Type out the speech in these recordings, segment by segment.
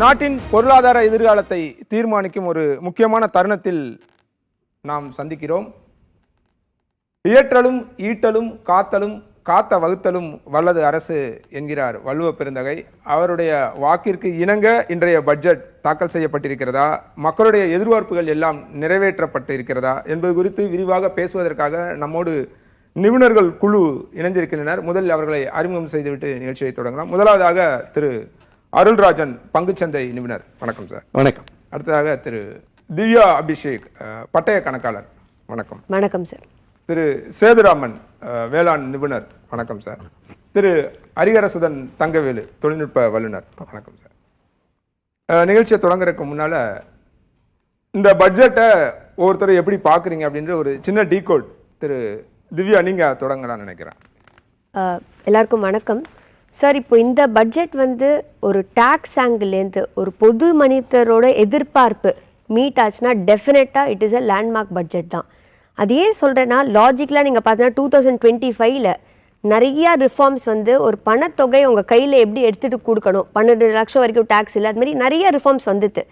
நாட்டின் பொருளாதார எதிர்காலத்தை தீர்மானிக்கும் ஒரு முக்கியமான தருணத்தில் நாம் சந்திக்கிறோம். இயற்றலும் ஈட்டலும் காத்தலும் காத்த வகுத்தலும் வல்லது அரசு என்கிறார் வள்ளுவ பெருந்தகை. அவருடைய வாக்கிற்கு இணங்க இன்றைய பட்ஜெட் தாக்கல் செய்யப்பட்டிருக்கிறதா, மக்களுடைய எதிர்பார்ப்புகள் எல்லாம் நிறைவேற்றப்பட்டு இருக்கிறதா என்பது குறித்து விரிவாக பேசுவதற்காக நம்மோடு நிபுணர்கள் குழு இணைந்திருக்கின்றனர். முதலில் அவர்களை அறிமுகம் செய்துவிட்டு நிகழ்ச்சியை தொடங்கலாம். முதலாவதாக திரு அருள்ராஜன், பங்குச்சந்தை நிபுணர். வணக்கம் சார். வணக்கம். அடுத்ததாக திரு திவ்யா அபிஷேக், பட்டய கணக்காளர். வணக்கம். வணக்கம் சார். திரு சேதுராமன், வேளாண் நிபுணர். வணக்கம் சார். திரு ஹரிஹரசுதன் தங்கவேலு, தொழில்நுட்ப வல்லுநர். வணக்கம் சார். நிகழ்ச்சியை தொடங்குறதுக்கு முன்னால இந்த பட்ஜெட்டை ஒவ்வொருத்தரும் எப்படி பார்க்குறீங்க அப்படின்ற ஒரு சின்ன டீகோட் திரு திவ்யா நீங்க தொடங்கலாம்னு நினைக்கிறேன். எல்லாருக்கும் வணக்கம் சார். இப்போ இந்த பட்ஜெட் ஒரு டாக்ஸ் ஆங்கிள்லேருந்து ஒரு பொது மனிதரோட எதிர்பார்ப்பு மீட் ஆச்சுன்னா டெஃபினட்டாக it is a landmark budget தான். அது ஏன் சொல்கிறேன்னா, லாஜிக்கலாக நீங்கள் பார்த்தீங்கன்னா 2025 நிறையா ரிஃபார்ம்ஸ் ஒரு பணத்தொகை உங்கள் கையில் எப்படி எடுத்துகிட்டு கொடுக்கணும், 12 லட்சம் வரைக்கும் டேக்ஸ் இல்லை, அது மாதிரி நிறைய ரிஃபார்ம்ஸ் வந்துட்டு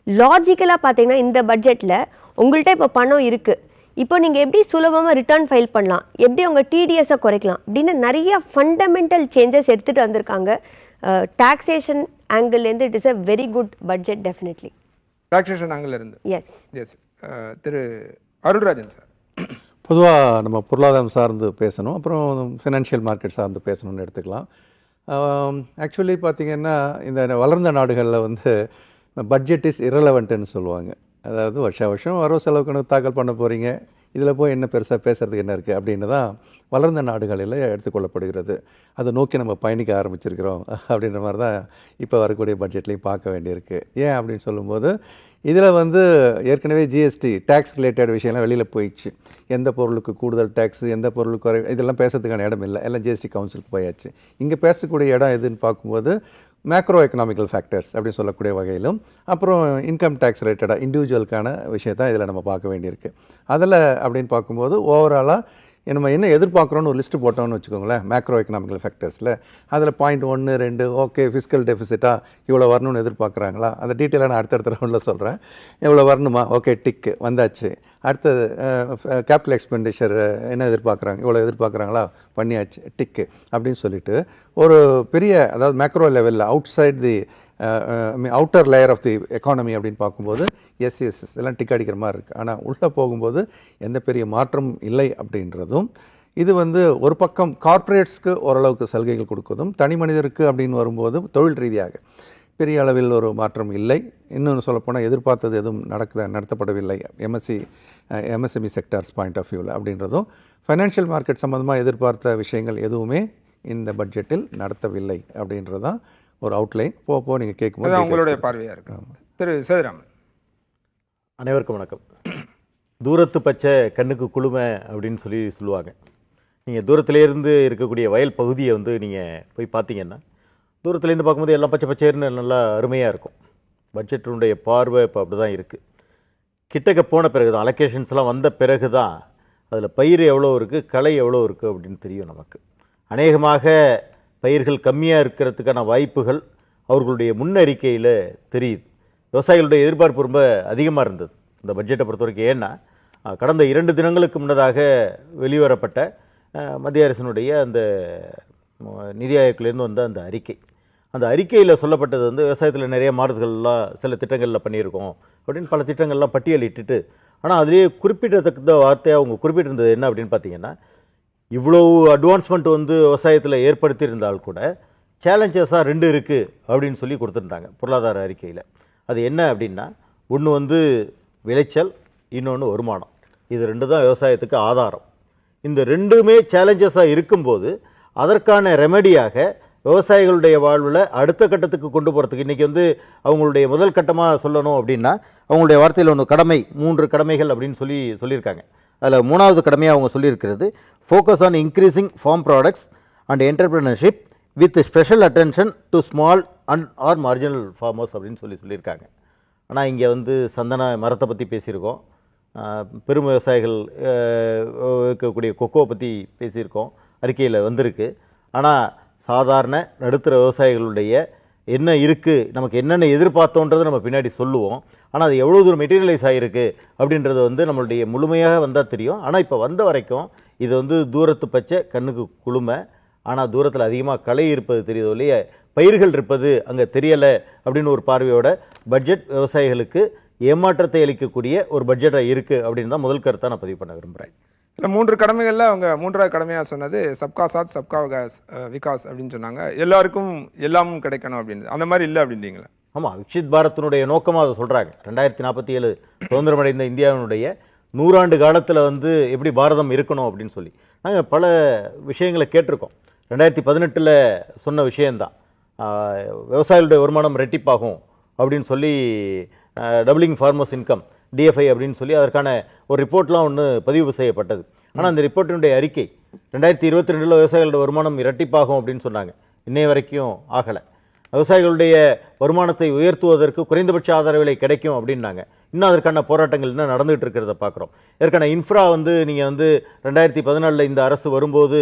லாஜிக்கலாக பார்த்தீங்கன்னா இந்த பட்ஜெட்டில் உங்கள்கிட்ட இப்போ பணம் இருக்குது, இப்போ நீங்கள் எப்படி சுலபமாக ரிட்டர்ன் ஃபைல் பண்ணலாம், எப்படி உங்கள் டிடிஎஸை குறைக்கலாம் அப்படின்னு நிறைய ஃபண்டமெண்டல் சேஞ்சஸ் எடுத்துகிட்டு வந்திருக்காங்க. டாக்ஸேஷன் ஆங்கிள்லேருந்து it is a very good budget definitely. Taxation angle இருந்து எஸ். திரு அருள்ராஜன் சார். பொதுவாக நம்ம பொருளாதாரம் சார்ந்து பேசணும், அப்புறம் ஃபினான்ஷியல் மார்க்கெட் சார்ந்து பேசணும்னு எடுத்துக்கலாம். ஆக்சுவலி பார்த்திங்கன்னா இந்த வளர்ந்த நாடுகளில் பட்ஜெட் இஸ் இரலவெண்ட்டுன்னு சொல்லுவாங்க. அதாவது வருஷம் வரவு செலவு கணக்கு தாக்கல் பண்ண போகிறீங்க, இதில் போய் என்ன பெருசாக பேசுகிறதுக்கு என்ன இருக்குது அப்படின்னு தான் வளர்ந்த நாடுகளில் எடுத்துக்கொள்ளப்படுகிறது. அதை நோக்கி நம்ம பயணிக்க ஆரம்பிச்சிருக்கிறோம் அப்படின்ற மாதிரி தான் இப்போ வரக்கூடிய பட்ஜெட்லேயும் பார்க்க வேண்டியிருக்கு. ஏன் அப்படின்னு சொல்லும்போது இதில் ஏற்கனவே ஜிஎஸ்டி டேக்ஸ் ரிலேட்டட் விஷயம்லாம் வெளியில் போயிடுச்சு. எந்த பொருளுக்கு கூடுதல் டேக்ஸு, எந்த பொருளுக்கு குறை, இதெல்லாம் பேசுறதுக்கான இடம் இல்லை, எல்லாம் ஜிஎஸ்டி கவுன்சிலுக்கு போயாச்சு. இங்கே பேசக்கூடிய இடம் எதுன்னு பார்க்கும்போது மேக்ரோ எக்கனாமிக்கல் ஃபேக்டர்ஸ் அப்படின்னு சொல்லக்கூடிய வகையிலும், அப்புறம் இன்கம் டேக்ஸ் ரிலேட்டடாக இண்டிவிஜுவலுக்கான விஷயத்தான் இதில் நம்ம பார்க்க வேண்டியிருக்கு. அதில் அப்படின்னு பார்க்கும்போது ஓவராலாக நம்ம என்ன எதிர்பார்க்குறோன்னு ஒரு லிஸ்ட்டு போட்டோம்னு வச்சுக்கோங்களேன். மேக்ரோ எக்கனாமிக்கல் ஃபேக்டர்ஸில் அதில் 1, 2 ஓகே ஃபிஸ்கல் டெஃபிசிட்டாக இவ்வளோ வரணும்னு எதிர்பார்க்குறாங்களா, அந்த டீட்டெயிலாக நான் அடுத்தடுத்த ரவுண்டில் சொல்கிறேன். இவ்வளோ வரணுமா, ஓகே டிக்கு வந்தாச்சு. அடுத்தது கேபிட்டல் எக்ஸ்பெண்டிச்சர் என்ன எதிர்பார்க்குறாங்க, இவ்வளோ எதிர்பார்க்குறாங்களா, பண்ணியாச்சு டிக்கு அப்படின்னு சொல்லிட்டு ஒரு பெரிய, அதாவது மேக்ரோ லெவலில் outside the outer layer of the economy அப்படின்னு பார்க்கும்போது எஸ் எல்லாம் டிக் அடிக்கிற மாதிரி இருக்குது. ஆனால் உள்ளே போகும்போது எந்த பெரிய மாற்றம் இல்லை அப்படின்றதும், இது ஒரு பக்கம் கார்ப்பரேட்ஸ்க்கு ஓரளவுக்கு சலுகைகள் கொடுக்குறதும், தனி மனிதருக்கு அப்படின்னு வரும்போது தொழில் ரீதியாக பெரிய அளவில் ஒரு மாற்றம் இல்லை. இன்னொன்று சொல்லப்போனால் எதிர்பார்த்தது எதுவும் நடத்தப்படவில்லை எம்எஸ்எம்இ செக்டார்ஸ் பாயிண்ட் ஆஃப் வியூவில் அப்படின்றதும், ஃபைனான்ஷியல் மார்க்கெட் சம்மந்தமாக எதிர்பார்த்த விஷயங்கள் எதுவுமே இந்த பட்ஜெட்டில் நடத்தவில்லை அப்படின்றதான் ஒரு அவுட்லைன். போ நீங்கள் கேட்கும்போது உங்களுடைய பார்வையாக இருக்கு. திரு சேதுராமன். அனைவருக்கும் வணக்கம். தூரத்து பச்சை கண்ணுக்கு குளுமை அப்படின்னு சொல்லுவாங்க. நீங்கள் தூரத்துலேருந்து இருக்கக்கூடிய வயல் பகுதியை நீங்கள் போய் பார்த்தீங்கன்னா தூரத்துலேருந்து பார்க்கும்போது எல்லாம் பச்சை பச்சைன்னு நல்லா அருமையாக இருக்கும். பட்ஜெட்டினுடைய பார்வை இப்போ அப்படி தான் இருக்குது. கிட்டக்க போன பிறகு தான், அலோகேஷன்ஸ்லாம் வந்த பிறகு தான் அதில் பயிர் எவ்வளோ இருக்குது, களை எவ்வளோ இருக்குது அப்படின்னு தெரியும் நமக்கு. அநேகமாக பயிர்கள் கம்மியாக இருக்கிறதுக்கான வாய்ப்புகள் அவர்களுடைய முன்னறிக்கையில் தெரியுது. விவசாயிகளுடைய எதிர்பார்ப்பு ரொம்ப அதிகமாக இருந்தது இந்த பட்ஜெட்டை பொறுத்த வரைக்கும். ஏன்னா கடந்த 2 தினங்களுக்கு முன்னதாக வெளிவரப்பட்ட மத்திய அரசினுடைய அந்த நிதி ஆயோக்கிலேருந்து வந்த அந்த அறிக்கையில் சொல்லப்பட்டது விவசாயத்தில் நிறைய மாறுதல்கள்லாம் சில திட்டங்களில் பண்ணியிருக்கோம் அப்படின்னு பல திட்டங்கள்லாம் பட்டியலிட்டுட்டு, ஆனால் அதிலேயே குறிப்பிடத்தக்க வார்த்தையாக அவங்க குறிப்பிட்டிருந்தது என்ன அப்படின்னு பார்த்தீங்கன்னா, இவ்வளோ அட்வான்ஸ்மெண்ட் விவசாயத்தில் ஏற்படுத்தியிருந்தால் கூட சேலஞ்சஸாக 2 இருக்குது அப்படின்னு சொல்லி கொடுத்துருந்தாங்க பொருளாதார அறிக்கையில். அது என்ன அப்படின்னா, ஒன்று விளைச்சல், இன்னொன்று வருமானம். இது 2 தான் விவசாயத்துக்கு ஆதாரம். இந்த 2மே சேலஞ்சஸாக இருக்கும்போது அதற்கான ரெமெடியாக விவசாயிகளுடைய வாழ்வில் அடுத்த கட்டத்துக்கு கொண்டு போகிறதுக்கு இன்றைக்கி அவங்களுடைய முதல் கட்டமாக சொல்லணும் அப்படின்னா, அவங்களுடைய வார்த்தையில் ஒன்று கடமை, 3 கடமைகள் அப்படின்னு சொல்லியிருக்காங்க. அதில் 3வது கடமையாக அவங்க சொல்லியிருக்கிறது focus on increasing farm products and entrepreneurship with special attention to small and or marginal farmers அப்படின்னு சொல்லியிருக்காங்க. ஆனால் இங்கே சந்தன மரத்தை பற்றி பேசியிருக்கோம், பெரும் விவசாயிகள் இருக்கக்கூடிய கொக்கோ பற்றி பேசியிருக்கோம், அறிக்கையில் வந்திருக்கு. ஆனால் சாதாரண நடுத்தர விவசாயிகளுடைய என்ன இருக்குது, நமக்கு என்னென்ன எதிர்பார்த்தோன்றதை நம்ம பின்னாடி சொல்லுவோம். ஆனால் அது எவ்வளோ தூரம் மெட்டீரியலைஸ் ஆகிருக்கு அப்படின்றது வந்து நம்மளுடைய முழுமையாக வந்தால் தெரியும். ஆனால் இப்போ வந்த வரைக்கும் இது வந்து தூரத்து பச்சை கண்ணுக்கு குளுமை, ஆனால் தூரத்தில் அதிகமாக களை இருப்பது தெரியுதோ இல்லையே, பயிர்கள் இருப்பது அங்கே தெரியலை அப்படின்னு ஒரு பார்வையோட பட்ஜெட் விவசாயிகளுக்கு ஏமாற்றத்தை அளிக்கக்கூடிய ஒரு பட்ஜெட்டாக இருக்குது அப்படின்னு தான் முதல் கருத்தை நான் பதிவு பண்ண விரும்புகிறேன். இல்லை 3 கடமைகளில் அவங்க 3வது கடமையாக சொன்னது சப்கா சாத் சப்கா விகாஸ் அப்படின்னு சொன்னாங்க. எல்லாருக்கும் எல்லாமும் கிடைக்கணும் அப்படின்னு. அந்த மாதிரி இல்லை அப்படின்றீங்களா? ஆமாம், விக்ஷித் பாரத்தினுடைய நோக்கமாக அதை சொல்கிறாங்க. 2047 சுதந்திரமடைந்த இந்தியாவினுடைய 100 ஆண்டு காலத்தில் வந்து எப்படி பாரதம் இருக்கணும் அப்படின்னு சொல்லி நாங்கள் பல விஷயங்களை கேட்டிருக்கோம். 2018 சொன்ன விஷயந்தான், விவசாயிகளுடைய வருமானம் ரெட்டிப்பாகும் அப்படின்னு சொல்லி, டபுளிங் ஃபார்மர்ஸ் இன்கம் டிஎஃப்ஐ அப்படின்னு சொல்லி அதற்கான ஒரு ரிப்போர்ட்லாம் ஒன்று பதிவு செய்யப்பட்டது. ஆனால் அந்த ரிப்போர்ட்டினுடைய அறிக்கை 2022 விவசாயிகளோட வருமானம் இரட்டிப்பாகும் அப்படின்னு சொன்னாங்க. இன்னைய வரைக்கும் ஆகலை. விவசாயிகளுடைய வருமானத்தை உயர்த்துவதற்கு குறைந்தபட்ச ஆதார விலை கிடைக்கும் அப்படின்னாங்க. இன்னும் அதற்கான போராட்டங்கள் இன்னும் நடந்துகிட்டு இருக்கிறத பார்க்குறோம். ஏற்கனவே இன்ஃப்ரா வந்து நீங்கள் வந்து 2014 இந்த அரசு வரும்போது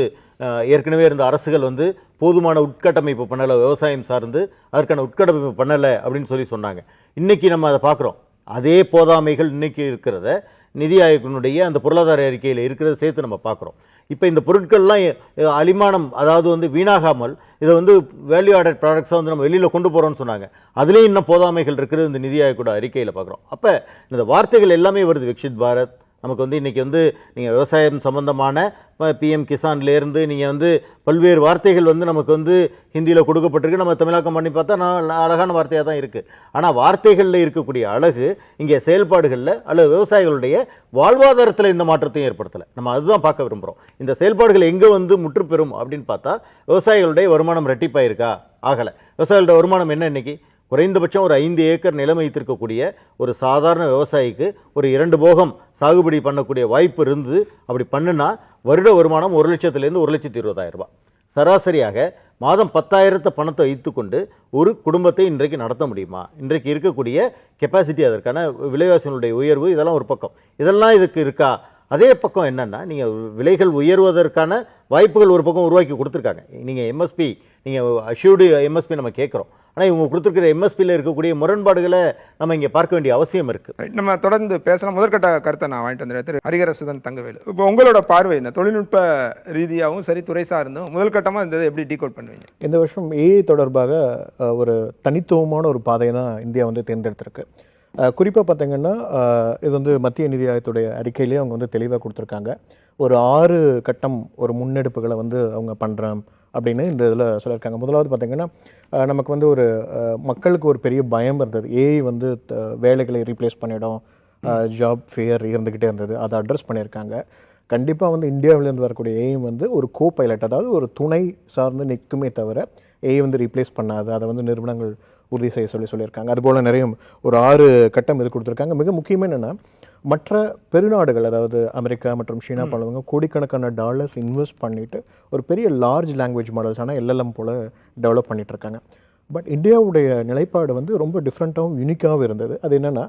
ஏற்கனவே இருந்த அரசுகள் வந்து போதுமான உட்கட்டமைப்பு பண்ணலை, விவசாயம் சார்ந்து அதற்கான உட்கட்டமைப்பு பண்ணலை அப்படின்னு சொல்லி சொன்னாங்க. இன்றைக்கி நம்ம அதை பார்க்குறோம். அதே போதாமைகள் இன்றைக்கி இருக்கிறத நிதி ஆயோக்கினுடைய அந்த பொருளாதார அறிக்கையில் இருக்கிறத சேர்த்து நம்ம பார்க்குறோம். இப்போ இந்த பொருட்கள்லாம் அலிமானம், அதாவது வந்து வீணாகாமல் இதை வந்து வேல்யூ ஆடட் ப்ராடக்ட்ஸாக வந்து நம்ம வெளியில் கொண்டு போகிறோம்னு சொன்னாங்க. அதுலேயும் இன்னும் போதாமைகள் இருக்கிறது இந்த நிதி ஆயோக்கோட அறிக்கையில் பார்க்குறோம். அப்போ இந்த வார்த்தைகள் எல்லாமே வருது. விக்ஷித் பாரத் நமக்கு வந்து இன்றைக்கி வந்து நீங்கள் விவசாயம் சம்பந்தமான பிஎம் கிசான்லேருந்து நீங்கள் வந்து பல்வேறு வார்த்தைகள் வந்து நமக்கு வந்து ஹிந்தியில் கொடுக்கப்பட்டிருக்கு. நம்ம தமிழாக்கம் பண்ணி பார்த்தா அழகான வார்த்தையாக தான் இருக்குது. ஆனால் வார்த்தைகளில் இருக்கக்கூடிய அழகு இங்கே செயல்பாடுகளில் அல்லது விவசாயிகளுடைய வாழ்வாதாரத்தில் இந்த மாற்றத்தையும் ஏற்படுத்தலை. நம்ம அதுதான் பார்க்க விரும்புகிறோம். இந்த செயல்பாடுகள் எங்கே வந்து முற்றுப்பெறும் அப்படின்னு பார்த்தா விவசாயிகளுடைய வருமானம் ரெட்டிப்பாயிருக்கா? ஆகலை. விவசாயிகளுடைய வருமானம் என்ன இன்றைக்கி? குறைந்தபட்சம் ஒரு 5 ஏக்கர் நிலம் வைத்திருக்கக்கூடிய ஒரு சாதாரண விவசாயிக்கு ஒரு 2 போகம் சாகுபடி பண்ணக்கூடிய வாய்ப்பு இருந்து அப்படி பண்ணுனா வருட வருமானம் 1 லட்சத்துலேருந்து 1,20,000 ரூபாய். சராசரியாக மாதம் 10,000 பணத்தை வைத்துக்கொண்டு ஒரு குடும்பத்தை இன்றைக்கு நடத்த முடியுமா? இன்றைக்கு இருக்கக்கூடிய கெப்பாசிட்டி, அதற்கான விலைவாசிகளுடைய உயர்வு, இதெல்லாம் ஒரு பக்கம். இதெல்லாம் இதுக்கு இருக்கா? அதே பக்கம் என்னென்னா, நீங்கள் விலைகள் உயர்வதற்கான வாய்ப்புகள் ஒரு பக்கம் உருவாக்கி கொடுத்துருக்காங்க. நீங்கள் எம்எஸ்பி, நீங்கள் அஷ்யூர்டு எம்எஸ்பி நம்ம கேட்குறோம். ஆனால் இவங்க கொடுத்துருக்கிற எம்எஸ்பியில் இருக்கக்கூடிய முரண்பாடுகளை நம்ம இங்கே பார்க்க வேண்டிய அவசியம் இருக்குது. நம்ம தொடர்ந்து பேசலாம். முதற்கட்ட கருத்தை நான் வாங்கிட்டு வந்துடுறேன். திரு ஹரிஹரசுதன் தங்கவேலு, இப்போ உங்களோட பார்வை என்ன? தொழில்நுட்ப ரீதியாகவும் சரி, துறை சார்ந்தும் முதல் கட்டமாக இந்த எப்படி டீகோட் பண்ணுவீங்க? இந்த வருஷம் ஏஐ தொடர்பாக ஒரு தனித்துவமான ஒரு பாதையை தான் இந்தியா வந்து தேர்ந்தெடுத்திருக்கு. குறிப்பாக பார்த்தீங்கன்னா, இது வந்து மத்திய நிதி ஆயோகத்துடைய அறிக்கையிலேயே அவங்க வந்து தெளிவாக கொடுத்துருக்காங்க. ஒரு 6 கட்டம் ஒரு முன்னெடுப்புகளை வந்து அவங்க பண்ணுறோம் அப்படின்னு இந்த இதில் சொல்லியிருக்காங்க. முதலாவது பார்த்திங்கன்னா, நமக்கு வந்து ஒரு மக்களுக்கு ஒரு பெரிய பயம் இருந்தது. ஏஐ வந்து வேலைகளை ரீப்ளேஸ் பண்ணிடும், ஜாப் ஃபேர் இருந்துக்கிட்டே இருந்தது. அதை அட்ரஸ் பண்ணியிருக்காங்க. கண்டிப்பாக வந்து இந்தியாவிலேருந்து வரக்கூடிய ஏஐ வந்து ஒரு கோ பைலட், அதாவது ஒரு துணை சார்ந்து நிற்குமே தவிர ஏஐ வந்து ரீப்ளேஸ் பண்ணாது. அதை வந்து நிறுவனங்கள் உறுதி செய்ய சொல்லியிருக்காங்க. அதுபோல் நிறைய ஒரு 6 கட்டம் இது கொடுத்துருக்காங்க. மிக முக்கியமாக என்னென்னா, மற்ற பெருநாடுகள், அதாவது அமெரிக்கா மற்றும் சீனா போலவங்க கோடிக்கணக்கான டாலர்ஸ் இன்வெஸ்ட் பண்ணிவிட்டு ஒரு பெரிய லார்ஜ் லாங்குவேஜ் மாடல்ஸ், ஆனால் எல்எல்எம் போல் டெவலப் பண்ணிகிட்ருக்காங்க. பட் இந்தியாவுடைய நிலைப்பாடு வந்து ரொம்ப டிஃப்ரெண்ட்டாகவும் யூனிக்காகவும் இருந்தது. அது என்னென்னா,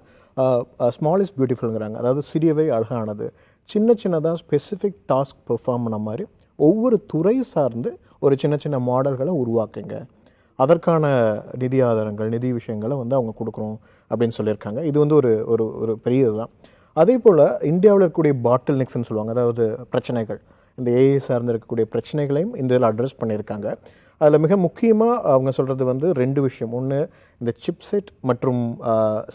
ஸ்மால் இஸ் பியூட்டிஃபுல்ங்கிறாங்க. அதாவது சிறியவை அழகானது. சின்னதாக ஸ்பெசிஃபிக் டாஸ்க் பெர்ஃபார்ம் பண்ண மாதிரி ஒவ்வொரு துறை சார்ந்து ஒரு சின்ன மாடல்களை உருவாக்குங்க. அதற்கான நிதி ஆதாரங்கள், நிதி விஷயங்களை வந்து அவங்க கொடுக்குறோம் அப்படின்னு சொல்லியிருக்காங்க. இது வந்து ஒரு பெரிய இதுதான். அதே போல் இந்தியாவில் இருக்கக்கூடிய பாட்டில் நெக்ஸ்ன்னு சொல்லுவாங்க, அதாவது பிரச்சனைகள், இந்த ஏஐ சார்ந்து இருக்கக்கூடிய பிரச்சனைகளையும் இந்த இதில் அட்ரஸ் பண்ணியிருக்காங்க. அதில் மிக முக்கியமாக அவங்க சொல்கிறது வந்து 2 விஷயம். ஒன்று, இந்த சிப்செட் மற்றும்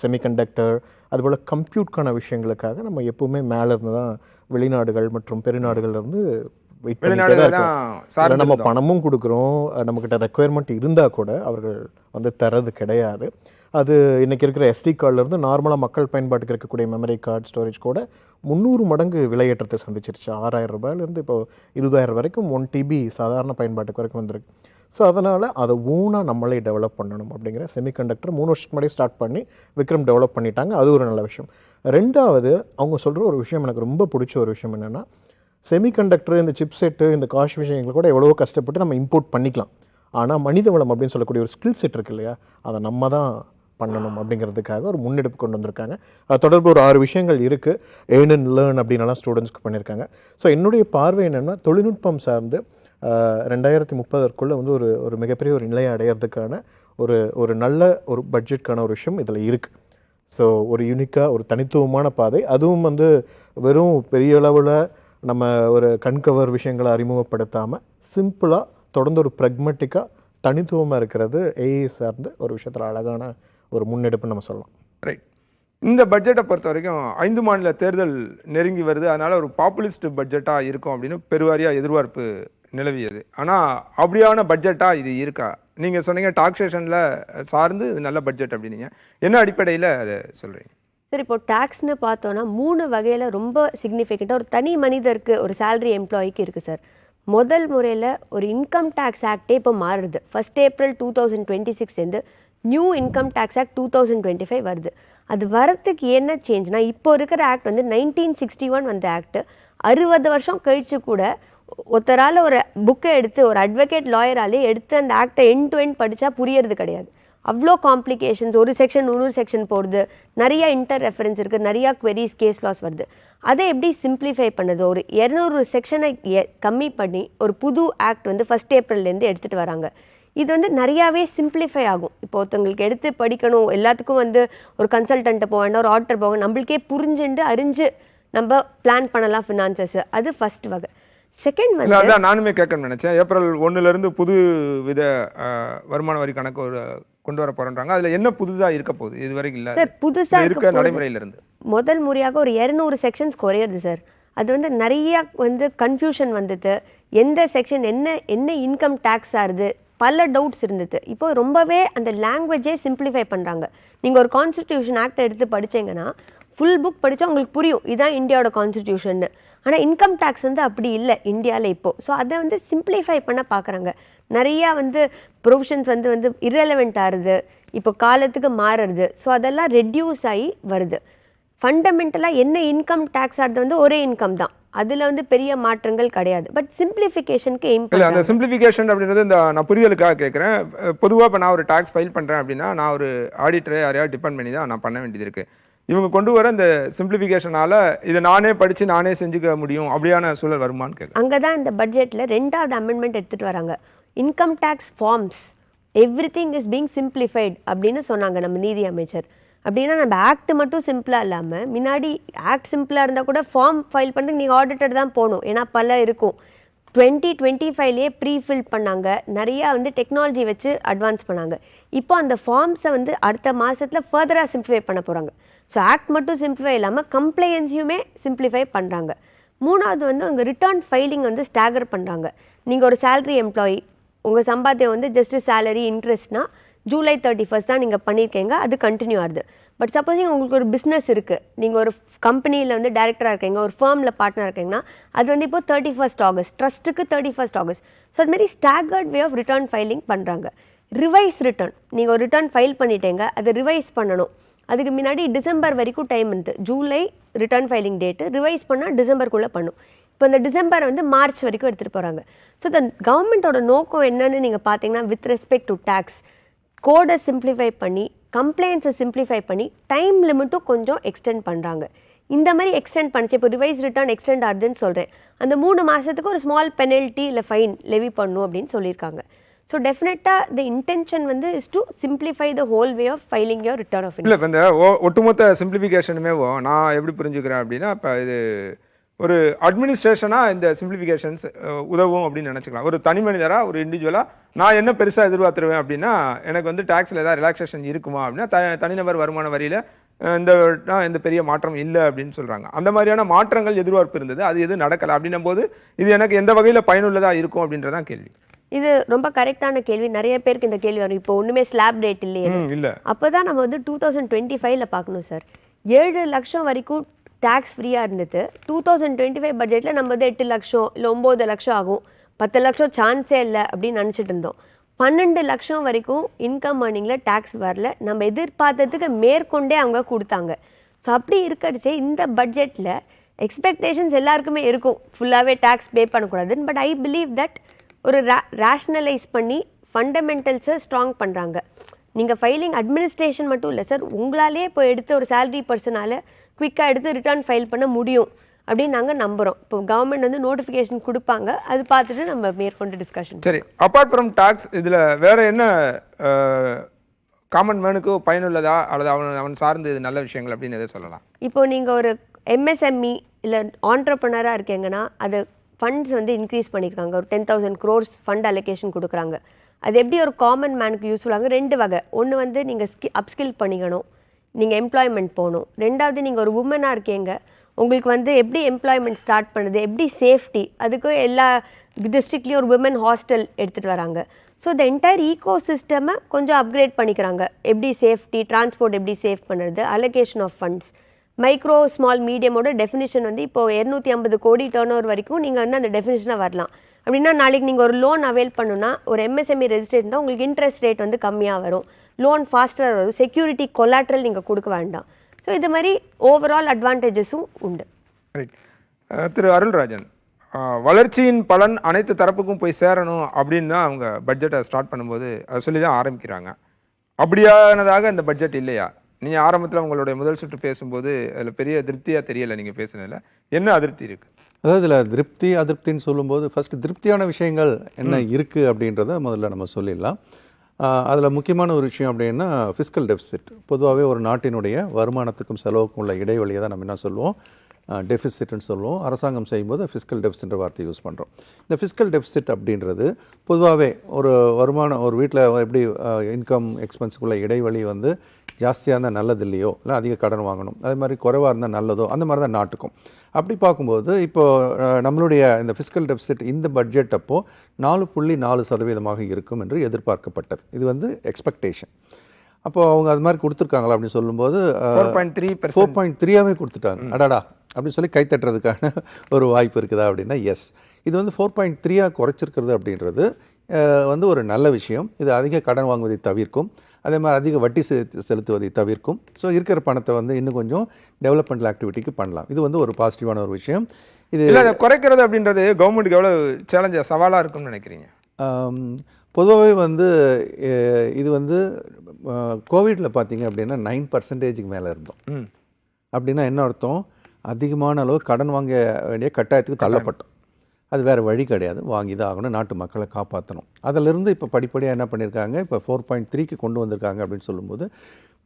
செமிகண்டக்டர், அதுபோல் கம்ப்யூட்கான விஷயங்களுக்காக நம்ம எப்போவுமே மேலே இருந்து தான் வெளிநாடுகள் மற்றும் பெருநாடுகள்லேருந்து நம்ம பணமும் கொடுக்குறோம். நம்மக்கிட்ட ரெக்குயர்மெண்ட் இருந்தால் கூட அவர்கள் வந்து தரது கிடையாது. அது இன்றைக்கி இருக்கிற எஸ்டி கார்டிலேருந்து நார்மலாக மக்கள் பயன்பாட்டுக்கு இருக்கக்கூடிய மெமரி கார்டு, ஸ்டோரேஜ் கூட 300 மடங்கு விலையேற்றத்தை சந்திச்சிருச்சு. 6,000 ரூபாயிலேருந்து இப்போ 20,000 வரைக்கும் 1 TB சாதாரண பயன்பாட்டுக்கு வரைக்கும் வந்திருக்கு. ஸோ அதனால் அதை ஊனாக நம்மளே டெவலப் பண்ணணும் அப்படிங்கிற செமிகண்டக்டர் 3 வருஷத்துக்கு முன்னாடி ஸ்டார்ட் பண்ணி விக்ரம் டெவலப் பண்ணிட்டாங்க. அது ஒரு நல்ல விஷயம். 2வது, அவங்க சொல்கிற ஒரு விஷயம் எனக்கு ரொம்ப பிடிச்ச ஒரு விஷயம் என்னென்னா, செமிகண்டக்டர், இந்த சிப்செட்டு, இந்த காஷ் விஷயங்கள் கூட எவ்வளவோ கஷ்டப்பட்டு நம்ம இம்போர்ட் பண்ணிக்கலாம். ஆனால் மனித வளம் அப்படின்னு சொல்லக்கூடிய ஒரு ஸ்கில் செட் இருக்கு இல்லையா, அதை நம்ம தான் பண்ணணும் அப்படிங்கிறதுக்காக ஒரு முன்னெடுப்பு கொண்டு வந்திருக்காங்க. அது தொடர்பு ஒரு 6 விஷயங்கள் இருக்குது. ஏர்ன் அண்ட் லேர்ன் அப்படின்னாலாம் ஸ்டூடெண்ட்ஸ்க்கு பண்ணியிருக்காங்க. ஸோ என்னுடைய பார்வை என்னென்னா, தொழில்நுட்பம் சார்ந்து 2030 வந்து ஒரு மிகப்பெரிய ஒரு நிலையை அடையிறதுக்கான ஒரு நல்ல ஒரு பட்ஜெட்கான ஒரு விஷயம் இதில் இருக்குது. ஸோ ஒரு யூனிக்காக ஒரு தனித்துவமான பாதை, அதுவும் வந்து வெறும் பெரிய அளவில் நம்ம ஒரு கண்கவர் விஷயங்களை அறிமுகப்படுத்தாமல் சிம்பிளாக தொடர்ந்து ஒரு ப்ரெக்மெட்டிக்காக தனித்துவமாக இருக்கிறது ஏஐ சார்ந்த ஒரு விஷயத்தில் அழகான ஒரு முன்னெடுப்புன்னு நம்ம சொல்லலாம். ரைட். இந்த பட்ஜெட்டை பொறுத்த வரைக்கும் 5 மாநில தேர்தல் நெருங்கி வருது. அதனால ஒரு பாப்புலிஸ்ட் பட்ஜெட்டாக இருக்கும் அப்படின்னு பெருவாரியாக எதிர்பார்ப்பு நிலவியது. ஆனால் அப்படியான பட்ஜெட்டாக இது இருக்கா? நீங்கள் சொன்னீங்க டாக்ஸேஷனில் சார்ந்து இது நல்ல பட்ஜெட் அப்படின்னீங்க. என்ன அடிப்படையில் அதை சொல்கிறீங்க? சரி, இப்போ டேக்ஸ்னு பார்த்தோன்னா 3 வகையில் ரொம்ப சிக்னிஃபிகண்ட்டாக ஒரு தனி மனிதருக்கு, ஒரு சேலரி எம்ப்ளாயிக்கு இருக்குது சார். முதல் முறையில் ஒரு இன்கம் டேக்ஸ் ஆக்டே இப்போ மாறுது. 1 April 2026 new income tax act 2025 வருது. அது வரத்துக்கு என்ன சேஞ்ச்னா, இப்போ இருக்கிற ஆக்ட் வந்து 1961 வந்த ஆக்ட். 60 வருஷம் கழிச்சு கூட ஒருத்தரால் ஒரு புக்கை எடுத்து, ஒரு அட்வொகேட் லாயராலே எடுத்து அந்த ஆக்டை எண்ட் டு எண்ட் படித்தா புரியறது கிடையாது. அவ்வளோ காம்ப்ளிகேஷன்ஸ், ஒரு செக்ஷன் இன்னொரு செக்ஷன் போடுது, நிறைய இன்டர் ரெஃபரன்ஸ் இருக்குது, நிறையா queries கேஸ் லாஸ் வருது. அதை எப்படி சிம்பிளிஃபை பண்ணுது? ஒரு 200 செக்ஷனை கம்மி பண்ணி ஒரு புது ஆக்ட் வந்து 1 ஏப்ரல்லேருந்து எடுத்துகிட்டு வராங்க. இது வந்து நிறையாவே சிம்பிளிஃபை ஆகும். இப்போ ஒருத்தவங்களுக்கு எடுத்து படிக்கணும், எல்லாத்துக்கும் வந்து ஒரு கன்சல்டண்ட்டை போக வேண்டாம், ஒரு ஆடிட்டர் போக, நம்மளுக்கே புரிஞ்சுண்டு அறிஞ்சு நம்ம பிளான் பண்ணலாம் ஃபினான்சஸ். அது ஃபர்ஸ்ட் வகை. செகண்ட் இல்லை, வந்து அதான் நானுமே கேட்கணும்னு நினச்சேன். ஏப்ரல் 1லேருந்து புது வித வருமான வரி கணக்கு ஒரு கொண்டு வர போகிறேன்றாங்க. அதில் என்ன புதுதாக இருக்க போகுது? இது வரைக்கும் இல்லை சார் புதுசாக இருக்க நடைமுறையிலிருந்து முதல் முறையாக ஒரு 200 செக்ஷன்ஸ் குறையிறது சார். அது வந்து நிறைய வந்து கன்ஃபியூஷன் வந்தது. எந்த செக்ஷன் என்ன இன்கம் டேக்ஸ் ஆகுது, பல டவுட்ஸ் இருந்தது. இப்போ ரொம்பவே அந்த லாங்குவேஜே சிம்பிளிஃபை பண்ணுறாங்க. நீங்கள் ஒரு கான்ஸ்டிடியூஷன் ஆக்ட் எடுத்து படித்தீங்கன்னா ஃபுல் புக் படித்தா உங்களுக்கு புரியும் இதான் இந்தியாவோட கான்ஸ்டிடியூஷன். ஆனால் இன்கம் டேக்ஸ் வந்து அப்படி இல்லை இந்தியாவில் இப்போது. ஸோ அதை வந்து சிம்பிளிஃபை பண்ண பார்க்குறாங்க. நிறையா வந்து ப்ரொவிஷன்ஸ் வந்து இரலவெண்ட் ஆகுது, இப்போ காலத்துக்கு மாறுறது. ஸோ அதெல்லாம் ரெடியூஸ் ஆகி வருது. ஃபண்டமெண்டலாக என்ன இன்கம் டேக்ஸ் ஆகிறது வந்து ஒரே இன்கம் தான். அதில் வந்து பெரிய மாற்றங்கள் கிடையாது. பட் சிம்பிளிஃபிகேஷனுக்கு எய்ம் இல்லை, அந்த சிம்பிளிஃபிகேஷன் அப்படின்றது நான் புரிதலுக்காக கேட்குறேன். பொதுவாக இப்போ நான் ஒரு டாக்ஸ் ஃபைல் பண்ணுறேன் அப்படின்னா நான் ஒரு ஆடிட்டரை யாரையாவது டிபெண்ட் பண்ணி தான் நான் பண்ண வேண்டியது இருக்குது. இவங்க கொண்டு வர இந்த சிம்பிளிஃபிகேஷனால இதை நானே படித்து நானே செஞ்சுக்க முடியும் அப்படியான சூழல் வருமானு கேட்குறேன். அங்கே தான் இந்த பட்ஜெட்டில் 2வது அமெண்ட்மெண்ட் எடுத்துகிட்டு வராங்க. Income tax forms everything is being simplified அப்படின்னு சொன்னாங்க நம்ம நீதி அமைச்சர். அப்படின்னா நம்ம ஆக்ட் மட்டும் சிம்பிளாக இல்லாமல், முன்னாடி ஆக்ட் சிம்பிளாக இருந்தால் கூட ஃபார்ம் ஃபைல் பண்ணுறதுக்கு நீங்கள் ஆடிட்டர் தான் போகணும், ஏன்னா பல இருக்கும். 2025லேயே ப்ரீஃபில் பண்ணாங்க. நிறையா வந்து டெக்னாலஜி வச்சு அட்வான்ஸ் பண்ணாங்க. இப்போ அந்த ஃபார்ம்ஸை வந்து அடுத்த மாதத்தில் ஃபர்தராக சிம்பிளிஃபை பண்ண போகிறாங்க. ஸோ ஆக்ட் மட்டும் சிம்பிளிஃபை இல்லாமல் கம்ப்ளைன்ஸையுமே சிம்பிளிஃபை பண்ணுறாங்க. 3வது வந்து உங்கள் ரிட்டர்ன் ஃபைலிங் வந்து ஸ்டாகர் பண்ணுறாங்க. நீங்கள் ஒரு சேலரி எம்ப்ளாயி, உங்கள் சம்பாத்தியம் வந்து ஜஸ்ட் சேலரி இன்ட்ரெஸ்ட்னா ஜூலை 31 தான் நீங்கள் பண்ணியிருக்கீங்க, அது கண்டினியூ ஆகுது. பட் சப்போஸிங் உங்களுக்கு ஒரு பிஸ்னஸ் இருக்குது, நீங்கள் ஒரு கம்பெனியில் வந்து டைரக்டராக இருக்கீங்க, ஒரு ஃபர்மில் பார்ட்னர் இருக்கீங்கன்னா அது வந்து இப்போ 31 ஆகஸ்ட், ட்ரஸ்ட்டுக்கு 31 ஆகஸ்ட். ஸோ அது மாதிரி staggered way of return filing பண்ணுறாங்க. ரிவைஸ் ரிட்டர்ன், நீங்கள் ஒரு ரிட்டர்ன் ஃபைல் பண்ணிட்டீங்க, அதை ரிவைஸ் பண்ணணும். அதுக்கு முன்னாடி டிசம்பர் வரைக்கும் டைம் இருந்து, July return filing date, revise பண்ணால் டிசம்பருக்குள்ளே பண்ணும். இப்போ இந்த டிசம்பர் வந்து மார்ச் வரைக்கும் எடுத்துகிட்டு போகிறாங்க. ஸோ இந்த கவர்மெண்ட்டோட நோக்கம் என்னன்னு நீங்கள் பார்த்தீங்கன்னா, வித் ரெஸ்பெக்ட் டு டேக்ஸ் கோடை சிம்பிளிஃபை பண்ணி, கம்ப்ளைண்ட்ஸை சிம்பிளிஃபை பண்ணி, டைம் லிமிட்டும் கொஞ்சம் எக்ஸ்டெண்ட் பண்ணுறாங்க. இந்த மாதிரி எக்ஸ்டெண்ட் பண்ணிச்சு. இப்போ ரிவைஸ் ரிட்டர்ன் எக்ஸ்டெண்ட் ஆகுதுன்னு சொல்கிறேன். அந்த 3 மாதத்துக்கு ஒரு ஸ்மால் பெனல்ட்டி இல்லை ஃபைன் லெவி பண்ணும் அப்படின்னு சொல்லியிருக்காங்க. ஸோ டெஃபினட்டாக த இன்டென்ஷன் வந்து is to simplify the whole way of filing your return of இல்லை, இப்போ இந்த ஒட்டுமொத்த சிம்பிளிஃபிகேஷனுமே நான் எப்படி புரிஞ்சுக்கிறேன் அப்படின்னா, இப்போ இது ஒரு அட்மினிஸ்ட்ரேஷனாக இந்த சிம்பிளிஃபிகேஷன்ஸ் உதவும் அப்படின்னு நினச்சிக்கலாம். ஒரு தனி மனிதராக, ஒரு இண்டிவிஜுவலாக நான் என்ன பெருசாக எதிர்பார்த்துருவேன் அப்படின்னா, எனக்கு வந்து டேக்ஸில் ஏதாவது ரிலாக்ஸேஷன் இருக்குமா அப்படின்னா, தனிநபர் வருமான வரியில் இந்த பெரிய மாற்றம் இல்லை அப்படின்னு சொல்கிறாங்க. அந்த மாதிரியான மாற்றங்கள் எதிர்பார்ப்பு இருந்தது, அது எதுவும் நடக்கலை. அப்படின்னும் போது இது எனக்கு எந்த வகையில் பயனுள்ளதாக இருக்கும் அப்படின்றதான் கேள்வி. இது ரொம்ப கரெக்டான கேள்வி. நிறைய பேருக்கு இந்த கேள்வி வரும், இப்போ ஒன்றுமே ஸ்லாப் ரேட் இல்லையே. இல்லை, அப்போ தான் நம்ம வந்து 2025ல் பார்க்கணும் சார். 7 லட்சம் வரைக்கும் டேக்ஸ் ஃப்ரீயாக இருந்தது. 2025 பட்ஜெட்டில் நம்ம வந்து 8 லட்சம் இல்லை 9 லட்சம் ஆகும், 10 லட்சம் சான்ஸே இல்லை அப்படின்னு நினச்சிட்டு இருந்தோம். 12 லட்சம் வரைக்கும் இன்கம் ஏர்னிங்கில் டேக்ஸ் வரல. நம்ம எதிர்பார்த்ததுக்கு மேற்கொண்டே அவங்க கொடுத்தாங்க. ஸோ அப்படி இருக்கிறச்சே இந்த பட்ஜெட்டில் எக்ஸ்பெக்டேஷன்ஸ் எல்லாருக்குமே இருக்கும், ஃபுல்லாகவே டேக்ஸ் பே பண்ணக்கூடாதுன்னு. பட் ஐ பிலீவ் தட் ஒரு ரேஷ்னலைஸ் பண்ணி ஃபண்டமெண்டல்ஸை ஸ்ட்ராங் பண்ணுறாங்க. நீங்கள் ஃபைலிங் அட்மினிஸ்ட்ரேஷன் மட்டும் இல்லை சார், உங்களாலே இப்போ எடுத்து ஒரு சேலரி பர்சனால் குவிக்காக எடுத்து ரிட்டர்ன் ஃபைல் பண்ண முடியும். அப்படின்னு நாங்கள் நம்புகிறோம். இப்போ கவர்மெண்ட் வந்து நோட்டிஃபிகேஷன் கொடுப்பாங்க, அது பார்த்துட்டு நம்ம மேற்கொண்டு டிஸ்கஷன். சரி, அப்பார்ட் ஃப்ரம் டாக்ஸ் இதில் வேற என்ன காமன் மேனுக்கு பயனுள்ளதா அல்லது அவன் சார்ந்து இது நல்ல விஷயங்கள் அப்படின்னு எதை சொல்லலாம்? இப்போ நீங்கள் ஒரு MSME இல்லை ஆண்டர்ப்ரனராக இருக்கீங்கன்னா அது ஃபண்ட்ஸ் வந்து இன்க்ரீஸ் பண்ணியிருக்காங்க. ஒரு 10,000 crores ஃபண்ட் அலோகேஷன் கொடுக்குறாங்க. அது எப்படி ஒரு காமன் மேனுக்கு யூஸ்ஃபுல்லாக 2 வகை. ஒன்று வந்து நீங்கள் அப்ஸ்கில் பண்ணிக்கணும், நீங்கள் எம்ப்ளாய்மெண்ட் போகணும். ரெண்டாவது நீங்கள் ஒரு உமனாக இருக்கீங்க, உங்களுக்கு வந்து எப்படி எம்ப்ளாய்மெண்ட் ஸ்டார்ட் பண்ணுது, எப்படி சேஃப்டி, அதுக்கு எல்லா டிஸ்ட்ரிக்ட்லேயும் ஒரு விமன் ஹாஸ்டல் எடுத்துகிட்டு வராங்க. ஸோ இந்த என்டையர் ஈகோ சிஸ்டமை கொஞ்சம் அப்கிரேட் பண்ணிக்கிறாங்க. எப்படி சேஃப்டி, டிரான்ஸ்போர்ட் எப்படி சேஃப் பண்ணுறது, allocation of funds. Micro small மீடியமோட டெஃபினிஷன் வந்து இப்போ 250 கோடி டர்ன் ஓவர் வரைக்கும் நீங்கள் வந்து அந்த டெஃபினிஷனாக வரலாம். அப்படின்னா நாளைக்கு நீங்கள் ஒரு லோன் அவைல் பண்ணுன்னா ஒரு MSME ரெஜிஸ்ட்ரேஷன் தான் உங்களுக்கு இன்ட்ரெஸ்ட் ரேட் வந்து கம்மியாக வரும், லோன் ஃபாஸ்டராக வரும், செக்யூரிட்டி கொலாட்ரல் நீங்கள் கொடுக்க வேண்டாம். ஸோ இது மாதிரி ஓவரால் அட்வான்டேஜஸும் உண்டு. ரைட். திரு அருள்ராஜன், வளர்ச்சியின் பலன் அனைத்து தரப்புக்கும் போய் சேரணும் அப்படின்னு தான் அவங்க பட்ஜெட்டை ஸ்டார்ட் பண்ணும்போது அதை சொல்லி தான் ஆரம்பிக்கிறாங்க. அப்படியானதாக இந்த பட்ஜெட் இல்லையா? நீங்கள் ஆரம்பத்தில் உங்களுடைய முதல் சுற்று பேசும்போது அதில் பெரிய திருப்தியாக தெரியலை நீங்கள் பேசுனதில். என்ன அதிருப்தி இருக்குது? அதாவது இதில் திருப்தி அதிருப்தின்னு சொல்லும்போது ஃபஸ்ட்டு திருப்தியான விஷயங்கள் என்ன இருக்குது அப்படின்றத முதல்ல நம்ம சொல்லிடலாம். அதில் முக்கியமான ஒரு விஷயம் அப்படின்னா ஃபிஸ்கல் டெஃபிசிட். பொதுவாகவே ஒரு நாட்டினுடைய வருமானத்துக்கும் செலவுக்கும் உள்ள இடைவெளியை தான் நம்ம என்ன சொல்லுவோம், டெஃபிசிட்னு சொல்லுவோம். அரசாங்கம் செய்யும்போது ஃபிஸ்கல் டெஃபிசிட்ன்ற வார்த்தை யூஸ் பண்ணுறோம். இந்த ஃபிஸ்கல் டெஃபிசிட் அப்படின்றது பொதுவாகவே ஒரு வருமானம், ஒரு வீட்டில் எப்படி இன்கம் எக்ஸ்பென்ஸுக்குள்ள இடைவெளி வந்து ஜாஸ்தியாக இருந்தால் நல்லது இல்லையோ, இல்லை அதிக கடன் வாங்கணும், அதே மாதிரி குறைவாக இருந்தால் நல்லதோ, அந்த மாதிரி தான் நாட்டுக்கும். அப்படி பார்க்கும்போது இப்போது நம்மளுடைய இந்த ஃபிஸ்கல் டெஃபிசிட் இந்த பட்ஜெட் அப்போது 4.4% இருக்கும் என்று எதிர்பார்க்கப்பட்டது. இது வந்து எக்ஸ்பெக்டேஷன். அப்போது அவங்க அது மாதிரி கொடுத்துருக்காங்களா அப்படின்னு சொல்லும்போது 4.3 கொடுத்துட்டாங்க. அடாடா அப்படின்னு சொல்லி கைத்தட்டுறதுக்கான ஒரு வாய்ப்பு இருக்குதா அப்படின்னா எஸ். இது வந்து 4.3 குறைச்சிருக்கிறது அப்படின்றது வந்து ஒரு நல்ல விஷயம். இது அதிக கடன் வாங்குவதை தவிர்க்கும், அதே மாதிரி அதிக வட்டி செலுத்துவதை தவிர்க்கும். ஸோ இருக்கிற பணத்தை வந்து இன்னும் கொஞ்சம் டெவலப்மெண்டல் ஆக்டிவிட்டிக்கு பண்ணலாம். இது வந்து ஒரு பாசிட்டிவான ஒரு விஷயம். இது குறைக்கிறது அப்படின்றது கவர்மெண்ட்டுக்கு எவ்வளோ சேலஞ்சாக சவாலாக இருக்கும்னு நினைக்கிறீங்க? பொதுவாகவே வந்து இது வந்து கோவிடில் பார்த்தீங்க அப்படின்னா 9% மேலே இருந்தோம். அப்படின்னா என்ன அர்த்தம், அதிகமான அளவு கடன் வாங்க வேண்டிய கட்டாயத்துக்கு தள்ளப்பட்டோம். அது வேறு வழி கிடையாது, வாங்கி தான் ஆகணும், நாட்டு மக்களை காப்பாற்றணும். அதிலிருந்து இப்போ படிப்படியாக என்ன பண்ணியிருக்காங்க, இப்போ 4.3 கொண்டு வந்திருக்காங்க அப்படின்னு சொல்லும்போது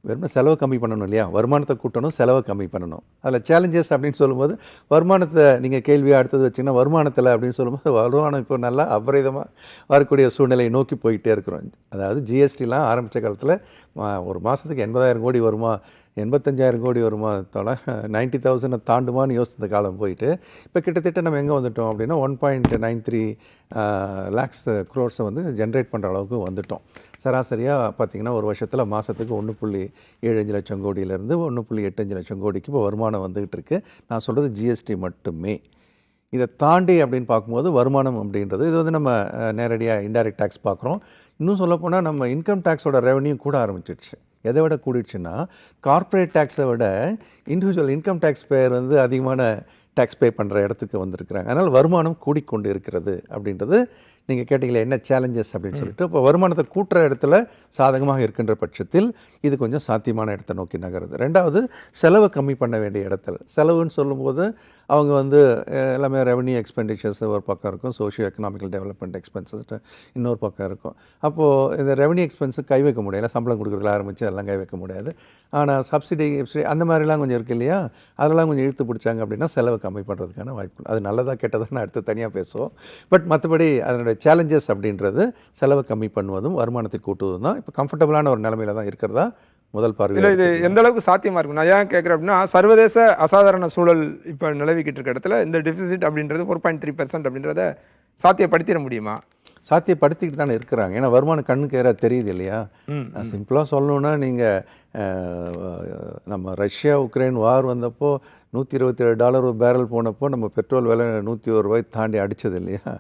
வெறும் செலவை கம்மி பண்ணணும் இல்லையா, வருமானத்தை கூட்டணும், செலவை கம்மி பண்ணணும். அதில் சேலஞ்சஸ் அப்படின்னு சொல்லும்போது வருமானத்தை நீங்கள் கேள்வியாக எடுத்தது வச்சிங்கன்னா வருமானத்தில் அப்படின்னு சொல்லும்போது வருமானம் இப்போ நல்லா அபரிதமாக வரக்கூடிய சூழ்நிலையை நோக்கி போயிட்டே இருக்கிறோம். அதாவது ஜிஎஸ்டிலாம் ஆரம்பித்த காலத்தில் ஒரு மாதத்துக்கு 80,000 கோடி வருமா, 85,000 கோடி வருமா, 90,000 தாண்டுமான்னு யோசித்த காலம் போயிட்டு இப்போ கிட்டத்தட்ட நம்ம எங்கே வந்துட்டோம் அப்படின்னா 1.93 lakhs crores வந்து ஜென்ரேட் பண்ணுற அளவுக்கு வந்துட்டோம். சராசரியாக பார்த்திங்கன்னா ஒரு வருஷத்தில் மாதத்துக்கு 1.75 லட்சம் கோடியிலேருந்து 1.85 லட்சம் கோடிக்கு இப்போ வருமானம் வந்துகிட்டு இருக்கு. நான் சொல்கிறது ஜிஎஸ்டி மட்டுமே. இதை தாண்டி அப்படின்னு பார்க்கும்போது வருமானம் அப்படின்றது இது வந்து நம்ம நேரடியாக இன்டைரக்ட் டேக்ஸ் பார்க்குறோம். இன்னும் சொல்லப்போனால் நம்ம இன்கம் டேக்ஸோட ரெவன்யூ கூட ஆரம்பிச்சிடுச்சு. எதை விட கூடிடுச்சுன்னா கார்ப்பரேட் டேக்ஸை விட இண்டிவிஜுவல் இன்கம் டேக்ஸ் பேர் வந்து அதிகமான டேக்ஸ் பே பண்ணுற இடத்துக்கு வந்திருக்கிறாங்க. அதனால் வருமானம் கூடிக்கொண்டு இருக்கிறது அப்படின்றது நீங்கள் கேட்டீங்களே என்ன சேலஞ்சஸ் அப்படின்னு சொல்லிட்டு. இப்போ வருமானத்தை கூட்டுற இடத்துல சாதகமாக இருக்கின்ற பட்சத்தில் இது கொஞ்சம் சாத்தியமான இடத்தை நோக்கி நகருது. ரெண்டாவது, செலவை கம்மி பண்ண வேண்டிய இடத்துல, செலவுன்னு சொல்லும்போது அவங்க வந்து எல்லாமே ரெவன்யூ எக்ஸ்பெண்டிச்சர்ஸ் ஒரு பக்கம் இருக்கும், சோஷியோ எக்கனாமிக்கல் டெவலப்மெண்ட் எக்ஸ்பென்சஸ் இன்னொரு பக்கம் இருக்கும். அப்போது இந்த ரெவன்யூ எக்ஸ்பென்ஸு கை வைக்க முடியல, சம்பளம் கொடுக்குறதுல ஆரம்பித்து அதெல்லாம் கை வைக்க முடியாது. ஆனால் சப்சிடி அந்த மாதிரிலாம் கொஞ்சம் இருக்குது இல்லையா, அதெல்லாம் கொஞ்சம் இழுத்து பிடிச்சாங்க அப்படின்னா செலவை கம்மி பண்ணுறதுக்கான வாய்ப்பு. அது நல்லதாக கெட்டதாக நான் அடுத்து தனியாக பேசுவோம். பட் மற்றபடி அதனுடைய சேலஞ்சஸ் அப்படின்றது செலவை கம்மி பண்ணுவதும் வருமானத்தை கூட்டுவதும் தான். இப்போ கம்ஃபர்டபுளான ஒரு நிலைமையில தான் இருக்கிறதா முதல் பார்வை. இது எந்த அளவுக்கு சாத்தியமாக இருக்கும்? நான் ஏன் கேட்குறேன் அப்படின்னா சர்வதேச அசாதாரண சூழல் இப்போ நிலவிக்கிட்டு இருக்க இடத்துல இந்த டெபிசிட் அப்படின்றது 4.3% அப்படின்றத சாத்தியப்படுத்திட முடியுமா? சாத்தியப்படுத்திக்கிட்டு தானே இருக்கிறாங்க. ஏன்னா வருமானம் கண்ணுக்கு ஏற தெரியுது இல்லையா. சிம்பிளாக சொல்லணுன்னா நீங்கள் நம்ம ரஷ்யா உக்ரைன் வார் வந்தப்போ $127 ஒரு பேரல் போனப்போ நம்ம பெட்ரோல் விலை $101 தாண்டி அடித்தது இல்லையா.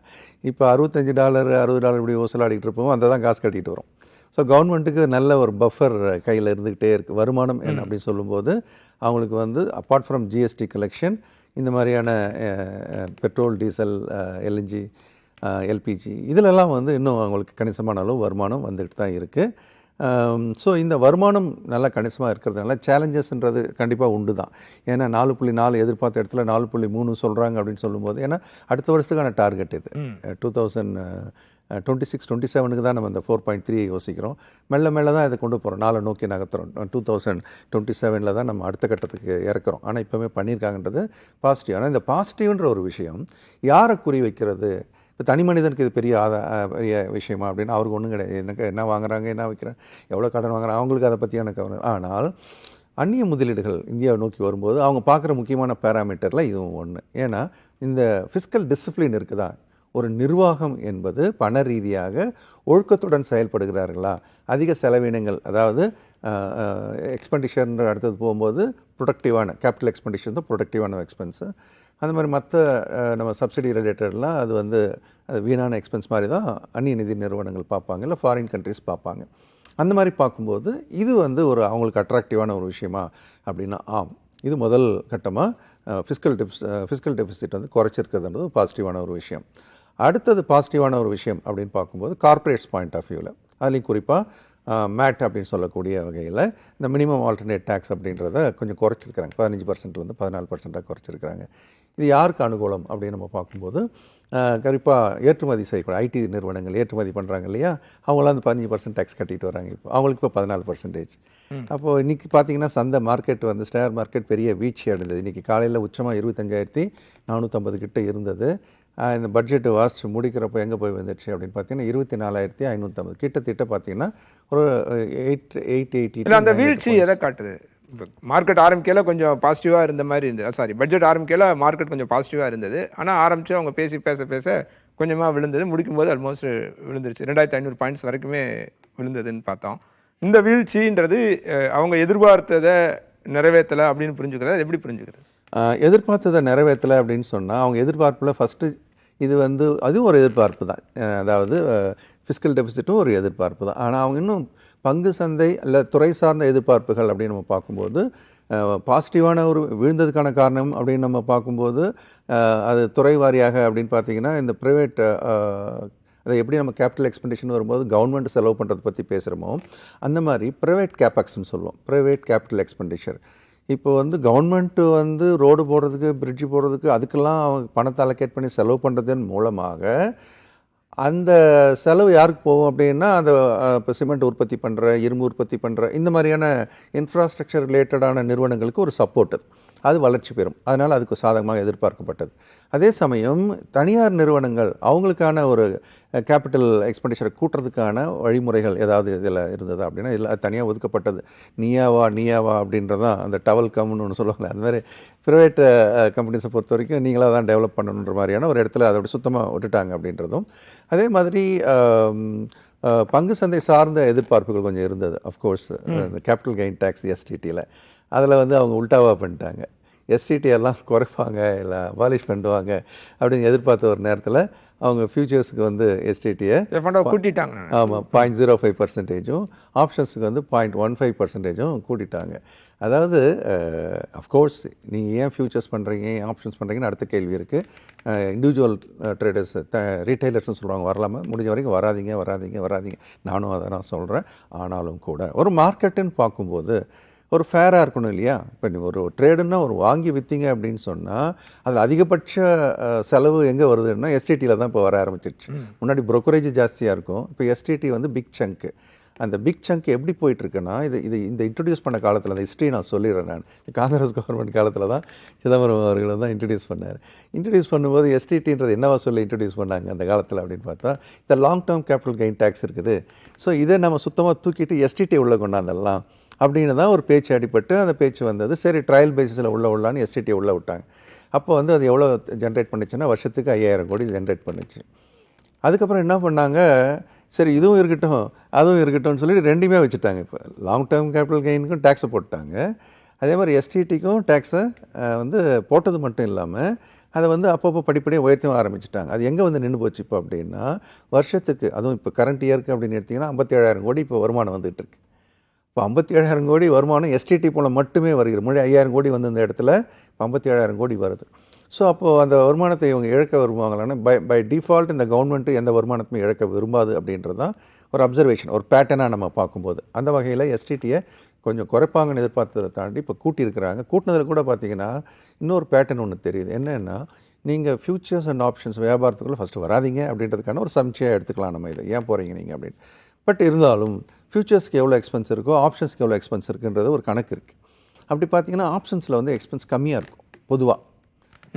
இப்போ $65 $60 இப்படி ஊசலாடிக்கிட்டு இருப்போம், அந்த தான் காசு கட்டிகிட்டு வரும். ஸோ கவர்மெண்ட்டுக்கு நல்ல ஒரு பஃபர் கையில் இருந்துக்கிட்டே இருக்குது. வருமானம் என்ன அப்படின்னு சொல்லும்போது அவங்களுக்கு வந்து அப்பார்ட் ஃப்ரம் ஜிஎஸ்டி கலெக்ஷன் இந்த மாதிரியான பெட்ரோல், டீசல், எல்என்ஜி, எல்பிஜி இதிலெல்லாம் வந்து இன்னும் அவங்களுக்கு கணிசமான அளவு வருமானம் வந்துட்டு தான் இருக்குது. ஸோ இந்த வருமானம் நல்லா கணிசமாக இருக்கிறதுனால சேலஞ்சஸ்ன்றது கண்டிப்பாக உண்டு தான். ஏன்னா 4.4 எதிர்பார்த்த இடத்துல 4.3 சொல்கிறாங்க அப்படின்னு சொல்லும்போது, ஏன்னா அடுத்த வருஷத்துக்கான டார்கெட் இது 2026-27க்கு தான் நம்ம இந்த 4.3 யோசிக்கிறோம். மெல்ல மெல்ல தான் இதை கொண்டு போகிறோம், 4 நோக்கி நகர்த்துறோம். 2027 தான் நம்ம அடுத்த கட்டத்துக்கு இறக்குறோம். ஆனால் இப்போவே பண்ணியிருக்காங்கன்றது பாசிட்டிவ். ஆனால் இந்த பாசிட்டிவ்ன்ற ஒரு விஷயம் யாரை குறி வைக்கிறது? இப்போ தனி மனிதனுக்கு இது பெரிய பெரிய விஷயமா அப்படின்னா அவருக்கு ஒன்றும் கிடையாது. எனக்கு என்ன வாங்குறாங்க, என்ன வைக்கிறேன், எவ்வளோ கடன் வாங்குறாங்க, அவங்களுக்கு அதை பற்றியான கவனம். ஆனால் அந்நிய முதலீடுகள் இந்தியாவை நோக்கி வரும்போது அவங்க பார்க்குற முக்கியமான பேராமீட்டரில் இதுவும் ஒன்று. ஏன்னா இந்த ஃபிஸ்கல் டிசிப்ளின் இருக்குதா, ஒரு நிர்வாகம் என்பது பண ரீதியாக ஒழுக்கத்துடன் செயல்படுகிறார்களா, அதிக செலவினங்கள், அதாவது எக்ஸ்பெண்டிச்சர்ன்ற அடுத்தது போகும்போது ப்ரொடக்டிவான கேபிட்டல் எக்ஸ்பெண்டிச்சர் தான் ப்ரொடக்டிவான எக்ஸ்பென்ஸு. அந்த மாதிரி மற்ற நம்ம சப்சிடி ரிலேட்டட்லாம் அது வந்து அது வீணான எக்ஸ்பென்ஸ் மாதிரி தான் அந்நிய நிதி நிறுவனங்கள் பார்ப்பாங்க, இல்லை ஃபாரின் கண்ட்ரிஸ் பார்ப்பாங்க. அந்த மாதிரி பார்க்கும்போது இது வந்து ஒரு அவங்களுக்கு அட்ராக்டிவான ஒரு விஷயமா அப்படின்னா இது முதல் கட்டமாக ஃபிஸ்கல் டெபிசிட் வந்து குறைச்சிருக்கிறதுன்றது பாசிட்டிவான ஒரு விஷயம். அடுத்தது பாசிட்டிவான ஒரு விஷயம் அப்படின்னு பார்க்கும்போது கார்ப்பரேட்ஸ் பாயிண்ட் ஆஃப் வியூவில் அதுலேயும் குறிப்பாக மேட் அப்படின்னு சொல்லக்கூடிய வகையில் இந்த மினிமம் ஆல்டர்னேட் டேக்ஸ் அப்படின்றத கொஞ்சம் குறைச்சிருக்கிறாங்க. 15%லேருந்து 14% குறைச்சிருக்கிறாங்க. இது யாருக்கு அனுகூலம் அப்படின்னு நம்ம பார்க்கும்போது குறிப்பாக ஏற்றுமதி செய்யக்கூடிய ஐடி நிறுவனங்கள் ஏற்றுமதி பண்ணுறாங்க இல்லையா, அவங்களாம் அந்த 15% டேக்ஸ் கட்டிட்டு வராங்க. இப்போ அவங்களுக்கு இப்போ 14%. அப்போது இன்றைக்கி பார்த்தீங்கன்னா சந்தை மார்க்கெட் வந்து ஷேர் மார்க்கெட் பெரிய வீழ்ச்சி அடைந்தது. இன்றைக்கி காலையில் உச்சமாக 25,450 கிட்ட இருந்தது. இந்த பட்ஜெட்டு வாசித்து முடிக்கிறப்போ எங்கே போய் வந்துடுச்சு அப்படின்னு பார்த்தீங்கன்னா 24,550 கிட்டத்தட்ட பார்த்தீங்கன்னா ஒரு 880. அந்த வீழ்ச்சி எதை காட்டுது? மார்க்கெட் ஆரம்பிக்கல கொஞ்சம் பாசிட்டிவாக இருந்த மாதிரி இருந்தது, பட்ஜெட் ஆரம்பிக்கல மார்க்கெட் கொஞ்சம் பாசிட்டிவாக இருந்தது. ஆனால் ஆரம்பித்து அவங்க பேச கொஞ்சமாக விழுந்தது, முடிக்கும்போது ஆல்மோஸ்ட் விழுந்துருச்சு, 2,500 பாயிண்ட்ஸ் வரைக்குமே விழுந்ததுன்னு பார்த்தோம். இந்த வீழ்ச்சின்றது அவங்க எதிர்பார்த்ததை நிறைவேற்றலை அப்படின்னு புரிஞ்சுக்கிறது, எப்படி புரிஞ்சுக்கிறது? எதிர்பார்த்ததை நிறைவேற்றலை அப்படின்னு சொன்னால் அவங்க எதிர்பார்ப்பில் ஃபஸ்ட்டு இது வந்து அதுவும் ஒரு எதிர்பார்ப்பு தான், அதாவது ஃபிஸ்கல் டெபிசிட்டும் ஒரு எதிர்பார்ப்பு தான். ஆனால் அவங்க இன்னும் பங்கு சந்தை இல்லை துறை சார்ந்த எதிர்பார்ப்புகள் அப்படின்னு நம்ம பார்க்கும்போது பாசிட்டிவான ஒரு வீழ்ந்ததுக்கான காரணம் அப்படின்னு நம்ம பார்க்கும்போது அது துறை வாரியாக அப்படின்னு பார்த்தீங்கன்னா இந்த ப்ரைவேட் அதை எப்படி நம்ம கேபிட்டல் எக்ஸ்பெண்டிஷன் வரும்போது கவர்மெண்ட் செலவு பண்ணுறதை பற்றி பேசுகிறோமோ அந்த மாதிரி ப்ரைவேட் கேபெக்ஸ்னு சொல்லுவோம், ப்ரைவேட் கேபிட்டல் எக்ஸ்பெண்டிச்சர். இப்போ வந்து கவர்மெண்ட்டு வந்து ரோடு போடுறதுக்கு பிரிட்ஜு போடுறதுக்கு அதுக்கெல்லாம் அவங்க பணத்தை அலோகேட் பண்ணி செலவு பண்ணுறதன் மூலமாக அந்த செலவு யாருக்கு போகும் அப்படின்னா அந்த இப்போ சிமெண்ட் உற்பத்தி பண்ணுற, இரும்பு உற்பத்தி பண்ணுற இந்த மாதிரியான இன்ஃப்ராஸ்ட்ரக்சர் ரிலேட்டடான நிறுவனங்களுக்கு ஒரு சப்போர்ட் அது வளர்ச்சி பெறும். அதனால் அதுக்கு சாதகமாக எதிர்பார்க்கப்பட்டது. அதே சமயம் தனியார் நிறுவனங்கள் அவங்களுக்கான ஒரு கேபிட்டல் எக்ஸ்பெண்டிச்சரை கூட்டுறதுக்கான வழிமுறைகள் ஏதாவது இதில் இருந்தது அப்படின்னா இதில் தனியாக ஒதுக்கப்பட்டது. நீயாவா அப்படின்றதான் அந்த டவல் கம்னு ஒன்று சொல்லுவாங்க. அந்த மாதிரி ப்ரைவேட் கம்பெனிஸை பொறுத்த வரைக்கும் நீங்களாக தான் டெவலப் பண்ணணுன்ற மாதிரியான ஒரு இடத்துல அதை சுத்தமாக விட்டுட்டாங்க அப்படின்றதும். அதே மாதிரி பங்கு சந்தை சார்ந்த எதிர்பார்ப்புகள் கொஞ்சம் இருந்தது. அஃப்கோர்ஸ் இந்த கேபிட்டல் கெயின் டேக்ஸ் எஸ்டிடியில் அதில் வந்து அவங்க உல்டாவாக பண்ணிட்டாங்க. எஸ்டிடி எல்லாம் குறைப்பாங்க இல்லை அபாலிஷ் பண்ணுவாங்க அப்படின்னு எதிர்பார்த்த ஒரு நேரத்தில் அவங்க ஃபியூச்சர்ஸுக்கு வந்து எஸ்டிடியை கூட்டிட்டாங்க. ஆமாம், 0.05%, ஆப்ஷன்ஸுக்கு வந்து 0.15% கூட்டிட்டாங்க. அதாவது அஃப்கோர்ஸ் நீங்கள் ஏன் ஃபியூச்சர்ஸ் பண்ணுறீங்க, ஏன் ஆப்ஷன்ஸ் பண்ணுறீங்கன்னு அடுத்த கேள்வி இருக்குது. இண்டிவிஜுவல் ட்ரேடர்ஸ் ரீட்டைலர்ஸ்னு சொல்கிறாங்க, வரலாமா, முடிஞ்ச வரைக்கும் வராதிங்க. நானும் அதை நான் சொல்கிறேன். ஆனாலும் கூட ஒரு மார்க்கெட்டுன்னு பார்க்கும்போது ஒரு ஃபேராக இருக்கணும் இல்லையா? இப்போ நீங்கள் ஒரு ட்ரேடுன்னா ஒரு வாங்கி விற்றீங்க அப்படின்னு சொன்னால் அதில் அதிகபட்ச செலவு எங்கே வருதுன்னா எஸ்டிடியில் தான் இப்போ வர ஆரம்பிச்சிருச்சு. முன்னாடி ப்ரோக்கரேஜ் ஜாஸ்தியாக இருக்கும், இப்போ எஸ்டிடி வந்து பிக் சங்க்கு. அந்த பிக் சங்க் எப்படி போயிட்டுருக்குன்னா இந்த இன்ட்ரடியூஸ் பண்ண காலத்தில் அந்த ஹிஸ்ட்ரி நான் சொல்லிடுறேன். நான் காங்கிரஸ் கவர்மெண்ட் காலத்தில் தான் சிதம்பரம் அவர்களை தான் இன்ட்ரடியூஸ் பண்ணார். இன்ட்ரடியூஸ் பண்ணும்போது எஸ்டிடின்றது என்னவா சொல்லி இன்ட்ரடியூஸ் பண்ணாங்க அந்த காலத்தில் அப்படின்னு பார்த்தா இந்த long term capital gain tax இருக்குது, ஸோ இதை நம்ம சுத்தமாக தூக்கிட்டு எஸ்டிடி உள்ளே கொண்டாந்தெல்லாம் அப்படின்னு தான் ஒரு பேச்சு அடிப்பட்டு அந்த பேச்சு வந்தது. சரி, ட்ரையல் பேசிஸில் உள்ளான்னு எஸ்டிடியை உள்ளே விட்டாங்க. அப்போ வந்து அது எவ்வளோ ஜென்ரேட் பண்ணிச்சுன்னா வருஷத்துக்கு 5,000 கோடி ஜென்ரேட் பண்ணிச்சு. அதுக்கப்புறம் என்ன பண்ணாங்க, சரி இதுவும் இருக்கட்டும் அதுவும் இருக்கட்டும்னு சொல்லிட்டு ரெண்டுமே வச்சுட்டாங்க. இப்போ லாங் டேர்ம் கேபிட்டல் கெயினுக்கும் டேக்ஸை போட்டாங்க, அதே மாதிரி எஸ்டிடிக்கும் டேக்ஸை வந்து போட்டது மட்டும் இல்லாமல் அதை வந்து அப்பப்போ படிப்படியாக உயர்த்தவும் ஆரம்பிச்சிட்டாங்க. அது எங்கே வந்து நின்று போச்சு இப்போ அப்படின்னா வருஷத்துக்கு, அதுவும் இப்போ கரண்ட் இயருக்கு அப்படின்னு எடுத்திங்கன்னா 57,000 கோடி இப்போ வருமானம் வந்துகிட்டு இருக்கு. இப்போ 57,000 கோடி வருமானம் எஸ்டிடி போல் மட்டுமே வருகிறது. முன்னாடி 5,000 கோடி வந்து இந்த இடத்துல 57,000 கோடி வருது. ஸோ அப்போது அந்த வருமானத்தை இவங்க இழக்க விரும்புவாங்களான்னா பை டிஃபால்ட் இந்த கவர்மெண்ட்டு எந்த வருமானத்தையும் இழக்க விரும்பாது அப்படின்றது தான் ஒரு அப்சர்வேஷன், ஒரு பேட்டர்னாக நம்ம பார்க்கும்போது அந்த வகையில் எஸ்டிடியை கொஞ்சம் குறைப்பாங்கன்னு எதிர்பார்த்ததை தாண்டி இப்போ கூட்டியிருக்கிறாங்க. கூட்டினதில் கூட பார்த்தீங்கன்னா இன்னொரு பேட்டர்ன் ஒன்று தெரியுது. என்னென்னா, நீங்கள் ஃபியூச்சர்ஸ் அண்ட் ஆப்ஷன்ஸ் வியாபாரத்துக்குள்ளே ஃபஸ்ட்டு வராதீங்க அப்படின்றதுக்கான ஒரு சம்சையாக எடுத்துக்கலாம் நம்ம இதை. ஏன் போகிறீங்க நீங்கள் அப்படின்னு. பட் இருந்தாலும் ஃபியூச்சர்ஸ்க்கு எவ்வளோ எக்ஸ்பென்ஸ் இருக்கோ ஆப்ஷன்ஸ்க்கு எவ்வளோ எக்ஸ்பென்ஸ் இருக்குன்றது ஒரு கணக்கு இருக்குது. அப்படி பார்த்தீங்கன்னா ஆப்ஷன்ஸில் வந்து எக்ஸ்பென்ஸ் கம்மியாக இருக்கும் பொதுவாக.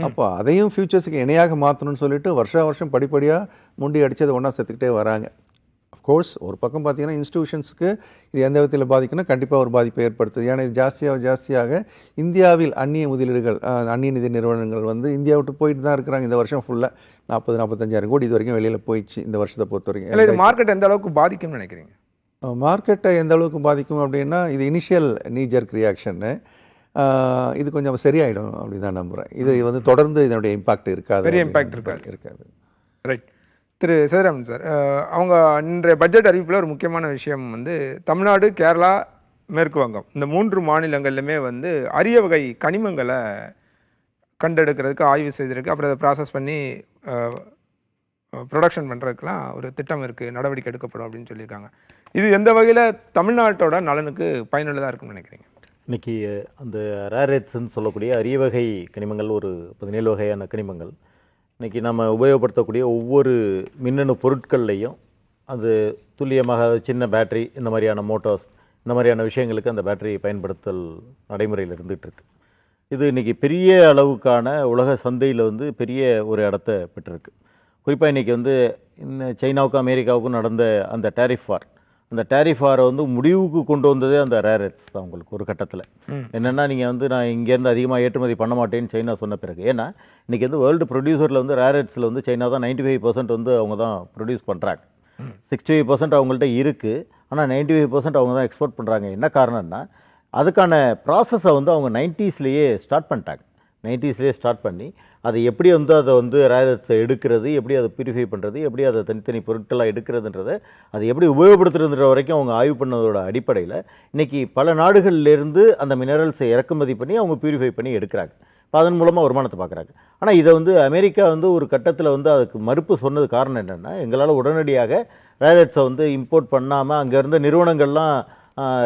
அப்போ அதையும் ஃபியூச்சர்ஸுக்கு இணையாக மாற்றணும்னு சொல்லிட்டு வருஷம் படிப்படியாக முண்டி அடித்து அதை ஒன்றா சேர்த்துக்கிட்டே வராங்க. அஃப்கோர்ஸ் ஒரு பக்கம் பார்த்தீங்கன்னா இன்ஸ்டிடியூஷன்ஸ்க்கு இது எந்த விதத்தில் பாதிக்குன்னா கண்டிப்பாக ஒரு பாதிப்பை ஏற்படுத்துது. ஏன்னா இது ஜாஸ்தியாக இந்தியாவில் அந்நிய முதலீடுகள், அந்நிய நிதி நிறுவனங்கள் வந்து இந்தியா விட்டு போயிட்டு தான் இருக்கிறாங்க. இந்த வருஷம் ஃபுல்லாக 40-45 கோடி இது வரைக்கும் வெளியில் போயிடுச்சு இந்த வருஷத்தை பொறுத்த வரைக்கும். இல்லை, இது மார்க்கெட் எந்த அளவுக்கு பாதிக்கும்னு நினைக்கிறீங்க? மார்க்கெட்டை எந்த அளவுக்கு பாதிக்கும் அப்படின்னா, இது இனிஷியல் நீஜர்க் ரியாக்ஷன்னு, இது கொஞ்சம் சரியாயிடும் அப்படி தான் நம்புகிறேன். இது வந்து தொடர்ந்து இதனுடைய இம்பாக்ட் இருக்காது, பெரிய இம்பாக்ட் இருக்காது. ரைட். திரு சேதுராமன் சார், அவங்க இன்றைய பட்ஜெட் அறிவிப்பில் ஒரு முக்கியமான விஷயம் வந்து தமிழ்நாடு, கேரளா, மேற்கு வங்கம் இந்த 3 மாநிலங்கள்லையுமே வந்து அரிய வகை கனிமங்களை கண்டெடுக்கிறதுக்கு ஆய்வு செய்திருக்கு. அப்புறம் அதை ப்ராசஸ் பண்ணி ப்ரொடக்ஷன் பண்ணுறதுக்கெலாம் ஒரு திட்டம் இருக்குது, நடவடிக்கை எடுக்கப்படும் அப்படின்னு சொல்லியிருக்காங்க. இது எந்த வகையில் தமிழ்நாட்டோட நலனுக்கு பயனுள்ளதாக இருக்குன்னு நினைக்கிறீங்க? இன்றைக்கி அந்த ரேரெட்ஸ்ன்னு சொல்லக்கூடிய அரிய வகை கனிமங்கள், ஒரு 17 வகையான கனிமங்கள் இன்றைக்கி நம்ம உபயோகப்படுத்தக்கூடிய ஒவ்வொரு மின்னணு பொருட்கள்லையும் அது துல்லியமாக சின்ன பேட்டரி, இந்த மாதிரியான மோட்டார்ஸ், இந்த மாதிரியான விஷயங்களுக்கு அந்த பேட்டரி பயன்படுத்தல் நடைமுறையில் இருந்துகிட்ருக்கு. இது இன்றைக்கி பெரிய அளவுக்கான உலக சந்தையில் வந்து பெரிய ஒரு இடத்த பெற்றிருக்கு. குறிப்பாக இன்றைக்கி வந்து சைனாவுக்கும் அமெரிக்காவுக்கும் நடந்த அந்த டேரிஃப் வார், அந்த டேரிஃப் வாரை வந்து முடிவுக்கு கொண்டு வந்ததே அந்த ரேரெட்ஸ் தான். உங்களுக்கு ஒரு கட்டத்தில் என்னென்னா, நீங்கள் வந்து நான் இங்கேருந்து அதிகமாக ஏற்றுமதி பண்ண மாட்டேன்னு சைனா சொன்ன பிறகு, ஏன்னா இன்றைக்கி வந்து வேர்ல்டு ப்ரொடியூசரில் வந்து ரேரெட்ஸில் வந்து சைனா தான் 95% வந்து அவங்க தான் ப்ரொடியூஸ் பண்ணுறாங்க. 65% அவங்கள்ட்ட இருக்குது, ஆனால் 95% அவங்க தான் எக்ஸ்போர்ட் பண்ணுறாங்க. என்ன காரணம்னா, அதுக்கான ப்ராசஸை வந்து அவங்க 90ஸ்லேயே ஸ்டார்ட் பண்ணிட்டாங்க. 90ஸ்லேயே ஸ்டார்ட் பண்ணி அதை எப்படி வந்து அதை வந்து ரேரெட்ஸை எடுக்கிறது, எப்படி அதை பியூரிஃபை பண்ணுறது, எப்படி அதை தனித்தனி பொருட்களாக எடுக்கிறதுன்றதை, அதை எப்படி உபயோகப்படுத்துறதுன்ற வரைக்கும் அவங்க ஆய்வு பண்ணதோட அடிப்படையில் இன்றைக்கி பல நாடுகள்லேருந்து அந்த மினரல்ஸை இறக்குமதி பண்ணி அவங்க பியூரிஃபை பண்ணி எடுக்கிறாங்க. இப்போ அதன் மூலமாக வருமானத்தை பார்க்குறாங்க. ஆனால் இதை வந்து அமெரிக்கா வந்து ஒரு கட்டத்தில் வந்து அதுக்கு மறுப்பு சொன்னது காரணம் என்னென்னா, எங்களால் உடனடியாக ரேரெட்ஸை வந்து இம்போர்ட் பண்ணாமல் அங்கே இருந்த நிறுவனங்கள்லாம்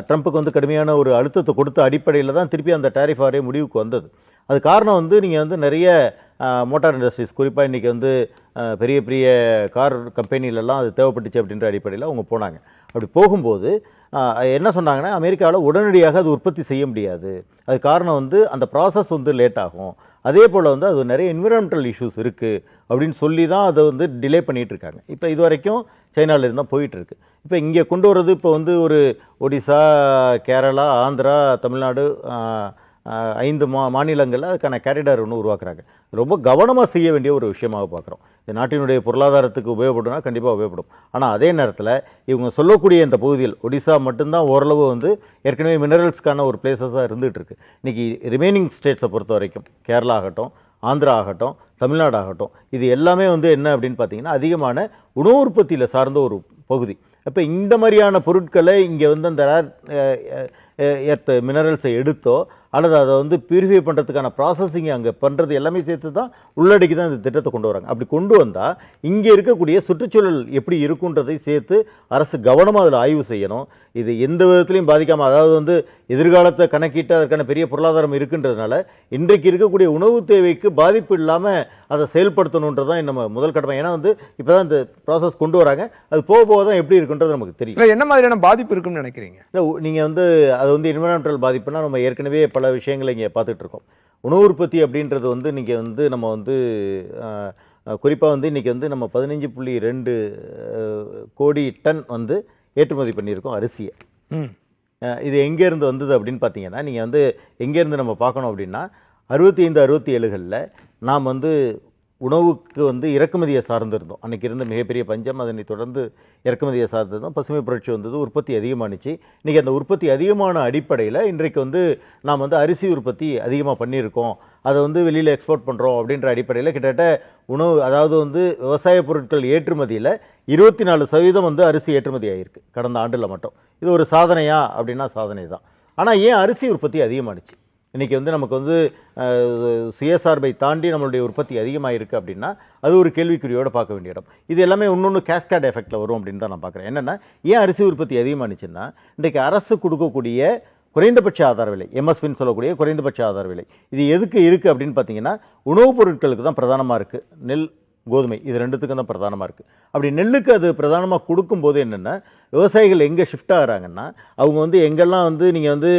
ட்ரம்ப்புக்கு வந்து கடுமையான ஒரு அழுத்தத்தை கொடுத்த அடிப்படையில் தான் திருப்பி அந்த டேரிஃப் வாரே முடிவுக்கு வந்தது. அது காரணம் வந்து நீங்கள் வந்து நிறைய மோட்டார் இண்டஸ்ட்ரீஸ், குறிப்பாக இன்றைக்கி வந்து பெரிய பெரிய கார் கம்பெனிலெல்லாம் அது தேவைப்பட்டுச்சு அப்படின்ற அடிப்படையில் அவங்க போனாங்க. அப்படி போகும்போது என்ன சொன்னாங்கன்னா, அமெரிக்காவில் உடனடியாக அது உற்பத்தி செய்ய முடியாது, அது காரணம் வந்து அந்த ப்ராசஸ் வந்து லேட் ஆகும், அதே போல் வந்து அது நிறைய என்விரான்மெண்டல் இஷ்யூஸ் இருக்குது அப்படின்னு சொல்லி தான் அதை வந்து டிலே பண்ணிகிட்ருக்காங்க. இப்போ இது வரைக்கும் சைனாவிலேருந்து தான் போயிட்டுருக்கு. இப்போ இங்கே கொண்டு வர்றது இப்போ வந்து ஒரு ஒடிசா, கேரளா, ஆந்திரா, தமிழ்நாடு 5 மாநிலங்களில் அதுக்கான கேரிடார் ஒன்று உருவாக்குறாங்க. ரொம்ப கவனமாக செய்ய வேண்டிய ஒரு விஷயமாக பார்க்குறோம். இந்த நாட்டினுடைய பொருளாதாரத்துக்கு உபயோகப்படும்னா கண்டிப்பாக உபயோகப்படும். ஆனால் அதே நேரத்தில் இவங்க சொல்லக்கூடிய இந்த பகுதியில் ஒடிசா மட்டும்தான் ஓரளவு வந்து ஏற்கனவே மினரல்ஸ்க்கான ஒரு பிளேசஸாக இருந்துகிட்ருக்கு. இன்றைக்கி ரிமைனிங் ஸ்டேட்ஸை பொறுத்த வரைக்கும் கேரளா ஆகட்டும், ஆந்திரா ஆகட்டும், தமிழ்நாடு ஆகட்டும், இது எல்லாமே வந்து என்ன அப்படின்னு பார்த்தீங்கன்னா அதிகமான உணவு உற்பத்தியில் சார்ந்த ஒரு பகுதி. இப்போ இந்த மாதிரியான பொருட்களை இங்கே வந்து அந்த எர்த் மினரல்ஸை எடுத்தோ அல்லது அதை வந்து பியூரிஃபை பண்ணுறதுக்கான ப்ராசஸிங் அங்கே பண்ணுறது எல்லாமே சேர்த்து தான் உள்ளடக்கி தான் இந்த திட்டத்தை கொண்டு வராங்க. அப்படி கொண்டு வந்தால் இங்கே இருக்கக்கூடிய சுற்றுச்சூழல் எப்படி இருக்குன்றதை சேர்த்து அரசு கவனமாக அதில் ஆய்வு செய்யணும். இது எந்த விதத்துலையும் பாதிக்காமல், அதாவது வந்து எதிர்காலத்தை கணக்கிட்டு அதற்கான பெரிய பொருளாதாரம் இருக்குன்றதுனால இன்றைக்கு இருக்கக்கூடிய உணவு தேவைக்கு பாதிப்பு இல்லாமல் அதை செயல்படுத்தணுன்றது தான் நம்ம முதல் கடமை. ஏன்னா வந்து இப்போ தான் இந்த ப்ராசஸ் கொண்டு வராங்க, அது போக போக தான் எப்படி இருக்குன்றது நமக்கு தெரியும். என்ன மாதிரியான பாதிப்பு இருக்குன்னு நினைக்கிறீங்க? இல்லை, நீங்கள் வந்து அது வந்து என்விரான்மெண்டல் பாதிப்புனா நம்ம ஏற்கனவே பல விஷயங்களை இங்கே பார்த்துட்டு இருக்கோம். உணவு உற்பத்தி அப்படின்றது வந்து இன்றைக்கி வந்து நம்ம வந்து குறிப்பாக வந்து இன்றைக்கி வந்து நம்ம 15.2 கோடி டன் வந்து ஏற்றுமதி பண்ணியிருக்கோம் அரிசியை. இது எங்கேருந்து வந்தது அப்படின்னு பார்த்தீங்கன்னா, நீங்கள் வந்து எங்கேருந்து நம்ம பார்க்கணும் அப்படின்னா 65-67களில் நாம் வந்து உணவுக்கு வந்து இறக்குமதியை சார்ந்திருந்தோம். அன்றைக்கி இருந்த மிகப்பெரிய பஞ்சம், அதனை தொடர்ந்து இறக்குமதியை சார்ந்திருந்தோம். பசுமை புரட்சி வந்தது, உற்பத்தி அதிகமானுச்சு. இன்றைக்கி அந்த உற்பத்தி அதிகமான அடிப்படையில் இன்றைக்கு வந்து நாம் வந்து அரிசி உற்பத்தி அதிகமாக பண்ணியிருக்கோம், அதை வந்து வெளியில் எக்ஸ்போர்ட் பண்ணுறோம் அப்படின்ற அடிப்படையில் கிட்டத்தட்ட உணவு, அதாவது வந்து விவசாய பொருட்கள் ஏற்றுமதியில் 24% வந்து அரிசி ஏற்றுமதி ஆகிருக்கு கடந்த ஆண்டில் மட்டும். இது ஒரு சாதனையா அப்படின்னா சாதனை தான். ஆனால் ஏன் அரிசி உற்பத்தி அதிகமானுச்சு? இன்றைக்கி வந்து நமக்கு வந்து சுயசார்பை தாண்டி நம்மளுடைய உற்பத்தி அதிகமாக இருக்குது அப்படின்னா அது ஒரு கேள்விக்குறியோடு பார்க்க வேண்டிய இடம். இது எல்லாமே இன்னொன்று கேஸ்கேட் எஃபெக்டில் வரும் அப்படின்னு தான் நான் பார்க்குறேன். என்னென்னா, ஏன் அரிசி உற்பத்தி அதிகமானுச்சுன்னா, இன்றைக்கு அரசு கொடுக்கக்கூடிய குறைந்தபட்ச ஆதார விலை, எம்எஸ்பின்னு சொல்லக்கூடிய குறைந்தபட்ச ஆதார விலை, இது எதுக்கு இருக்குது அப்படின்னு பார்த்தீங்கன்னா, உணவுப் பொருட்களுக்கு தான் பிரதானமாக இருக்குது. நெல், கோதுமை, இது ரெண்டுத்துக்கும் தான் பிரதானமாக இருக்குது. அப்படி நெல்லுக்கு அது பிரதானமாக கொடுக்கும்போது என்னென்னா, விவசாயிகள் எங்கே ஷிஃப்ட் ஆகிறாங்கன்னா, அவங்க வந்து எங்கெல்லாம் வந்து நீங்கள் வந்து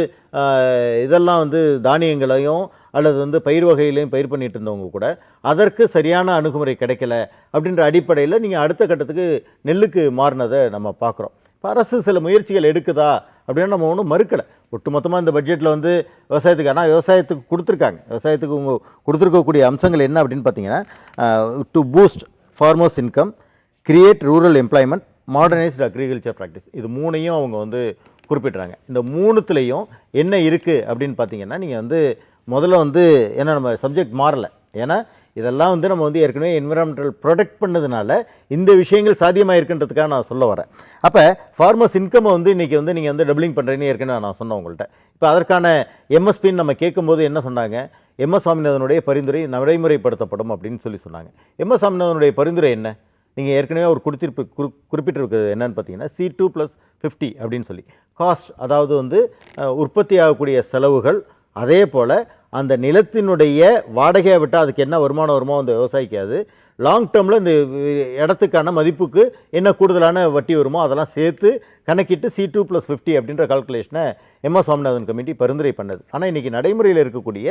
இதெல்லாம் வந்து தானியங்களையும் அல்லது வந்து பயிர் வகையிலையும் பயிர் பண்ணிட்டு இருந்தவங்க கூட அதற்கு சரியான அணுகுமுறை கிடைக்கல அப்படின்ற அடிப்படையில் நீங்கள் அடுத்த கட்டத்துக்கு நெல்லுக்கு மாறினதை நம்ம பார்க்குறோம். இப்போ அரசு சில முயற்சிகள் எடுக்குதா அப்படின்னு நம்ம ஒன்றும் மறுக்கலை. ஒட்டுமொத்தமாக இந்த பட்ஜெட்டில் வந்து விவசாயத்துக்கு, ஆனால் விவசாயத்துக்கு கொடுத்துருக்காங்க. விவசாயத்துக்கு உங்க கொடுத்துருக்கக்கூடிய அம்சங்கள் என்ன அப்படின்னு பார்த்தீங்கன்னா, to boost farmers income, create rural employment, modernised agriculture practice, இது மூணையும் அவங்க வந்து குறிப்பிட்றாங்க. இந்த மூணுத்துலேயும் என்ன இருக்குது அப்படின்னு பார்த்தீங்கன்னா, நீங்கள் வந்து முதல்ல வந்து ஏன்னா நம்ம சப்ஜெக்ட் மாறலை, ஏன்னா இதெல்லாம் வந்து நம்ம வந்து ஏற்கனவே என்விரான்மெண்டல் ப்ரொடெக்ட் பண்ணதுனால இந்த விஷயங்கள் சாத்தியமாக இருக்குன்றதுக்காக நான் சொல்ல வரேன். அப்போ ஃபார்மர்ஸ் இன்கம்மை வந்து இன்றைக்கி வந்து நீங்கள் வந்து டபுளிங் பண்ணுறேன்னு ஏற்கனவே நான் சொன்னேன் உங்கள்கிட்ட. இப்போ அதற்கான எம்எஸ்பின்னு நம்ம கேட்கும்போது என்ன சொன்னாங்க, எம்எஸ் சுவாமிநாதனுடைய பரிந்துரை நடைமுறைப்படுத்தப்படும் அப்படின்னு சொன்னாங்க. எம்எஸ் சுவாமிநாதனுடைய பரிந்துரை என்ன, நீங்கள் ஏற்கனவே ஒரு குறிப்பிட்டிருக்கிறது என்னன்னு பார்த்தீங்கன்னா, C2+50 அப்படின்னு சொல்லி காஸ்ட், அதாவது வந்து உற்பத்தி ஆகக்கூடிய செலவுகள், அதே போல் அந்த நிலத்தினுடைய வாடகையை விட்டால் அதுக்கு என்ன வருமானம் வருமோ அந்த விவசாயிக்கு, அது லாங் டேர்மில் இந்த இடத்துக்கான மதிப்புக்கு என்ன கூடுதலான வட்டி வருமோ அதெல்லாம் சேர்த்து கணக்கிட்டு C2+50 அப்படின்ற கால்குலேஷனை எம்எஸ் சுவாமிநாதன் கமிட்டி பரிந்துரை பண்ணது. ஆனால் இன்றைக்கி நடைமுறையில் இருக்கக்கூடிய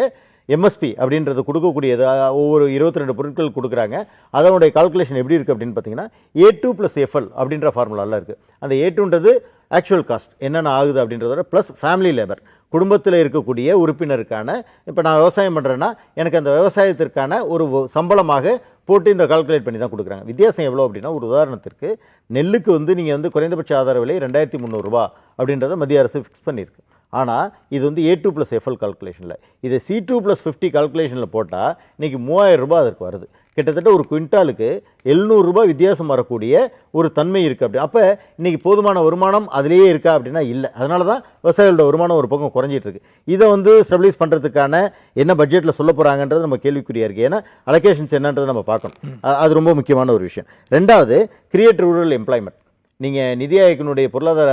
எம்எஸ்பி அப்படின்றது கொடுக்கக்கூடியது, ஒவ்வொரு 22 பொருட்கள் கொடுக்குறாங்க. அதனுடைய கால்குலேஷன் எப்படி இருக்குது அப்படின்னு பார்த்தீங்கன்னா, A2+FL அப்படின்ற ஃபார்முலாவில் இருக்குது. அந்த A2ன்றது ஆக்சுவல் காஸ்ட் என்னென்ன ஆகுது அப்படின்றதோட ப்ளஸ் ஃபேமிலி லேபர், குடும்பத்தில் இருக்கக்கூடிய உறுப்பினருக்கான, இப்போ நான் விவசாயம் பண்ணுறேன்னா எனக்கு அந்த விவசாயத்திற்கான ஒரு சம்பளமாக போட்டு இந்த கால்குலேட் பண்ணி தான் கொடுக்குறாங்க. வித்தியாசம் எவ்வளோ அப்படின்னா, ஒரு உதாரணத்திற்கு நெல்லுக்கு வந்து நீங்கள் வந்து குறைந்தபட்ச ஆதார விலை 2300 ரூபா அப்படின்றத மத்திய அரசு ஃபிக்ஸ் பண்ணியிருக்கு. ஆனால் இது வந்து A2+FL கால்குலேஷனில், இதை C2+50 கால்குலேஷனில் போட்டால் இன்றைக்கி 3000 ரூபாய் அதற்கு வருது. கிட்டத்தட்ட ஒரு குவிண்டாலுக்கு 700 ரூபாய் வித்தியாசம் வரக்கூடிய ஒரு தன்மை இருக்குது. அப்படி அப்போ இன்றைக்கி போதுமான வருமானம் அதிலேயே இருக்கா அப்படின்னா இல்லை. அதனால தான் விவசாயிகளோட வருமானம் ஒரு பக்கம் குறைஞ்சிட்டு இருக்கு. இதை வந்து ஸ்டெபிலைஸ் பண்ணுறதுக்கான என்ன பட்ஜெட்டில் சொல்ல போகிறாங்கன்றது நம்ம கேள்விக்குறியாக இருக்குது. ஏன்னா அலோகேஷன்ஸ் என்னன்றதை நம்ம பார்க்கணும், அது ரொம்ப முக்கியமான ஒரு விஷயம். ரெண்டாவது, கிரியேட் ரூரல் எம்ப்ளாய்மெண்ட். நீங்கள் நிதி ஆயோக்கினுடைய பொருளாதார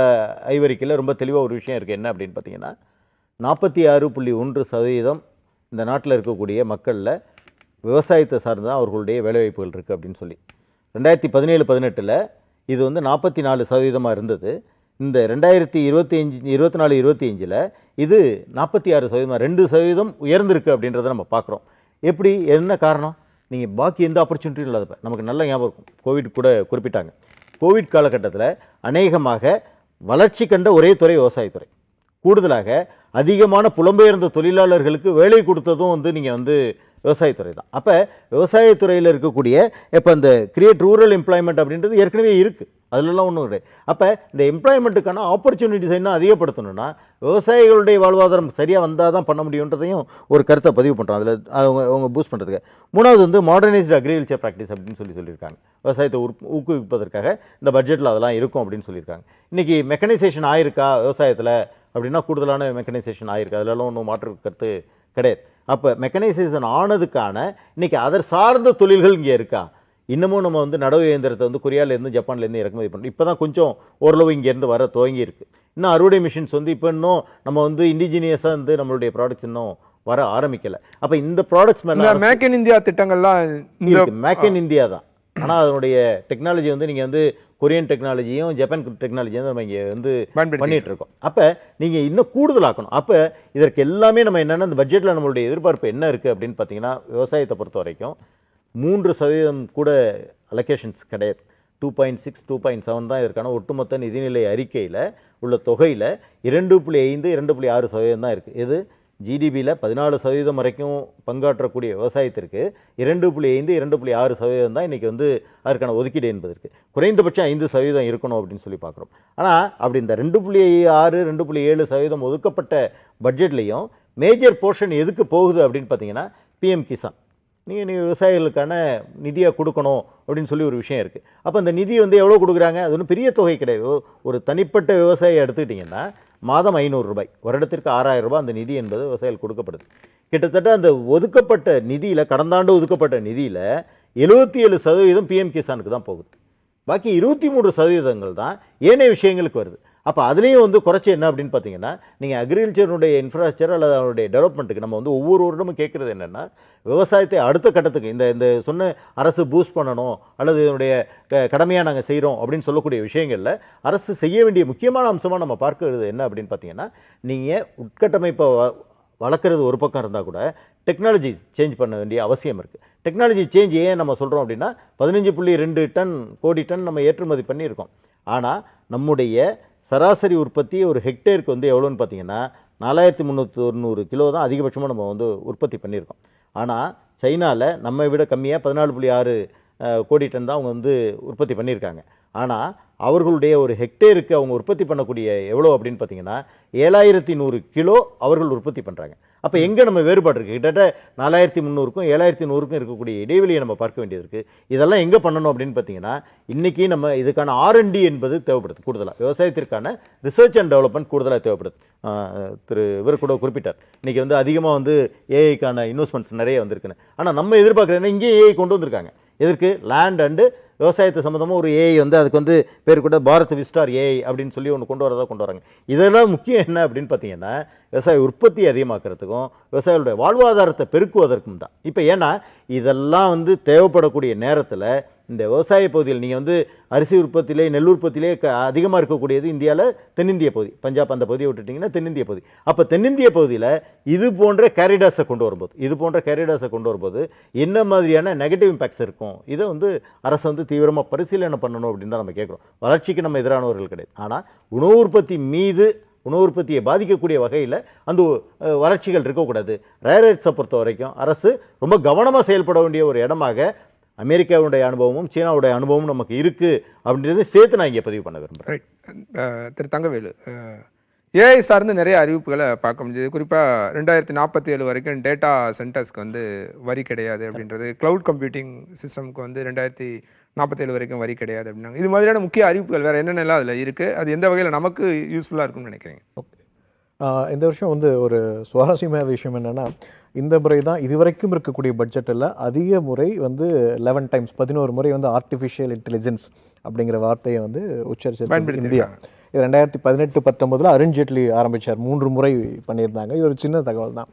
ஆய்வறிக்கையில் ரொம்ப தெளிவாக ஒரு விஷயம் இருக்குது. என்ன அப்படின்னு பார்த்தீங்கன்னா, 46.1% இந்த நாட்டில் இருக்கக்கூடிய மக்களில் விவசாயத்தை சார்ந்து தான் அவர்களுடைய வேலைவாய்ப்புகள் இருக்குது அப்படின்னு சொல்லி 2017-18 இது வந்து 44% இருந்தது. இந்த 2024-25 இது 46%, 2% உயர்ந்திருக்கு அப்படின்றத நம்ம பார்க்குறோம். எப்படி, என்ன காரணம்? நீங்கள் பாக்கி எந்த ஆப்பர்ச்சுனிட்டியும் இல்லாதப்ப நமக்கு நல்ல ஞாபகம் இருக்கும், கோவிட் கூட குறிப்பிட்டாங்க. கோவிட் காலகட்டத்தில் அநேகமாக வளர்ச்சி கண்ட ஒரே துறை விவசாயத்துறை. கூடுதலாக அதிகமான புலம்பெயர்ந்த தொழிலாளர்களுக்கு வேலை கொடுத்ததும் வந்து நீங்கள் வந்து விவசாயத்துறை தான். அப்போ விவசாயத்துறையில் இருக்கக்கூடிய இப்போ இந்த கிரியேட் ரூரல் எம்ப்ளாய்மெண்ட் அப்படின்றது ஏற்கனவே இருக்குது, அதிலெல்லாம் ஒன்றும் கிடையாது. அப்போ இந்த எம்ப்ளாய்மெண்ட்டுக்கான ஆப்பர்ச்சுனிட்டிஸ் இன்னும் அதிகப்படுத்தணும்னா விவசாயிகளுடைய வாழ்வாதாரம் சரியாக வந்தால் தான் பண்ண முடியுன்றதையும் ஒரு கருத்தை பதிவு பண்ணுறோம். அதில் அவங்க பூஸ்ட் பண்ணுறதுக்கு. மூணாவது வந்து மாடர்னைஸ்டு அக்ரிகல்ச்சர் ப்ராக்டிஸ் அப்படின்னு சொல்லியிருக்காங்க. விவசாயத்தை ஊக்குவிப்பதற்காக இந்த பட்ஜெட்டில் அதெல்லாம் இருக்கும் அப்படின்னு சொல்லியிருக்காங்க. இன்றைக்கி மெக்கனைசேஷன் ஆயிருக்கா விவசாயத்தில் அப்படின்னா, கூடுதலான மெக்கனைசேஷன் ஆயிருக்கு, அதிலெல்லாம் ஒன்றும் மாற்று கருத்து கிடையாது. அப்போ மெக்கனைசேஷன் ஆனதுக்கான இன்றைக்கி அதர் சார்ந்த தொழில்கள் இங்கே இருக்கா? இன்னமும் நம்ம வந்து நடவு இயந்திரத்தை வந்து கொரியாவிலேருந்து ஜப்பான்லேருந்து இறக்குமதி பண்ணுறோம். இப்போ தான் கொஞ்சம் ஓரளவு இங்கேருந்து வர துவங்கி இருக்குது. இன்னும் அறுவடை மிஷின்ஸ் வந்து இப்போ இன்னும் நம்ம வந்து இண்டிஜினியஸாக வந்து நம்மளுடைய ப்ராடக்ட்ஸ் இன்னும் வர ஆரம்பிக்கலை. அப்போ இந்த ப்ராடக்ட்ஸ் மேலே மேக் இன் இந்தியா திட்டங்கள்லாம் மேக் இன் இந்தியா தான். ஆனால் அதனுடைய டெக்னாலஜி வந்து நீங்கள் வந்து கொரியன் டெக்னாலஜியும் ஜப்பான் டெக்னாலஜியும் நம்ம இங்கே வந்து பண்ணிகிட்டு இருக்கோம். அப்போ நீங்கள் இன்னும் கூடுதலாக்கணும். அப்போ இதற்கு எல்லாமே நம்ம என்னென்னா, இந்த பட்ஜெட்டில் நம்மளுடைய எதிர்பார்ப்பு என்ன இருக்குது அப்படின்னு பார்த்தீங்கன்னா, விவசாயத்தை பொறுத்த வரைக்கும் 3% கூட அலோகேஷன்ஸ் கிடையாது. 2.6, 2.7 தான் இதற்கான ஒட்டுமொத்த நிதிநிலை அறிக்கையில் உள்ள தொகையில் 2.5, 2.6% தான் இருக்குது. இது ஜிடிபியில் 14% வரைக்கும் பங்காற்றக்கூடிய விவசாயத்திற்கு 2.5, 2.6% தான் இன்றைக்கி வந்து அதற்கான ஒதுக்கீடு என்பது இருக்குது. குறைந்தபட்சம் 5% இருக்கணும் அப்படின்னு சொல்லி பார்க்குறோம். ஆனால் அப்படி இந்த 2.6, 2.7% ஒதுக்கப்பட்ட பட்ஜெட்லேயும் மேஜர் போர்ஷன் எதுக்கு போகுது அப்படின்னு பார்த்தீங்கன்னா, பிஎம் கிசான், நீங்கள் விவசாயிகளுக்கான நிதியை கொடுக்கணும் அப்படின்னு சொல்லி ஒரு விஷயம் இருக்குது. அப்போ அந்த நிதி வந்து எவ்வளோ கொடுக்குறாங்க? அது ஒன்றும் பெரிய தொகை கிடையாது. ஒரு தனிப்பட்ட விவசாயியை எடுத்துக்கிட்டிங்கன்னா மாதம் 500 ரூபாய், வருடத்திற்கு 6000 ரூபாய் அந்த நிதி என்பது விவசாயிகள் கொடுக்கப்படுது. கிட்டத்தட்ட அந்த ஒதுக்கப்பட்ட நிதியில், கடந்த ஆண்டு ஒதுக்கப்பட்ட நிதியில் 77% பிஎம் கிசானுக்கு தான் போகுது. பாக்கி 23% தான் ஏனைய விஷயங்களுக்கு வருது. அப்போ அதுலேயும் வந்து குறைச்சி என்ன அப்படின்னு பார்த்தீங்கன்னா, நீங்கள் அக்ரிகல்ச்சருடைய இன்ஃப்ராஸ்ட்ரக்சர் அல்லது அதனுடைய டெவலப்மெண்ட்டுக்கு நம்ம வந்து ஒவ்வொரு வருடமும் கேட்குறது என்னென்னா, விவசாயத்தை அடுத்த கட்டத்துக்கு இந்த சொன்ன அரசு பூஸ்ட் பண்ணணும் அல்லது இதனுடைய கடமையாக நாங்கள் செய்கிறோம் அப்படின்னு சொல்லக்கூடிய விஷயங்களில் அரசு செய்ய வேண்டிய முக்கியமான அம்சமாக நம்ம பார்க்கறது என்ன அப்படின்னு பார்த்தீங்கன்னா, நீங்கள் உட்கட்டமைப்பை வளர்க்குறது ஒரு பக்கம் இருந்தால் கூட டெக்னாலஜி சேஞ்ச் பண்ண வேண்டிய அவசியம் இருக்குது. டெக்னாலஜி சேஞ்ச் ஏன் நம்ம சொல்கிறோம் அப்படின்னா, 15.2 கோடி டன் நம்ம ஏற்றுமதி பண்ணியிருக்கோம். ஆனால் நம்முடைய சராசரி உற்பத்தி ஒரு ஹெக்டேருக்கு வந்து எவ்வளோன்னு பார்த்தீங்கன்னா 4390 கிலோ தான் அதிகபட்சமாக நம்ம வந்து உற்பத்தி பண்ணியிருக்கோம். ஆனால் சைனாவில் நம்மை விட கம்மியாக 14.6 கோடி டன் தான் அவங்க வந்து உற்பத்தி பண்ணியிருக்காங்க. ஆனால் அவர்களுடைய ஒரு ஹெக்டேருக்கு அவங்க உற்பத்தி பண்ணக்கூடிய எவ்வளோ அப்படின்னு பார்த்தீங்கன்னா 7100 கிலோ அவர்கள் உற்பத்தி பண்ணுறாங்க. அப்போ எங்கே நம்ம வேறுபாடு இருக்குது? கிட்டத்தட்ட 4300க்கும் 7100க்கும் இருக்கக்கூடிய இடைவெளியை நம்ம பார்க்க வேண்டியது இருக்குது. இதெல்லாம் எங்கே பண்ணணும் அப்படின்னு பார்த்தீங்கன்னா, இன்றைக்கி நம்ம இதுக்கான R&D என்பது தேவைப்படுது. கூடுதலாக விவசாயத்திற்கான ரிசர்ச் அண்ட் டெவலப்மெண்ட் கூடுதலாக தேவைப்படுது. இவர் கூட குறிப்பிட்டார், இன்றைக்கி வந்து அதிகமாக வந்து ஏஐக்கான இன்வெஸ்ட்மெண்ட்ஸ் நிறைய வந்திருக்குன்னு. ஆனால் நம்ம எதிர்பார்க்குறதுன்னா இங்கேயும் ஏஐ கொண்டு வந்திருக்காங்க. எதற்கு? லேண்ட் அண்டு விவசாயத்தை சம்மந்தமாக ஒரு ஏஐ வந்து அதுக்கு வந்து பேர் கூட பாரத் விஸ்டார் ஏஐ அப்படின்னு சொல்லி ஒன்று கொண்டு வராங்க. இதெல்லாம் முக்கியம் என்ன அப்படின்னு பார்த்தீங்கன்னா, விவசாய உற்பத்தி அதிகமாக்குறதுக்கும் விவசாயிகளுடைய வாழ்வாதாரத்தை பெருக்குவதற்கும் தான். இப்போ ஏன்னா இதெல்லாம் வந்து தேவைப்படக்கூடிய நேரத்தில் இந்த விவசாய பகுதியில் நீங்கள் வந்து அரிசி உற்பத்தியிலே நெல் உற்பத்தியிலே அதிகமாக இருக்கக்கூடியது இந்தியாவில் தென்னிந்திய பகுதி, பஞ்சாப் அந்த பகுதியை விட்டுட்டிங்கன்னா தென்னிந்திய பகுதி. அப்போ தென்னிந்திய பகுதியில் இது போன்ற கேரிடாஸை கொண்டு வரும்போது என்ன மாதிரியான நெகட்டிவ் இம்பேக்ட்ஸ் இருக்கும், இதை வந்து அரசு வந்து தீவிரமாக பரிசீலனை பண்ணணும் அப்படின்னு தான் நம்ம கேட்குறோம். வளர்ச்சிக்கு நம்ம எதிரானவர்கள் கிடையாது. ஆனால் உணவு உற்பத்தியை பாதிக்கக்கூடிய வகையில் அந்த வளர்ச்சிகள் இருக்கக்கூடாது. ரேர் எர்த்ஸை பொறுத்த வரைக்கும் அரசு ரொம்ப கவனமாக செயல்பட வேண்டிய ஒரு இடமாக அமெரிக்காவுடைய அனுபவமும் சீனாவுடைய அனுபவமும் நமக்கு இருக்குது அப்படின்றத சேர்த்து நான் இங்கே பதிவு பண்ண விரும்புகிறேன். திரு தங்கவேலு, ஏஐ சார்ந்து நிறைய அறிவிப்புகளை பார்க்க முடியுது. குறிப்பாக 2047 வரைக்கும் டேட்டா சென்டர்ஸ்க்கு வந்து வரி கிடையாது அப்படின்றது, கிளவுட் கம்ப்யூட்டிங் சிஸ்டம்க்கு வந்து 2047 வரைக்கும் வரி கிடையாது அப்படின்னாங்க. இது மாதிரியான முக்கிய அறிவிப்புகள் வேறு என்னென்னலாம் அதில் இருக்குது? அது எந்த வகையில் நமக்கு யூஸ்ஃபுல்லாக இருக்கும்னு நினைக்கிறீங்க? ஓகே, இந்த வருஷம் வந்து ஒரு சுவாரஸ்யமான விஷயம் என்னென்னா, இந்த முறை தான் இதுவரைக்கும் இருக்கக்கூடிய பட்ஜெட்டில் அதிக முறை வந்து 11 முறை வந்து ஆர்டிஃபிஷியல் இன்டெலிஜென்ஸ் அப்படிங்கிற வார்த்தையை வந்து உச்சரிச்சு இந்தியா. இது 2018-19 அருண்ஜேட்லி ஆரம்பித்தார், 3 முறை பண்ணியிருந்தாங்க. இது ஒரு சின்ன தகவல் தான்.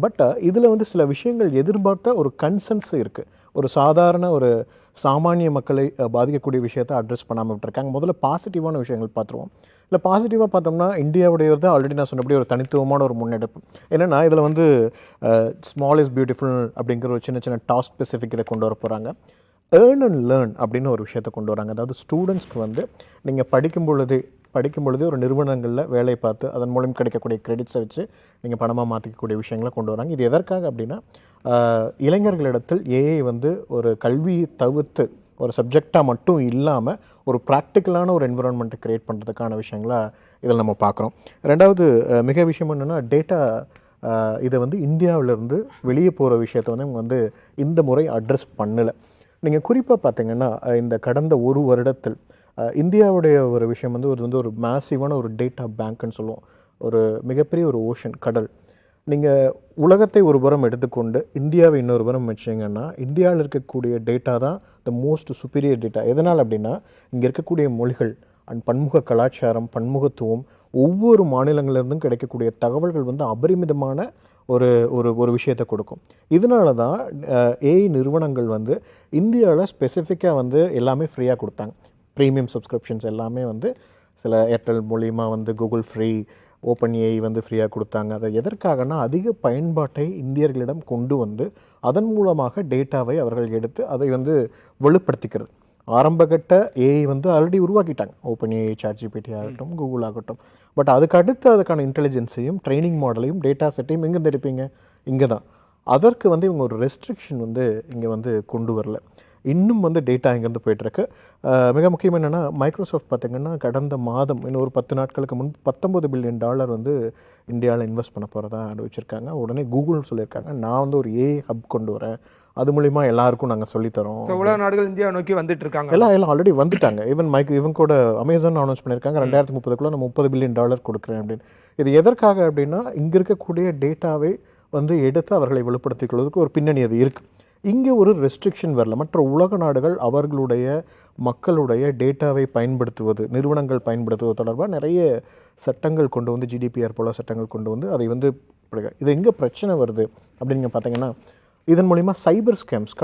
பட் இதில் வந்து சில விஷயங்கள் எதிர்பார்த்த ஒரு கன்சென்ஸ் இருக்குது. ஒரு சாதாரண ஒரு சாமானிய மக்களை பாதிக்கக்கூடிய விஷயத்தை அட்ரஸ் பண்ணாமல் விட்டுருக்காங்க. முதல்ல பாசிட்டிவான விஷயங்கள் பார்த்துருவோம். இல்லை, பாசிட்டிவாக பார்த்தோம்னா இந்தியாவுடையது ஆல்ரெடி நான் சொன்னபடி ஒரு தனித்துவமான ஒரு முன்னெடுப்பு. என்னென்னா இதில் வந்து ஸ்மால் இஸ் பியூட்டிஃபுல் அப்படிங்கிற ஒரு சின்ன டாஸ்க் ஸ்பெசிஃபிக் இதை கொண்டு வர போகிறாங்க. ஏர்ன் அண்ட் லேர்ன் அப்படின்னு ஒரு விஷயத்தை கொண்டு வராங்க. அதாவது ஸ்டூடெண்ட்ஸ்க்கு வந்து நீங்கள் படிக்கும் பொழுது ஒரு நிறுவனங்களில் வேலை பார்த்து அதன் மூலம் கிடைக்கக்கூடிய கிரெடிட்ஸை வச்சு நீங்கள் பணமாக மாற்றிக்கக்கூடிய விஷயங்களை கொண்டு வராங்க. இது எதற்காக அப்படின்னா, இளைஞர்களிடத்தில் ஏஐ வந்து ஒரு கல்வியை தவிர்த்து ஒரு சப்ஜெக்டாக மட்டும் இல்லாமல் ஒரு ப்ராக்டிக்கலான ஒரு என்விரான்மெண்ட்டை க்ரியேட் பண்ணுறதுக்கான விஷயங்களாக இதில் நம்ம பார்க்குறோம். ரெண்டாவது மிக விஷயம் என்னென்னா, டேட்டா இதை வந்து இந்தியாவிலேருந்து வெளியே போகிற விஷயத்தை வந்து இவங்க வந்து இந்த முறை அட்ரஸ் பண்ணலை. நீங்கள் குறிப்பாக பார்த்தீங்கன்னா, இந்த கடந்த ஒரு வருடத்தில் இந்தியாவுடைய ஒரு விஷயம் வந்து ஒரு மேசிவான ஒரு டேட்டா பேங்க்னு சொல்லுவோம். ஒரு மிகப்பெரிய ஒரு ஓஷன், கடல். நீங்கள் உலகத்தை ஒரு புறம் எடுத்துக்கொண்டு இந்தியாவை இன்னொரு புறம் வச்சிங்கன்னா, இந்தியாவில் இருக்கக்கூடிய டேட்டா தான் த மோஸ்ட் சுப்பீரியர் டேட்டா. எதனால் அப்படின்னா, இங்கே இருக்கக்கூடிய மொழிகள் அண்ட் பன்முக கலாச்சாரம், பன்முகத்துவம், ஒவ்வொரு மாநிலங்களிலிருந்தும் கிடைக்கக்கூடிய தகவல்கள் வந்து அபரிமிதமான ஒரு விஷயத்தை கொடுக்கும். இதனால தான் ஏஐ நிறுவனங்கள் வந்து இந்தியாவில் ஸ்பெசிஃபிக்காக வந்து எல்லாமே ஃப்ரீயாக கொடுத்தாங்க. ப்ரீமியம் சப்ஸ்கிரிப்ஷன்ஸ் எல்லாமே வந்து சில ஏர்டெல் மூலிமா வந்து கூகுள் ஃப்ரீ, ஓப்பன் ஏஐ வந்து ஃப்ரீயாக கொடுத்தாங்க. அதை எதற்காகனா, அதிக பயன்பாட்டை இந்தியர்களிடம் கொண்டு வந்து அதன் மூலமாக டேட்டாவை அவர்கள் எடுத்து அதை வந்து வலுப்படுத்திக்கிறது. ஆரம்பகட்ட ஏஐ வந்து ஆல்ரெடி உருவாக்கிட்டாங்க, ஓப்பன் ஏஐ, சாட்ஜிபிடி ஆகட்டும், கூகுள் ஆகட்டும். பட் அதுக்கு அடுத்து அதுக்கான இன்டெலிஜென்ஸையும் ட்ரைனிங் மாடலையும் டேட்டா செட்டையும் எங்கே எடுப்பீங்க? இங்கே தான். அதற்கு வந்து இவங்க ஒரு ரெஸ்ட்ரிக்ஷன் வந்து இங்கே வந்து கொண்டு வரல. இன்னும் வந்து டேட்டா இங்கேருந்து போய்ட்டுருக்கு. மிக முக்கியம் என்னென்னா, மைக்ரோசாஃப்ட் பார்த்திங்கன்னா கடந்த மாதம் இன்னும் ஒரு 10 நாட்களுக்கு முன்பு $19 பில்லியன் வந்து இந்தியாவில் இன்வெஸ்ட் பண்ண போகிறதா அறிவிச்சிருக்காங்க. உடனே கூகுள் சொல்லியிருக்காங்க, நான் வந்து ஒரு ஏஐ ஹப் கொண்டு வரேன் அது மூலிமா எல்லாருக்கும் நாங்கள் சொல்லித்தரோம். ஸோ உலக நாடுகள் இந்தியா நோக்கி வந்துட்டு இருக்காங்க. எல்லாம் ஆல்ரெடி வந்துட்டாங்க. இவன் கூட அமேசான் அனௌன்ஸ் பண்ணியிருக்காங்க 2030 நான் $30 பில்லியன் கொடுக்குறேன் அப்படின்னு. இது எதற்காக அப்படின்னா இங்கே இருக்கக்கூடிய டேட்டாவை வந்து எடுத்து அவர்களை வெளிப்படுத்திக் கொள்வதற்கு ஒரு பின்னணி அது இருக்குது. இங்கே ஒரு ரெஸ்ட்ரிக்ஷன் வரல. மற்ற உலக நாடுகள் அவர்களுடைய மக்களுடைய டேட்டாவை பயன்படுத்துவது, நிறுவனங்கள் பயன்படுத்துவது தொடர்பாக நிறைய சட்டங்கள் கொண்டு வந்து, GDPR போல சட்டங்கள் கொண்டு வந்து அதை வந்து இது எங்கே பிரச்சனை வருது அப்படின்னு நீங்கள் பார்த்தீங்கன்னா, இதன் மூலிமா சைபர் ஸ்கேம்ஸ்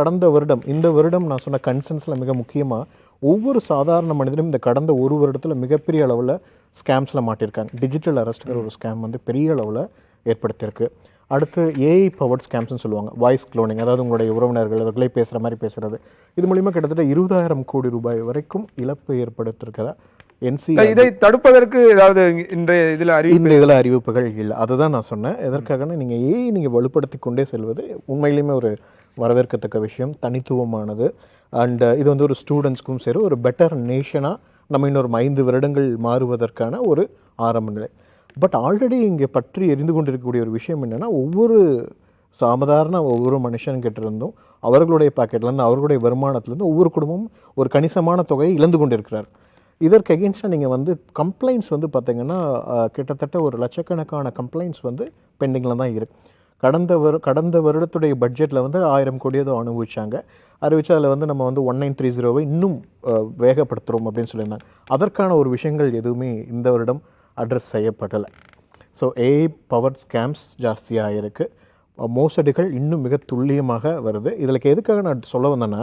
இந்த வருடம் நான் சொன்ன கன்சர்ன்ஸில் மிக முக்கியமாக ஒவ்வொரு சாதாரண மனிதனும் இந்த கடந்த ஒரு வருடத்தில் மிகப்பெரிய அளவில் ஸ்கேம்ஸில் மாட்டியிருக்காங்க. டிஜிட்டல் அரெஸ்ட்டுங்கிற ஒரு ஸ்கேம் வந்து பெரிய அளவில் ஏற்படுத்தியிருக்கு. அடுத்து ஏஐ பவர்ட் ஸ்கேம்ஸ்னு சொல்லுவாங்க, வாய்ஸ் க்ளோனிங், அதாவது உங்களுடைய உறவினர்கள் அவர்களே பேசுகிற மாதிரி பேசுகிறது. இது மூலிமா கிட்டத்தட்ட 20,000 கோடி ரூபாய் வரைக்கும் இழப்பு ஏற்படுத்திருக்கிற இதை தடுப்பதற்கு ஏதாவது இதில் அறிவிப்புகள் இல்லை. அதுதான் நான் சொன்னேன். எதற்காகனா நீங்கள் வலுப்படுத்தி கொண்டே செல்வது உண்மையிலுமே ஒரு வரவேற்கத்தக்க விஷயம், தனித்துவமானது. அண்ட் இது வந்து ஒரு ஸ்டூடெண்ட்ஸ்க்கும் சரி ஒரு பெட்டர் நேஷனாக நம்ம இன்னொரு 5 வருடங்கள் மாறுவதற்கான ஒரு ஆரம்ப நிலை. பட் ஆல்ரெடி இங்கே பற்றி எரிந்து கொண்டிருக்கக்கூடிய ஒரு விஷயம் என்னென்னா, ஒவ்வொரு மனுஷன்கிட்ட இருந்தும் அவர்களுடைய பாக்கெட்லேருந்து அவர்களுடைய வருமானத்துலேருந்து ஒவ்வொரு குடும்பமும் ஒரு கணிசமான தொகையை இழந்து கொண்டிருக்கிறார். இதற்கு எகென்ஸ்டாக நீங்கள் வந்து கம்ப்ளைண்ட்ஸ் வந்து பார்த்தீங்கன்னா கிட்டத்தட்ட ஒரு லட்சக்கணக்கான கம்ப்ளைண்ட்ஸ் வந்து பெண்டிங்கில் தான் இருக்குது. கடந்த வருடத்துடைய பட்ஜெட்டில் வந்து 1000 கோடி ஏதோ அறிவிச்சு அதில் வந்து நம்ம வந்து 1930 இன்னும் வேகப்படுத்துகிறோம் அப்படின்னு சொல்லியிருந்தாங்க. அதற்கான ஒரு விஷயங்கள் எதுவுமே இந்த வருடம் அட்ரஸ் செய்யப்படலை. ஸோ ஏஐ பவர் ஸ்கேம்ஸ் ஜாஸ்தியாக இருக்குது. மோசடிகள் இன்னும் மிக துல்லியமாக வருது. இதில் எதுக்காக நான் சொல்ல வந்தேன்னா,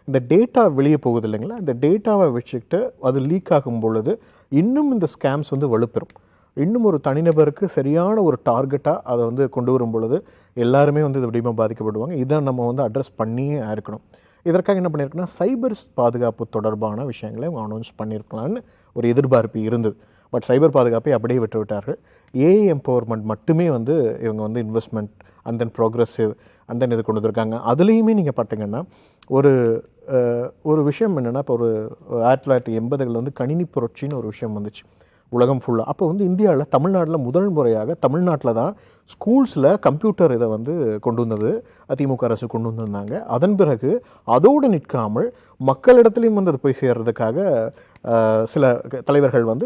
இந்த டேட்டா வெளியே போகுது இல்லைங்களா, இந்த டேட்டாவை வச்சுக்கிட்டு அது லீக் ஆகும் பொழுது இன்னும் இந்த ஸ்கேம்ஸ் வந்து வலுப்பெறும். இன்னும் ஒரு தனிநபருக்கு சரியான ஒரு டார்கெட்டாக அதை வந்து கொண்டு வரும் பொழுது எல்லாருமே வந்து இது விடயமாக பாதிக்கப்படுவாங்க. இதை நம்ம வந்து அட்ரஸ் பண்ணியே இருக்கணும். இதற்காக என்ன பண்ணியிருக்குன்னா, சைபர் பாதுகாப்பு தொடர்பான விஷயங்களை அவங்க அனௌன்ஸ் பண்ணியிருக்கலான்னு ஒரு எதிர்பார்ப்பு இருந்தது. பட் சைபர் பாதுகாப்பை அப்படியே விட்டுவிட்டார்கள். ஏஐ எம்பவர்மெண்ட் மட்டுமே வந்து இவங்க வந்து investment and then progressive and then இது கொண்டு வந்திருக்காங்க. அதுலேயுமே நீங்கள் பார்த்தீங்கன்னா ஒரு விஷயம் என்னென்னா, இப்போ ஒரு 1980களில் வந்து கணினி புரட்சின்னு ஒரு விஷயம் வந்துச்சு உலகம் ஃபுல்லாக. அப்போ வந்து இந்தியாவில் தமிழ்நாட்டில் முதல் முறையாக தமிழ்நாட்டில் தான் ஸ்கூல்ஸில் கம்ப்யூட்டர் இதை வந்து கொண்டு வந்தது அதிமுக அரசு கொண்டு வந்திருந்தாங்க. அதன் பிறகு அதோடு நிற்காமல் மக்களிடத்துலையும் வந்து அது போய் சேர்றதுக்காக சில தலைவர்கள் வந்து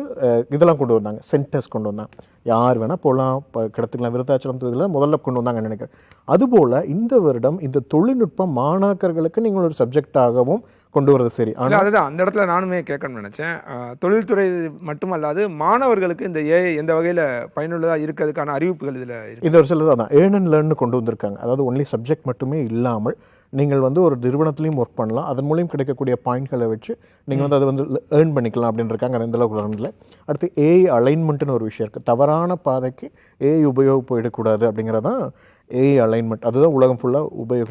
இதெல்லாம் கொண்டு வந்தாங்க, சென்டர்ஸ் கொண்டு வந்தாங்க. யார் வேணால் போகலாம், கிடத்துக்கலாம், விருத்தாச்சலம் தொகுதியில் முதல்ல கொண்டு வந்தாங்கன்னு நினைக்கிறேன். அதுபோல் இந்த வருடம் இந்த தொழில்நுட்பம் மாணாக்கர்களுக்கு நீங்கள் ஒரு சப்ஜெக்டாகவும் கொண்டு வரது சரி. ஆனால் அதுதான் அந்த இடத்துல நானுமே கேட்கணும்னு நினச்சேன். தொழில்துறை மட்டுமல்லாது மாணவர்களுக்கு இந்த ஏஐ எந்த வகையில் பயனுள்ளதாக இருக்கிறதுக்கான அறிவிப்புகள் இதில் இந்த ஒரு சிலது தான் ஏர்ன் அண்ட் லேர்ன்னு கொண்டு வந்திருக்காங்க. அதாவது ஒன்லி சப்ஜெக்ட் மட்டுமே இல்லாமல் நீங்கள் வந்து ஒரு நிறுவனத்துலையும் ஒர்க் பண்ணலாம், அதன் மூலியம் கிடைக்கக்கூடிய பாயிண்ட்களை வச்சு நீங்கள் வந்து அதை வந்து ஏர்ன் பண்ணிக்கலாம் அப்படின்னு இருக்காங்க. அது எந்தளவுக்கு வரல. அடுத்து ஏஐ அலைன்மெண்ட்டுன்னு ஒரு விஷயம் இருக்குது. தவறான பாதைக்கு ஏஐ உபயோகப்படக்கூடாது அப்படிங்கிறதான் ஏஐ அலைன்மெண்ட். அதுதான் உலகம் ஃபுல்லாக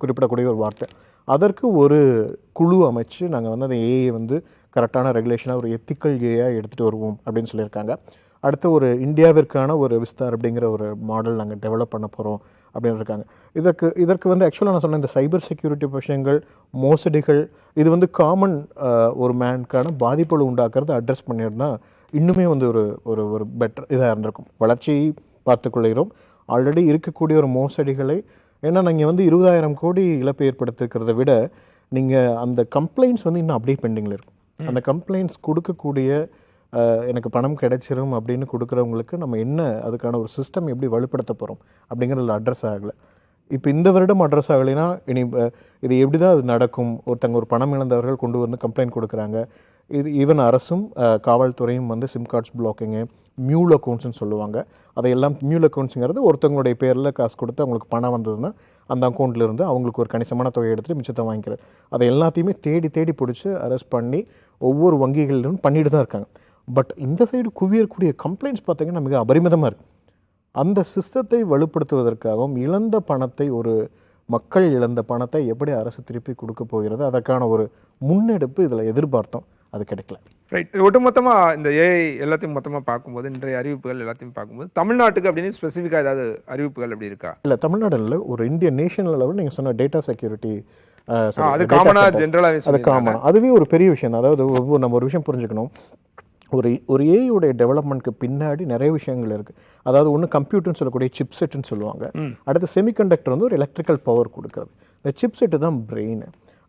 குறிப்பிடக்கூடிய ஒரு வார்த்தை. அதற்கு ஒரு குழு அமைச்சு நாங்கள் வந்து அந்த ஏஐ வந்து கரெக்டான ரெகுலேஷனாக ஒரு எத்திக்கல் ஏஐயாக எடுத்துகிட்டு வருவோம் அப்படின்னு சொல்லியிருக்காங்க. அடுத்து ஒரு இந்தியாவிற்கான ஒரு விஸ்தார் அப்படிங்கிற ஒரு மாடல் நாங்கள் டெவலப் பண்ண போகிறோம் அப்படின்னு இருக்காங்க. இதற்கு வந்து ஆக்சுவலாக நான் சொன்ன இந்த சைபர் செக்யூரிட்டி விஷயங்கள், மோசடிகள், இது வந்து காமன் ஒரு மேனுக்கான பாதிப்புகளை உண்டாக்குறது அட்ரஸ் பண்ணியிருந்தால் இன்னுமே வந்து ஒரு பெட்டர் இதாக இருந்திருக்கும். வளர்ச்சியை பார்த்துக்கொள்கிறோம். ஆல்ரெடி இருக்கக்கூடிய ஒரு மோசடிகளை, ஏன்னா நீங்கள் வந்து 20,000 கோடி இழப்பு ஏற்படுத்திருக்கிறத விட நீங்கள் அந்த கம்ப்ளைண்ட்ஸ் வந்து இன்னும் அப்படியே பெண்டிங்கில் இருக்கும். அந்த கம்ப்ளைண்ட்ஸ் கொடுக்கக்கூடிய எனக்கு பணம் கிடைச்சிரும் அப்படின்னு கொடுக்குறவங்களுக்கு நம்ம என்ன அதுக்கான ஒரு சிஸ்டம் எப்படி வலுப்படுத்த போகிறோம் அப்படிங்கிறதுல அட்ரஸ் ஆகலை. இப்போ இந்த வருடம் அட்ரஸ் ஆகலைன்னா இனி இது எப்படி தான் அது நடக்கும்? ஒரு பணம் இழந்தவர்கள் கொண்டு வந்து கம்ப்ளைண்ட் கொடுக்குறாங்க. இது ஈவன் அரசும் காவல்துறையும் வந்து சிம் கார்ட்ஸ் பிளாக்கிங்கு, மியூல் அக்கௌண்ட்ஸ்னு சொல்லுவாங்க. அதையெல்லாம் மியூல் அக்கௌண்ட்ஸுங்கிறது ஒருத்தவங்களுடைய பேரில் காசு கொடுத்து அவங்களுக்கு பணம் வந்ததுன்னா அந்த அக்கௌண்ட்லேருந்து அவங்களுக்கு ஒரு கணிசமான தொகையை எடுத்துகிட்டு மிச்சத்தை வாங்கிக்கிறது. அதை எல்லாத்தையுமே தேடி பிடிச்சி அரெஸ்ட் பண்ணி ஒவ்வொரு வங்கிகளிலும் பண்ணிட்டு தான் இருக்காங்க. பட் இந்த சைடு குவியக்கூடிய கம்ப்ளைண்ட்ஸ் பார்த்திங்கன்னா மிக அபரிமிதமாக இருக்குது. அந்த சிஸ்டத்தை வலுப்படுத்துவதற்காகவும் இழந்த பணத்தை மக்கள் இழந்த பணத்தை எப்படி அரசு திருப்பி கொடுக்க போகிறது, அதற்கான ஒரு முன்னெடுப்பு இதில் எதிர்பார்த்தோம், அது கிடைக்கல. ரைட். ஒட்டுமொத்தமாக இந்த ஏஐ எல்லாத்தையும் மொத்தமாக பார்க்கும்போது, இன்றைய அறிவிப்புகள் எல்லாத்தையும் பார்க்கும்போது தமிழ்நாட்டுக்கு அப்படின்னு ஸ்பெசிஃபிக்காக ஏதாவது அறிவிப்புகள் அப்படி இருக்கா? இல்லை, தமிழ்நாட்டில் ஒரு இந்திய நேஷனல் லெவல் நீங்கள் சொன்ன டேட்டா செக்யூரிட்டி அது காமனாக ஜென்ரலாக அது காமனாக அதுவே ஒரு பெரிய விஷயம் தான். அதாவது நம்ம ஒரு விஷயம் புரிஞ்சுக்கணும். ஒரு ஏஐயோடைய டெவலப்மெண்ட்க்கு பின்னாடி நிறைய விஷயங்கள் இருக்குது. அதாவது ஒன்று கம்ப்யூட்டர்னு சொல்லக்கூடிய சிப்செட்டுன்னு சொல்லுவாங்க. அடுத்து செமிகண்டக்டர் வந்து ஒரு எலக்ட்ரிக்கல் பவர் கொடுக்குறது. இந்த சிப்செட்டு தான் பிரெயின்.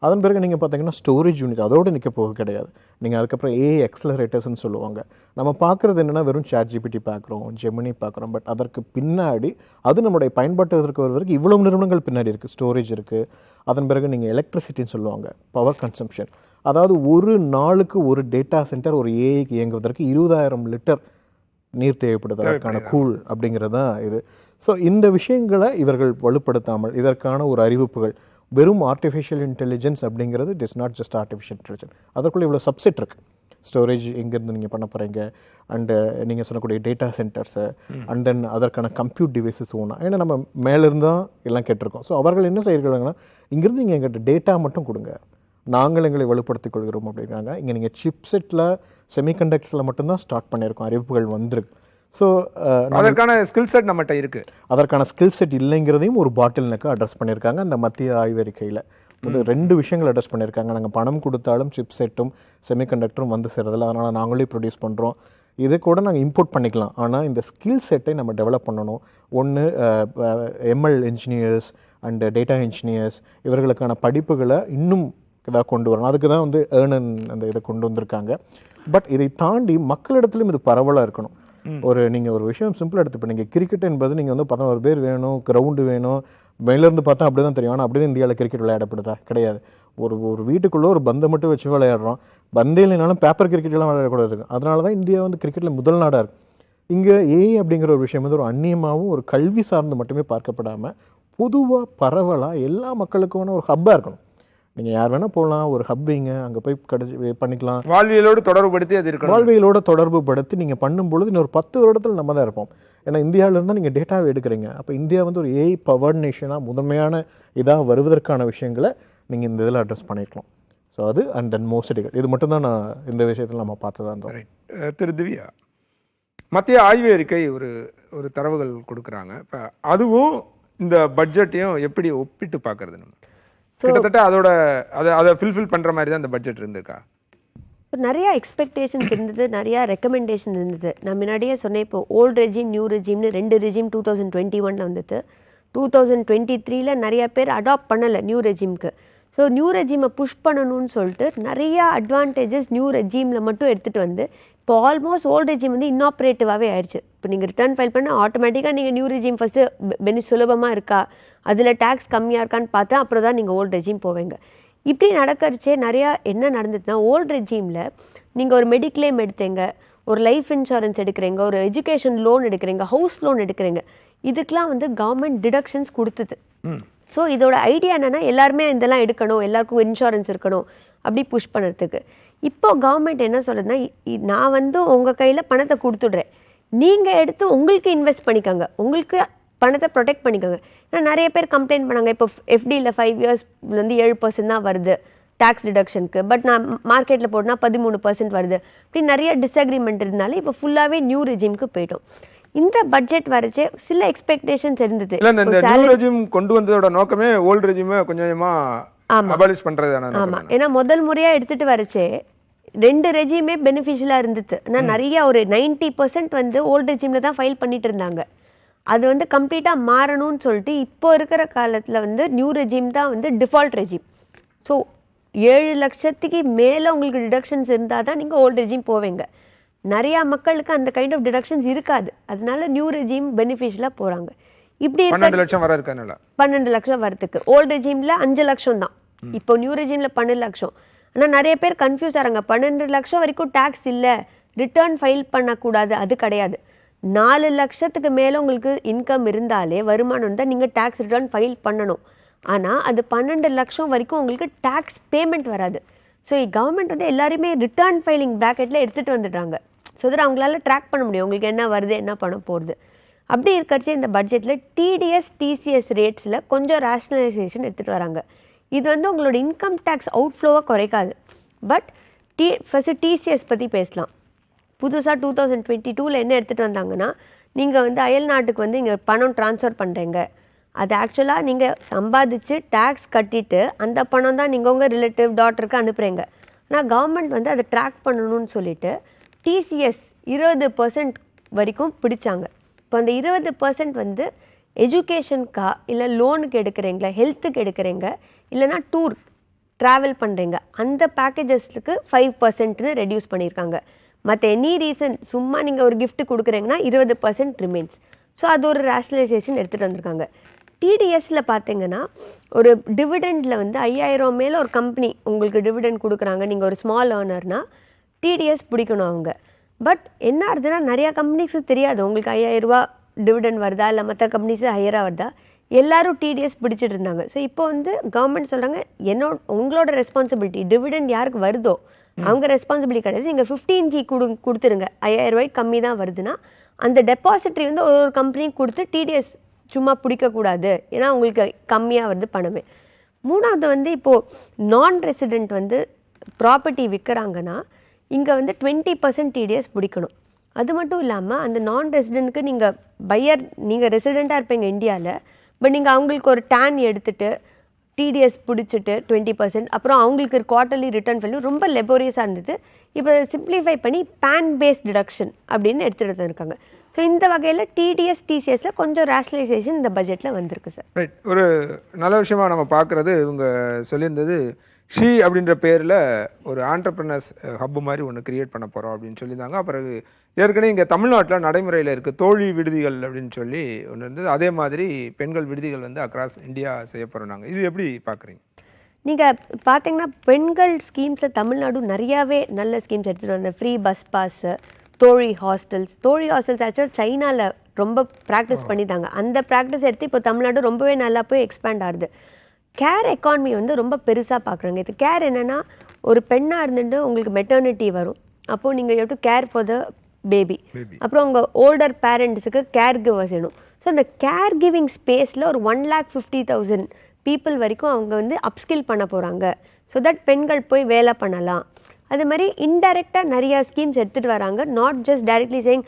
அதன் பிறகு நீங்கள் பார்த்தீங்கன்னா ஸ்டோரேஜ் யூனிட் அதோடு நிற்க போக கிடையாது. நீங்கள் அதுக்கப்புறம் ஏஐ எக்ஸலரேட்டர்ஸ்ன்னு சொல்லுவாங்க. நம்ம பார்க்குறது என்னென்னா வெறும் ChatGPT பார்க்குறோம், ஜெமினி பார்க்குறோம். பட் அதற்கு பின்னாடி அது நம்முடைய பயன்பாட்டுக்கு வருவதற்கு இவ்வளவு நிறுவனங்கள் பின்னாடி இருக்குது. ஸ்டோரேஜ் இருக்குது. அதன் பிறகு நீங்கள் எலக்ட்ரிசிட்டின்னு சொல்லுவாங்க, பவர் கன்சம்ஷன். அதாவது ஒரு நாளுக்கு ஒரு டேட்டா சென்டர் ஒரு ஏஐக்கு இயங்குவதற்கு 20,000 லிட்டர் நீர் தேவைப்படுது அதற்கான கூழ் அப்படிங்கிறது தான் இது. ஸோ இந்த விஷயங்களை இவர்கள் வலுப்படுத்தாமல் இதற்கான ஒரு அறிவிப்புகள் வெறும் ஆர்டிஃபிஷியல் இன்டெலிஜென்ஸ் அப்படிங்கிறது it is not just artificial intelligence. அதற்குள்ளே இவ்வளோ சப்செட் இருக்குது. ஸ்டோரேஜ் எங்கேருந்து நீங்கள் பண்ண போகிறீங்க, அண்டு நீங்கள் சொல்லக்கூடிய டேட்டா சென்டர்ஸு, அண்ட் தென் அதற்கான கம்ப்யூட் டிவைசஸ் ஓனா. ஏன்னா நம்ம மேலேருந்து தான் எல்லாம் கேட்டிருக்கோம். ஸோ அவர்கள் என்ன செய்கிறாங்கன்னா, இங்கேருந்து நீங்கள் எங்கிட்ட டேட்டா மட்டும் கொடுங்க, நாங்கள் எங்களை வலுப்படுத்திக் கொள்கிறோம் அப்படிங்கிறாங்க. இங்கே நீங்கள் சிப்செட்டில் செமிகண்டக்டர்ஸில் மட்டும்தான் ஸ்டார்ட் பண்ணியிருக்கோம், அறிவிப்புகள் வந்திருக்கு. ஸோ அதற்கான ஸ்கில் செட் நம்மகிட்ட இருக்குது. அதற்கான ஸ்கில் செட் இல்லைங்கிறதையும் ஒரு பாட்டில் நெக்காக அட்ரஸ் பண்ணியிருக்காங்க அந்த மத்திய ஆய்வறிக்கையில். வந்து 2 விஷயங்கள் அட்ரஸ் பண்ணியிருக்காங்க. நாங்கள் பணம் கொடுத்தாலும் சிப்செட்டும் செமிகண்டக்டரும் வந்து சேரதில்லை, அதனால் நாங்களே ப்ரொடியூஸ் பண்ணுறோம். இதை கூட நாங்கள் இம்போர்ட் பண்ணிக்கலாம், ஆனால் இந்த ஸ்கில் செட்டை நம்ம டெவலப் பண்ணணும். ஒன்று ML engineers and data engineers இவர்களுக்கான படிப்புகளை இன்னும் இதாக கொண்டு வரணும். அதுக்கு தான் வந்து ஏர்னன் அந்த இதை கொண்டு வந்திருக்காங்க. பட் இதை தாண்டி மக்களிடத்துலையும் இது பரவலாக இருக்கணும். நீங்கள் ஒரு விஷயம் சிம்பிளாக எடுத்து, இப்போ நீங்கள் கிரிக்கெட் என்பது நீங்கள் வந்து 11 பேர் வேணும், கிரவுண்டு வேணும், வெளிலேருந்து பார்த்தா அப்படி தான் தெரியும். ஆனால் அப்படி தான் இந்தியாவில் கிரிக்கெட் விளையாடப்படுதா? கிடையாது. ஒரு வீட்டுக்குள்ளே ஒரு பந்தை மட்டும் வச்சு விளையாடுறோம். பந்தே இல்லைனாலும் பேப்பர் கிரிக்கெட்லாம் விளையாடக்கூடாது. அதனால தான் இந்தியா வந்து கிரிக்கெட்டில் முதல் நாடாக இருக்குது. இங்கே ஏஐ அப்படிங்கிற ஒரு விஷயம் வந்து ஒரு அந்நியமாகவும் ஒரு கல்வி சார்ந்து மட்டுமே பார்க்கப்படாமல் பொதுவாக பரவலாக எல்லா மக்களுக்குமான ஒரு ஹப்பாக இருக்கணும். நீங்கள் யார் வேணால் போகலாம், ஒரு ஹப் வைங்க, அங்கே போய் பண்ணிக்கலாம். வாழ்வியலோடு தொடர்புபடுத்தி அது இருக்கணும். வாழ்வியலோட தொடர்பு படுத்தி நீங்கள் பண்ணும்பொழுது இன்னொரு 10 வருடத்தில் நம்ம தான் இருப்போம். ஏன்னா இந்தியாவிலேருந்து நீங்கள் டேட்டாவை எடுக்கிறீங்க. அப்போ இந்தியா வந்து ஒரு ஏஐ பவர்ட் நேஷனாக முதன்மையான இதாக வருவதற்கான விஷயங்களை நீங்கள் இந்த இதில் அட்ரஸ் பண்ணிக்கலாம். ஸோ அது அண்ட் தென் மோசடிகள், இது மட்டும்தான் நான் இந்த விஷயத்தில் நம்ம பார்த்துதான். திரு திவ்யா, மத்திய ஆய்வு அறிக்கை ஒரு தரவுகள் கொடுக்குறாங்க. இப்போ அதுவும் இந்த பட்ஜெட்டையும் எப்படி ஒப்பிட்டு பார்க்கறது? நம்ம கிட்டத்தட்ட அதை ஃபில்ஃபில் பண்ணுற மாதிரி தான் இந்த பட்ஜெட் இருந்திருக்கா? நிறைய எக்ஸ்பெக்டேஷன்ஸ் இருந்தது, நிறையா ரெக்கமெண்டேஷன் இருந்தது. நான் முன்னாடியே சொன்னேன், இப்போ ஓல்டு ரெஜிம் நியூ ரெஜிம்னு 2 ரெஜிம் 2021 வந்தது. 2023 நிறையா பேர் அடாப்ட் பண்ணலை நியூ ரெஜிம்க்கு. ஸோ நியூ ரெஜிமை புஷ் பண்ணணும்னு சொல்லிட்டு நிறையா அட்வான்டேஜஸ் நியூ ரெஜிமில் மட்டும் எடுத்துகிட்டு வந்து இப்போ ஆல்மோஸ்ட் ஓல்டு ரெஜிம் வந்து இன்னாப்ரேட்டிவாகவே ஆயிடுச்சு. இப்போ நீங்கள் ரிட்டர்ன் ஃபைல் பண்ணால் ஆட்டோமேட்டிக்காக நீங்கள் நியூ ரெஜிம் ஃபஸ்ட்டு சுலபமாக இருக்கா, அதில் டேக்ஸ் கம்மியாக இருக்கான்னு பார்த்தா அப்புறம் தான் நீங்கள் ஓல்டு ரெஜிம் போவீங்க. இப்படி நடக்கிறச்சே நிறையா என்ன நடந்ததுன்னா, ஓல்டு ரெஜிமில் நீங்கள் ஒரு மெடிக்ளைம் எடுத்தீங்க, ஒரு லைஃப் இன்சூரன்ஸ் எடுக்கிறீங்க, ஒரு எஜுகேஷன் லோன் எடுக்கிறீங்க, ஹவுஸ் லோன் எடுக்கிறீங்க, இதுக்கெலாம் வந்து கவர்மெண்ட் டிடக்ஷன்ஸ் கொடுத்தது. ஸோ இதோட ஐடியா என்னென்னா எல்லாருமே இதெல்லாம் எடுக்கணும், எல்லாருக்கும் இன்சூரன்ஸ் இருக்கணும், அப்படி புஷ் பண்ணுறதுக்கு. இப்போ கவர்மெண்ட் என்ன சொல்லுதுன்னா, நான் வந்து உங்கள் கையில் பணத்தை கொடுத்துட்றேன், நீங்கள் எடுத்து உங்களுக்கு இன்வெஸ்ட் பண்ணிக்கோங்க, உங்களுக்கு பணத்தை ப்ரொடெக்ட் பண்ணிக்கோங்க. ஏன்னா நிறைய பேர் கம்ப்ளைண்ட் பண்ணாங்க, இப்போ எஃப்டியில் 5 years வந்து 7% தான் வருது டேக்ஸ் டிடக்ஷனுக்கு, பட் நான் மார்க்கெட்டில் போட்டோன்னா 13% வருது. அப்படி நிறைய டிஸ்அக்ரிமெண்ட் இருந்தாலே இப்போ ஃபுல்லாகவே நியூ ரெஜிம்க்கு போயிட்டோம். இந்த பட்ஜெட் வரைச்சே சில எக்ஸ்பெக்டேஷன்ஸ் இருந்தது. இந்த நியூ ரெஜிம் கொண்டு வந்ததோட நோக்கமே ஓல்டு ரெஜிமை கொஞ்சமா அபாலிஷ் பண்றதுதானே? ஆமா, ஏன்னா முதல் முறையா எடுத்துட்டு வரச்சே 2 ரெஜிமே பெனிஃபிஷியலாக இருந்தது. ஆனால் நிறைய ஒரு 90% வந்து ஓல்டு ரெஜிமில் தான் ஃபைல் பண்ணிட்டு இருந்தாங்க. அது வந்து கம்ப்ளீட்டாக மாறணும்னு சொல்லிட்டு இப்போ இருக்கிற காலத்தில் வந்து நியூ ரெஜிம் தான் வந்து டிஃபால்ட் ரெஜிம். ஸோ 7 லட்சத்துக்கு மேலே உங்களுக்கு டிடக்ஷன்ஸ் இருந்தால் தான் நீங்கள் ஓல்டு ரெஜிம் போவீங்க. நிறையா மக்களுக்கு அந்த கைண்ட் ஆஃப் டிடக்ஷன்ஸ் இருக்காது, அதனால நியூ ரெஜிம் பெனிஃபிஷியலாக போகிறாங்க. இப்படி 12 லட்சம் வர இருக்கனால 12 லட்சம் வரதுக்கு ஓல்டு ரெஜிமில் 5 லட்சம் தான், இப்போ நியூ ரெஜிமில் 12 லட்சம். ஆனால் நிறைய பேர் கன்ஃபியூஸ் ஆகிறாங்க, 12 லட்சம் வரைக்கும் டேக்ஸ் இல்லை, ரிட்டர்ன் ஃபைல் பண்ணக்கூடாது. அது கிடையாது. 4 லட்சத்துக்கு மேலே உங்களுக்கு இன்கம் இருந்தாலே, வருமானம் இருந்தால் நீங்கள் டேக்ஸ் ரிட்டர்ன் ஃபைல் பண்ணணும். ஆனால் அது 12 லட்சம் வரைக்கும் உங்களுக்கு டேக்ஸ் பேமெண்ட் வராது. ஸோ கவர்மெண்ட் வந்து எல்லாருமே ரிட்டர்ன் ஃபைலிங் ப்ராக்கெட்டில் எடுத்துகிட்டு வந்துடுறாங்க. ஸோ தட் அவங்களால ட்ராக் பண்ண முடியும் உங்களுக்கு என்ன வருது, என்ன பண்ண போகிறது. அப்படி இருக்கிறச்சே இந்த பட்ஜெட்டில் டிடிஎஸ் டிசிஎஸ் ரேட்ஸில் கொஞ்சம் ரேஷ்னலைசேஷன் எடுத்துகிட்டு வராங்க. இது வந்து உங்களோட இன்கம் டேக்ஸ் அவுட்ஃப்ளோவை குறைக்காது. பட் ஃபஸ்ட்டு டிசிஎஸ் பற்றி பேசலாம். புதுசாக 2022 என்ன எடுத்துகிட்டு வந்தாங்கன்னா, நீங்கள் வந்து அயல் நாட்டுக்கு வந்து இங்கே பணம் ட்ரான்ஸ்ஃபர் பண்ணுறீங்க, அது ஆக்சுவலாக நீங்கள் சம்பாதிச்சு டேக்ஸ் கட்டிட்டு அந்த பணம் தான் நீங்கள் உங்கள் ரிலேட்டிவ் டாட்டருக்கு அனுப்புகிறீங்க. ஆனால் கவர்மெண்ட் வந்து அதை ட்ராக் பண்ணணும்னு சொல்லிட்டு டிசிஎஸ் 20% வரைக்கும் பிடிச்சாங்க. இப்போ அந்த 20% வந்து எஜுகேஷனுக்கா இல்லை லோனுக்கு எடுக்கிறீங்க, ஹெல்த்துக்கு எடுக்கிறீங்க, இல்லைனா டூர் ட்ராவல் பண்ணுறீங்க, அந்த பேக்கேஜஸ்க்கு 5%ன்னு ரெடியூஸ் பண்ணியிருக்காங்க. மற்ற எனி ரீசன் சும்மா நீங்கள் ஒரு gift கொடுக்குறீங்கன்னா 20% ரிமைன்ஸ். ஸோ அது ஒரு ரேஷனலைசேஷன் எடுத்துகிட்டு வந்திருக்காங்க. டிடிஎஸில் பார்த்தீங்கன்னா ஒரு டிவிடெண்டில் வந்து 5000 மேலே ஒரு கம்பெனி உங்களுக்கு டிவிடெண்ட் கொடுக்குறாங்க, நீங்கள் ஒரு ஸ்மால் ஏர்னர்னால் டிடிஎஸ் பிடிக்கணும் அவங்க. பட் என்ன ஆகுதுன்னா நிறையா கம்பெனிஸுக்கு தெரியாது உங்களுக்கு 5000 ரூபா டிவிடெண்ட் வருதா இல்லை மற்ற கம்பெனிஸு ஹையராக வருதா. எல்லாரும் டிடிஎஸ் பிடிச்சிட்டு இருந்தாங்க. ஸோ இப்போ வந்து கவர்மெண்ட் சொல்கிறாங்க உங்களோட ரெஸ்பான்சிபிலிட்டி, டிவிடெண்ட் யாருக்கு வருதோ அவங்க ரெஸ்பான்சிபிலிட்டி கிடையாது, நீங்கள் 15G கொடுத்துருங்க. 5000 ரூபாய்க்கு கம்மி தான் வருதுன்னா அந்த டெபாசிட்ரி வந்து ஒரு கம்பெனிக்கு கொடுத்து டிடிஎஸ் சும்மா பிடிக்கக்கூடாது, ஏன்னா உங்களுக்கு கம்மியாக வருது பணமே. மூணாவது வந்து இப்போது நான் ரெசிடெண்ட் வந்து ப்ராப்பர்ட்டி விற்கிறாங்கன்னா இங்கே வந்து 20% டிடிஎஸ் பிடிக்கணும். அது மட்டும் இல்லாமல் அந்த நான் ரெசிடெண்ட்க்கு நீங்கள் பையர், நீங்கள் ரெசிடெண்ட்டாக இருப்பீங்க இந்தியாவில், பட் நீங்கள் அவங்களுக்கு ஒரு டேன் எடுத்துகிட்டு டிடிஎஸ் பிடிச்சிட்டு 20%, அப்புறம் அவங்களுக்கு குவார்ட்டர்லி ரிட்டர்ன் வேல்யூ ரொம்ப லெபோரியஸாக இருந்தது. இப்போ சிம்பிளிஃபை பண்ணி பேன் பேஸ்ட் டிடக்ஷன் அப்படின்னு எடுத்துகிட்டு இருக்காங்க. ஸோ இந்த வகையில் டிடிஎஸ் டிசிஎஸில் கொஞ்சம் ரேஷனலைசேஷன் இந்த பட்ஜெட்டில் வந்திருக்கு சார். ரைட். ஒரு நல்ல விஷயமா நம்ம பார்க்குறது இவங்க சொல்லியிருந்தது ஷீ அப்படின்ற பேரில் ஒரு ஆண்டர்பிரினர்ஸ் ஹப்பு மாதிரி ஒன்று கிரியேட் பண்ண போகிறோம் அப்படின்னு சொல்லியிருந்தாங்க. அப்புறம் ஏற்கனவே இங்கே தமிழ்நாட்டில் நடைமுறையில் இருக்குது தோழி விடுதிகள் அப்படின்னு சொல்லி ஒன்று இருந்தது. அதே மாதிரி பெண்கள் விடுதிகள் வந்து அக்ராஸ் இந்தியா செய்ய போகிறோம். நாங்கள் இது எப்படி பார்க்குறீங்க? நீங்கள் பார்த்தீங்கன்னா பெண்கள் ஸ்கீம்ஸில் தமிழ்நாடு நிறையாவே நல்ல ஸ்கீம்ஸ் எடுத்துகிட்டு வந்த ஃப்ரீ பஸ் பாஸு, தோழி ஹாஸ்டல்ஸ் ஆக்சுவலாக சைனாவில் ரொம்ப ப்ராக்டிஸ் பண்ணிட்டாங்க. அந்த ப்ராக்டிஸ் எடுத்து இப்போ தமிழ்நாடு ரொம்பவே நல்லா போய் எக்ஸ்பேண்ட் ஆகுது. கேர் எக்கானமி வந்து ரொம்ப பெருசாக பார்க்குறாங்க. இது கேர் என்னென்னா ஒரு பெண்ணாக இருந்துட்டு உங்களுக்கு மெட்டர்னிட்டி வரும், அப்போது நீங்கள் you to care for the baby. அப்புறம் உங்கள் ஓல்டர் பேரண்ட்ஸுக்கு கேர் கிவர்ஸ் வேணும். ஸோ அந்த கேர் கிவிங் ஸ்பேஸில் ஒரு 1,50,000 பீப்புள் வரைக்கும் அவங்க வந்து அப்ஸ்கில் பண்ண போகிறாங்க. ஸோ தட் பெண்கள் போய் வேலை பண்ணலாம். அது மாதிரி இன்டைரக்டாக நிறையா ஸ்கீம்ஸ் எடுத்துகிட்டு வராங்க. நாட் ஜஸ்ட் டைரக்ட்லி சேயிங்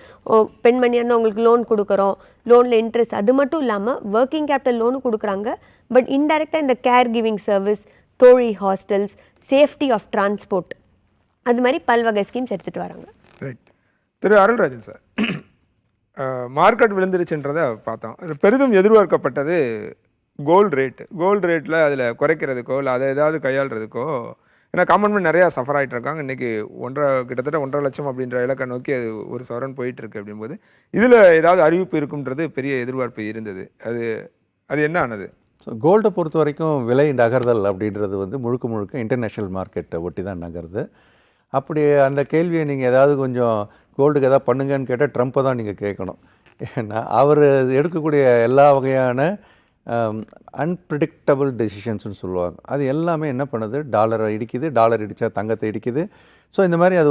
பெண்மணியாக இருந்தால் உங்களுக்கு லோன் கொடுக்குறோம், லோனில் இன்ட்ரெஸ்ட், அது மட்டும் இல்லாமல் ஒர்க்கிங் கேபிட்டல் லோனும் கொடுக்குறாங்க. பட் இன்டைரக்டாக இந்த கேர் கிவிங் சர்வீஸ், தோழி ஹாஸ்டல்ஸ், சேஃப்டி ஆஃப் டிரான்ஸ்போர்ட், அது மாதிரி பல்வகை ஸ்கீம்ஸ் எடுத்துகிட்டு வராங்க. ரைட். திரு அருள்ராஜன் சார், மார்க்கெட் விழுந்துருச்சுன்றதை பார்த்தோம். பெரிதும் எதிர்பார்க்கப்பட்டது கோல்டு ரேட்டில் அதில் குறைக்கிறதுக்கோ இல்லை அதை ஏதாவது கையாளுறதுக்கோ, ஏன்னா கவர்மெண்ட் நிறையா சஃபர் ஆகிட்டு இருக்காங்க. இன்றைக்கி கிட்டத்தட்ட 1.5 லட்சம் அப்படின்ற இலக்கை நோக்கி அது ஒரு சவரன் போயிட்டுருக்கு. அப்படிங்கும்போது இதில் ஏதாவது அறிவிப்பு இருக்குன்றது பெரிய எதிர்பார்ப்பு இருந்தது. அது என்ன ஆனது? ஸோ கோல்டை பொறுத்த வரைக்கும் விலை நகர்தல் அப்படின்றது வந்து முழுக்க இன்டர்நேஷ்னல் மார்க்கெட்டை ஒட்டி தான் நகருது. அப்படி அந்த கேள்வியை நீங்கள் ஏதாவது கொஞ்சம் கோல்டுக்கு எதாவது பண்ணுங்கன்னு கேட்டால் ட்ரம்ப்பை தான் நீங்கள் கேட்கணும். ஏன்னா அவர் எடுக்கக்கூடிய எல்லா வகையான அன்பிரிடிக்டபிள் டெசிஷன்ஸ்னு சொல்லுவாங்க. அது எல்லாமே என்ன பண்ணுது, டாலரை இடிக்குது, டாலர் இடித்தா தங்கத்தை இடிக்குது. ஸோ இந்த மாதிரி அது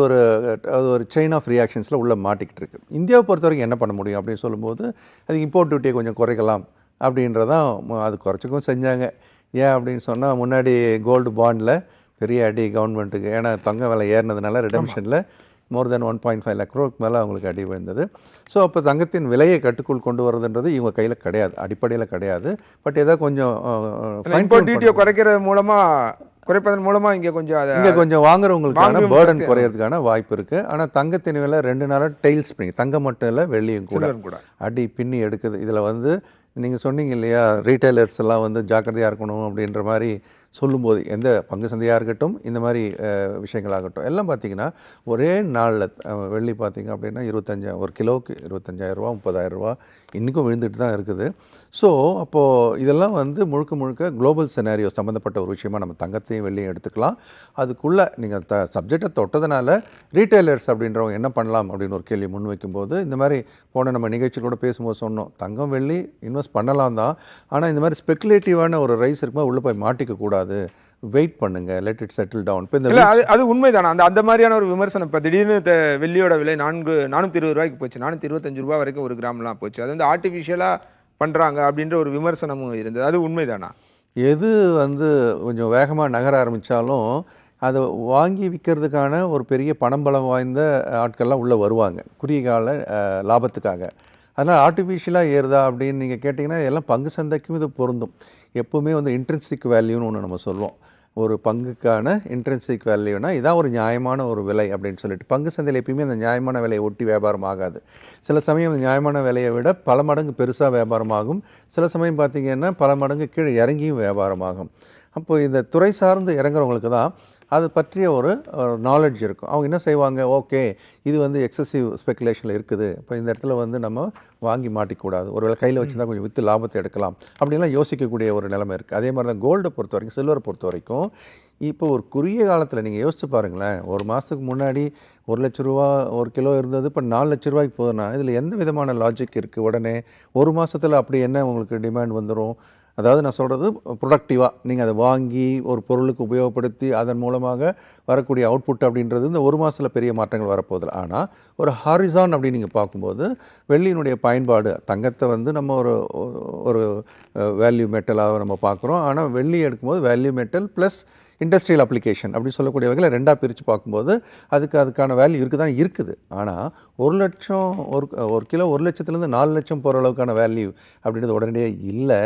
ஒரு செயின் ஆஃப் ரியாக்ஷன்ஸில் உள்ளே மாட்டிக்கிட்டு இருக்குது. இந்தியாவை பொறுத்த வரைக்கும் என்ன பண்ண முடியும் அப்படின்னு சொல்லும்போது அது இம்போர்ட் டியூட்டியை கொஞ்சம் குறைக்கலாம் அப்படின்றதான். அது குறைச்சிக்கும் செஞ்சாங்க. ஏன் அப்படின்னு சொன்னால் முன்னாடி கோல்டு பாண்டில் பெரிய அடி கவர்மெண்ட்டுக்கு, ஏன்னா தங்க விலை ஏறினதுனால ரிடம்ஷனில் மோர் தென் 1.5 lakh crore மேலே அவங்களுக்கு அடி விழுந்தது. ஸோ அப்போ தங்கத்தின் விலையை கட்டுக்குள் கொண்டு வரதுன்றது இவங்க கையில் கிடையாது, அடிப்படையில் கிடையாது. பட் ஏதோ கொஞ்சம் குறைப்பதன் மூலமாக இங்கே கொஞ்சம் வாங்குறவங்களுக்கான பேர்டன் குறையிறதுக்கான வாய்ப்பு இருக்குது. ஆனால் தங்கத்தின் விலை 2 நாளாக டெய்ல் ஸ்ப்ரிங், தங்கம் மட்டும் இல்லை வெள்ளியும் கூட அடி பின்னி எடுக்குது. இதில் வந்து நீங்கள் சொன்னீங்க இல்லையா, ரீட்டைலர்ஸ் எல்லாம் வந்து ஜாக்கிரதையாக இருக்கணும் அப்படின்ற மாதிரி சொல்லும்போது, எந்த பங்கு சந்தையாக இருக்கட்டும் இந்த மாதிரி விஷயங்களாகட்டும் எல்லாம் பார்த்திங்கன்னா ஒரே நாளில் வெள்ளி பார்த்திங்க அப்படின்னா 25 ஒரு கிலோவுக்கு 25,000 ரூபா 30,000 ரூபா இன்றைக்கும் விழுந்துட்டு தான் இருக்குது. ஸோ அப்போது இதெல்லாம் வந்து முழுக்க குளோபல் செனாரியோ சம்மந்தப்பட்ட ஒரு விஷயமாக நம்ம தங்கத்தையும் வெள்ளியும் எடுத்துக்கலாம். அதுக்குள்ளே நீங்கள் சப்ஜெக்டை தொட்டதுனால ரீட்டைலர்ஸ் அப்படின்றவங்க என்ன பண்ணலாம் அப்படின்னு ஒரு கேள்வி முன்வைக்கும்போது, இந்த மாதிரி போன நம்ம நிகழ்ச்சியில் கூட பேசும்போது சொன்னோம், தங்கம் வெள்ளி இன்வெஸ்ட் பண்ணலாம் தான், ஆனால் இந்த மாதிரி ஸ்பெக்குலேட்டிவான ஒரு ரைஸ் இருக்கும்போது உள்ளே போய் மாட்டிக்கக்கூடாது, வெயிட் பண்ணுங்க, லெட் இட் செட்டில் டவுன். இப்போ அது உண்மைதானா? அந்த மாதிரியான ஒரு விமர்சனம் இப்போ திடீர்னு வெள்ளியோட விலை 420 ரூபாய்க்கு போச்சு, 425 ரூபா வரைக்கும் ஒரு கிராம்லாம் போச்சு, அது வந்து ஆர்டிஃபிஷியலாக பண்ணுறாங்க அப்படின்ற ஒரு விமர்சனமும் இருந்தது. அது உண்மைதானா? எது வந்து கொஞ்சம் வேகமாக நகர ஆரம்பித்தாலும் அதை வாங்கி விற்கிறதுக்கான ஒரு பெரிய பணம்பலம் வாய்ந்த ஆட்கள்லாம் உள்ளே வருவாங்க குறுகிய கால லாபத்துக்காக. அதனால் ஆர்டிஃபிஷியலாக ஏறுதா அப்படின்னு நீங்கள் கேட்டிங்கன்னா எல்லாம் பங்கு சந்தைக்கும் இது பொருந்தும். எப்போவுமே வந்து இன்ட்ரின்சிக் வேல்யூன்னு ஒன்று நம்ம சொல்லுவோம். ஒரு பங்குக்கான இன்ட்ரென்சிக் வேல்யூனா இதான் ஒரு நியாயமான ஒரு விலை அப்படின்னு சொல்லிட்டு, பங்கு சந்தையில் எப்பயுமே அந்த நியாயமான விலையை ஒட்டி வியாபாரம் ஆகாது. சில சமயம் அந்த நியாயமான விலையை விட பல மடங்கு பெருசாக வியாபாரமாகும், சில சமயம் பார்த்திங்கன்னா பல மடங்கு கீழே இறங்கியும் வியாபாரமாகும். அப்போது இந்த துறை சார்ந்து இறங்குறவங்களுக்கு தான் அது பற்றிய ஒரு நாலெட்ஜ் இருக்கும். அவங்க என்ன செய்வாங்க, ஓகே இது வந்து எக்ஸசிவ் ஸ்பெகுலேஷனில் இருக்குது, இப்போ இந்த இடத்துல வந்து நம்ம வாங்கி மாட்டிக்கூடாது, ஒருவேளை கையில் வச்சுருந்தா கொஞ்சம் விற்று லாபத்தை எடுக்கலாம் அப்படின்லாம் யோசிக்கக்கூடிய ஒரு நிலைமை இருக்குது. அதே மாதிரி தான் கோல்டை பொறுத்த வரைக்கும், சில்வரை பொறுத்த வரைக்கும் இப்போ ஒரு குறுகிய காலத்தில் நீங்கள் யோசிச்சு பாருங்களேன், ஒரு மாதத்துக்கு முன்னாடி 1 லட்ச ரூபா ஒரு கிலோ இருந்தது, இப்போ 4 லட்ச ரூபாய்க்கு போகுதுன்னா இதில் எந்த விதமான லாஜிக் இருக்குது? உடனே ஒரு மாதத்தில் அப்படி என்ன உங்களுக்கு டிமாண்ட் வந்துடும்? அதாவது நான் சொல்கிறது ப்ரொடக்டிவாக நீங்கள் அதை வாங்கி ஒரு பொருளுக்கு உபயோகப்படுத்தி அதன் மூலமாக வரக்கூடிய அவுட்புட் அப்படின்றது இந்த ஒரு மாதத்தில் பெரிய மாற்றங்கள் வரப்போதில்லை. ஆனால் ஒரு ஹாரிசான் அப்படின்னு நீங்கள் பார்க்கும்போது வெள்ளியினுடைய பயன்பாடு, தங்கத்தை வந்து நம்ம ஒரு வேல்யூ மெட்டலாக நம்ம பார்க்குறோம். ஆனால் வெள்ளி எடுக்கும்போது value metal plus industrial application அப்படி சொல்லக்கூடிய வகையில் ரெண்டாக பிரித்து பார்க்கும்போது அதுக்கான வேல்யூ இருக்குது தான் இருக்குது. ஆனால் 1 லட்சம் ஒரு கிலோ 1 லட்சத்துலேருந்து 4 லட்சம் போகிற அளவுக்கான வேல்யூ அப்படின்றது உடனடியே இல்லை.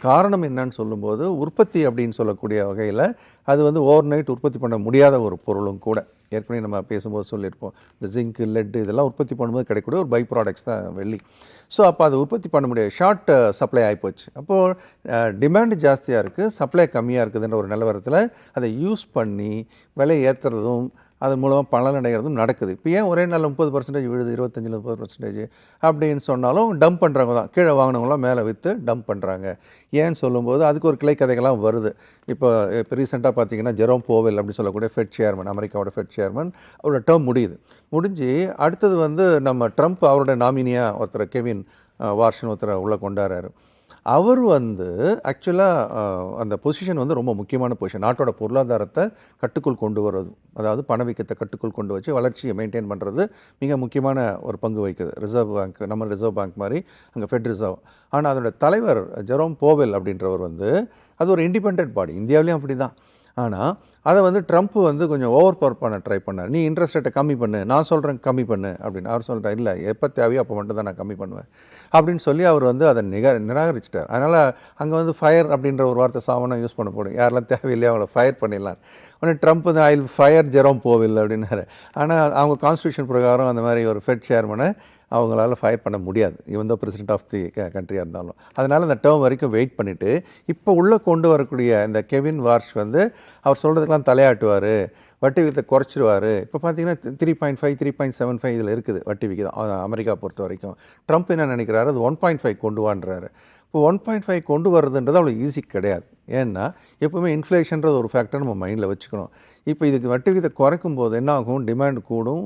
காரணம் என்னன்னு சொல்லும்போது உற்பத்தி அப்படின்னு சொல்லக்கூடிய வகையில் அது வந்து ஓவர் நைட் உற்பத்தி பண்ண முடியாத ஒரு பொருளும் கூட. ஏற்கனவே நம்ம பேசும்போது சொல்லியிருப்போம், இந்த ஜிங்க் லெட்டு இதெல்லாம் உற்பத்தி பண்ணும்போது கிடைக்கக்கூடிய ஒரு பை ப்ராடக்ட்ஸ் தான் வெள்ளி. ஸோ அப்போ அதை உற்பத்தி பண்ண முடியாது, ஷார்ட் சப்ளை ஆகிப்போச்சு. அப்போது டிமாண்டு ஜாஸ்தியாக இருக்குது, சப்ளை கம்மியாக இருக்குதுன்ற ஒரு நிலவரத்தில் அதை யூஸ் பண்ணி விலை ஏற்றுறதும் அது மூலமாக பலன் அடைகிறதும் நடக்குது. இப்போ ஏன் ஒரே நாள் 30% விழுது, 25-30% அப்படின்னு சொன்னாலும் டம்ப் பண்ணுறவங்க தான், கீழே வாங்கினவங்களாம் மேலே விற்று டம்ப் பண்ணுறாங்க. ஏன்னு சொல்லும்போது அதுக்கு ஒரு கிளை கதைகள்லாம் வருது. இப்போ ரீசெண்டாக பார்த்தீங்கன்னா ஜெரோம் போவெல் அப்படின்னு சொல்லக்கூடிய ஃபெட் சேர்மன், அமெரிக்காவோட ஃபெட் சேர்மன், அவரோட டேர்ம் முடிஞ்சு அடுத்தது வந்து நம்ம ட்ரம்ப் அவரோட நாமினியாக ஒருத்தர் கெவின் வார்ஷன் ஒருத்தரை உள்ளே கொண்டாடுறாரு. அவர் வந்து ஆக்சுவலாக அந்த பொசிஷன் வந்து ரொம்ப முக்கியமான பொசிஷன், நாட்டோட பொருளாதாரத்தை கட்டுக்குள் கொண்டு வர்றது, அதாவது பணவீக்கத்தை கட்டுக்குள் கொண்டு வச்சு வளர்ச்சியை மெயின்டைன் பண்ணுறது மிக முக்கியமான ஒரு பங்கு வகிக்குது ரிசர்வ் பேங்க், நம்ம ரிசர்வ் பேங்க் மாதிரி அங்கே ஃபெட் ரிசர்வ். ஆனால் அதோட தலைவர் ஜெரோம் போவெல் அப்படின்றவர் வந்து அது ஒரு இண்டிபெண்ட் பாடி, இந்தியாவிலையும் அப்படி தான். ஆனால் அதை வந்து ட்ரம்ப் வந்து கொஞ்சம் ஓவர் பவர் பண்ண ட்ரை பண்ணார். நீ இன்ட்ரெஸ்ட் ரேட்டை கம்மி பண்ணு, நான் சொல்கிறேன் கம்மி பண்ணு அப்படின்னு. அவர் சொல்கிறார், இல்லை எப்போ தேவையோ அப்போ மட்டும் தான் நான் கம்மி பண்ணுவேன் அப்படின்னு சொல்லி அவர் வந்து அதை நிராகரிச்சிட்டார். அதனால் அங்கே வந்து ஃபயர் அப்படின்ற ஒரு வார்த்தை சாவனம் யூஸ் பண்ண போடும், யாரெல்லாம் தேவையில்லையோ அவங்கள ஃபயர் பண்ணிடலாம். உடனே ட்ரம்ப் வந்து ஐ வில் ஃபயர் ஜெரோம் போவெல் அப்படின்னாரு. ஆனால் அவங்க கான்ஸ்டியூஷன் பிரகாரம் அந்த மாதிரி ஒரு ஃபெட் சேர்மனை அவங்களால ஃபயர் பண்ண முடியாது, இவன் தான் பிரசிடென்ட் ஆஃப் தி கண்ட்ரியாக இருந்தாலும். அதனால் அந்த டேர்ம் வரைக்கும் வெயிட் பண்ணிவிட்டு இப்போ உள்ளே கொண்டு வரக்கூடிய இந்த கெவின் வார்ஷ் வந்து அவர் சொல்கிறதுக்கெலாம் தலையாட்டுவார், வட்டி விகிதத்தை குறைச்சிடுவார். இப்போ பார்த்தீங்கன்னா 3.5 3.75 இதில் இருக்குது வட்டி விகிதம் அமெரிக்கா பொறுத்த வரைக்கும். ட்ரம்ப் என்ன நினைக்கிறாரு, அது 1.5 கொண்டு வான்றாரு. இப்போ 1.5 கொண்டு வர்றதுன்றது அவ்வளோ ஈஸி கிடையாது. ஏன்னா எப்போவுமே இன்ஃப்ளேஷன்றது ஒரு ஃபேக்டர் நம்ம மைண்டில் வச்சுக்கணும். இப்போ இதுக்கு வட்டி விகிதத்தை குறைக்கும் போது என்ன ஆகும், டிமாண்ட் கூடும்,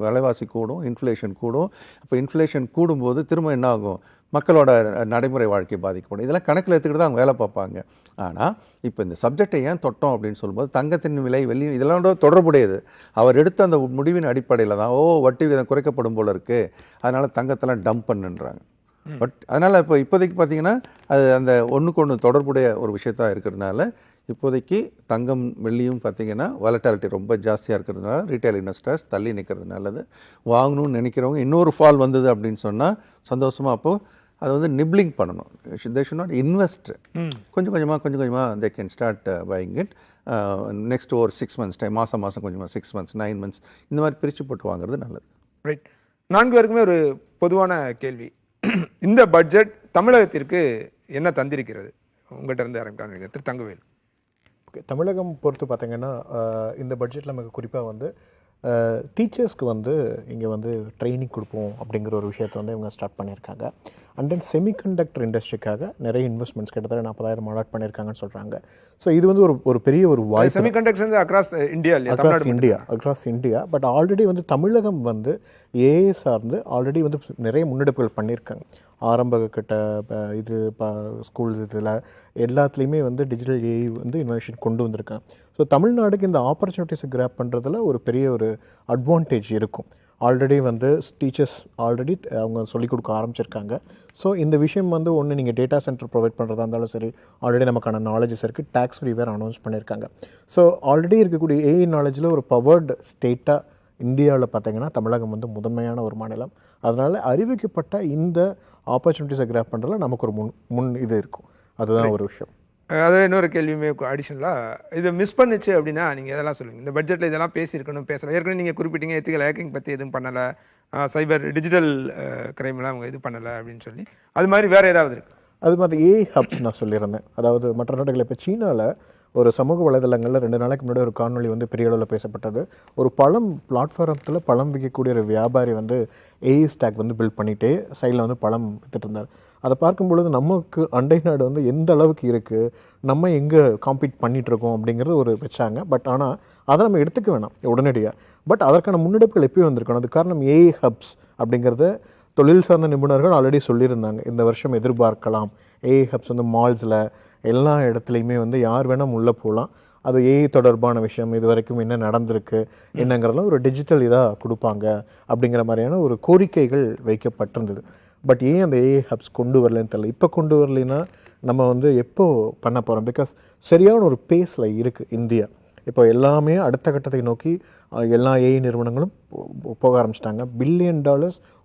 விலைவாசி கூடும், இன்ஃப்ளேஷன் கூடும். இப்போ இன்ஃப்ளேஷன் கூடும்போது திரும்ப என்ன ஆகும், மக்களோட நடைமுறை வாழ்க்கை பாதிக்கப்படும். இதெல்லாம் கணக்கில் எடுத்துக்கிட்டு தான் அவங்க வேலை பார்ப்பாங்க. ஆனால் இப்போ இந்த சப்ஜெக்டை ஏன் தொட்டோம் அப்படின்னு சொல்லும்போது தங்கத்தின் விலை, வெள்ளி இதெல்லாம் தொடர்புடையது. அவர் எடுத்த அந்த முடிவின் அடிப்படையில் தான் வட்டி விகிதம் குறைக்கப்படும் போல இருக்குது, அதனால் தங்கத்தெல்லாம் டம்ப் பண்ணுன்றாங்க. பட் அதனால் இப்போதைக்கு பார்த்தீங்கன்னா அது அந்த ஒன்றுக்கு ஒன்று தொடர்புடைய ஒரு விஷயத்தான் இருக்கிறதுனால இப்போதைக்கு தங்கம் வெள்ளியும் பார்த்தீங்கன்னா வாலட்டாலிட்டி ரொம்ப ஜாஸ்தியாக இருக்கிறதுனால ரீட்டைல் இன்வெஸ்டர்ஸ் தள்ளி நிற்கிறது நல்லது. வாங்கணும்னு நினைக்கிறவங்க இன்னொரு ஃபால் வந்தது அப்படின்னு சொன்னால் சந்தோஷமாக அப்போது அதை வந்து நிப்ளிங் பண்ணணும். தே ஷுட் நாட் இன்வெஸ்ட், கொஞ்சம் கொஞ்சமாக they can start buying it. Next ஒரு 6 months டைம், மாதம் கொஞ்சமாக 6 months 9 months இந்த மாதிரி பிரித்து போட்டு வாங்குறது நல்லது. ரைட். 4 பேருக்குமே ஒரு பொதுவான கேள்வி, இந்த பட்ஜெட் தமிழகத்திற்கு என்ன தந்திருக்கிறது? உங்கள்கிட்ட இருந்து ஆரம்பிக்கலாம் திரு தங்கவேல். ஓகே, தமிழகம் பொறுத்து பார்த்தீங்கன்னா இந்த பட்ஜெட்டில் நமக்கு குறிப்பாக வந்து டீச்சர்ஸ்க்கு வந்து இங்கே வந்து ட்ரைனிங் கொடுப்போம் அப்படிங்கிற ஒரு விஷயத்தை வந்து இவங்க ஸ்டார்ட் பண்ணியிருக்காங்க. அண்ட் தென் செமிகண்டக்டர் இண்டஸ்ட்ரிக்காக நிறைய இன்வெஸ்ட்மெண்ட்ஸ் கிட்டத்தட்ட 40,000 அலாட் பண்ணியிருக்காங்கன்னு சொல்கிறாங்க. ஸோ இது வந்து ஒரு பெரிய ஒரு வாய்ப்பு. செமிகண்டக்டர்ஸ் வந்து அக்ராஸ் இந்தியா. பட் ஆல்ரெடி வந்து தமிழகம் வந்து ஏஏ சார்ந்து ஆல்ரெடி வந்து நிறைய முன்னெடுப்புகள் பண்ணியிருக்காங்க. ஆரம்ப கட்ட இது ஸ்கூல்ஸ் இதில் எல்லாத்துலேயுமே வந்து டிஜிட்டல் ஏஐ வந்து இன்வென்ஷன் கொண்டு வந்திருக்காங்க. ஸோ தமிழ்நாடுக்கு இந்த ஆப்பர்ச்சுனிட்டிஸை கிராப் பண்ணுறதுல ஒரு பெரிய ஒரு அட்வான்டேஜ் இருக்கும். ஆல்ரெடி வந்து டீச்சர்ஸ் ஆல்ரெடி அவங்க சொல்லிக் கொடுக்க ஆரம்பிச்சிருக்காங்க. ஸோ இந்த விஷயம் வந்து ஒன்று நீங்கள் டேட்டா சென்டர் ப்ரொவைட் பண்ணுறதா இருந்தாலும் சரி, ஆல்ரெடி நமக்கான நாலேஜஸ் இருக்குது. டேக்ஸ் ஃப்ரீ வேறு அனௌன்ஸ் பண்ணியிருக்காங்க. ஸோ ஆல்ரெடி இருக்கக்கூடிய ஏஐ நாலேஜில் ஒரு பவர்டு ஸ்டேட்டாக இந்தியாவில் பார்த்தீங்கன்னா தமிழகம் வந்து முதன்மையான ஒரு மாநிலம். அதனால் அறிவிக்கப்பட்ட இந்த ஆப்பர்ச்சுனிட்டிஸை கிராப் பண்ணுறதுல நமக்கு ஒரு முன் இது இருக்கும். அதுதான் ஒரு விஷயம். அது இன்னொரு கேள்வியுமே அடிஷனலாக இது மிஸ் பண்ணுச்சு அப்படின்னா நீங்கள் இதெல்லாம் சொல்லுங்கள். இந்த பட்ஜெட்டில் இதெல்லாம் பேசியிருக்கணும், பேசலாம். ஏற்கனவே நீங்கள் குறிப்பிட்டீங்க எத்திக்கல் ஹேக்கிங் பற்றி எதுவும் பண்ணலை, சைபர் டிஜிட்டல் கிரைம்லாம் அவங்க இது பண்ணலை அப்படின்னு சொல்லி. அது மாதிரி வேறு ஏதாவது இருக்குது? அது மாதிரி ஏஐ ஹப்ஸ் நான் சொல்லியிருந்தேன். அதாவது மற்ற நாடுகள் இப்போ சீனாவில் ஒரு சமூக வலைதளங்களில் 2 நாளைக்கு முன்னாடி ஒரு காணொலி வந்து பெரிய அளவில் பேசப்பட்டது. ஒரு பழம் பிளாட்ஃபாரத்தில் பழம் விற்கக்கூடிய ஒரு வியாபாரி வந்து ஏஐ ஸ்டாக் வந்து பில்ட் பண்ணிகிட்டே சைடில் வந்து பழம் வித்துட்டு இருந்தார். அதை பார்க்கும்பொழுது நமக்கு அண்டை நாடு வந்து எந்த அளவுக்கு இருக்குது, நம்ம எங்கே காம்பீட் பண்ணிகிட்ருக்கோம் அப்படிங்கிறது ஒரு வச்சாங்க. பட் ஆனால் அதை நம்ம எடுத்துக்க வேணாம் உடனடியாக. பட் அதற்கான முன்னெடுப்புகள் எப்பயும் வந்திருக்கணும். அது காரணம் ஏஐ ஹப்ஸ் அப்படிங்கிறத தொழில் சார்ந்த நிபுணர்கள் ஆல்ரெடி சொல்லியிருந்தாங்க. இந்த வருஷம் எதிர்பார்க்கலாம் ஏஐ ஹப்ஸ் வந்து மால்ஸில் எல்லா இடத்துலையுமே வந்து யார் வேணால் உள்ளே போகலாம். அது ஏஐ தொடர்பான விஷயம், இது வரைக்கும் என்ன நடந்திருக்கு என்னங்கிறதெல்லாம் ஒரு டிஜிட்டல் இதாக கொடுப்பாங்க அப்படிங்கிற மாதிரியான ஒரு கோரிக்கைகள் வைக்கப்பட்டிருந்தது. பட் ஏன் அந்த ஏஐ ஹப்ஸ் கொண்டு வரலன்னு தெரியல. இப்போ கொண்டு வரலைன்னா நம்ம வந்து எப்போ பண்ண போகிறோம்? பிகாஸ் சரியான ஒரு பேஸில் இருக்குது இந்தியா. இப்போ எல்லாமே அடுத்த கட்டத்தை நோக்கி எல்லா ஏஐ நிறுவனங்களும் போக ஆரம்பிச்சிட்டாங்க. $1 பில்லியன்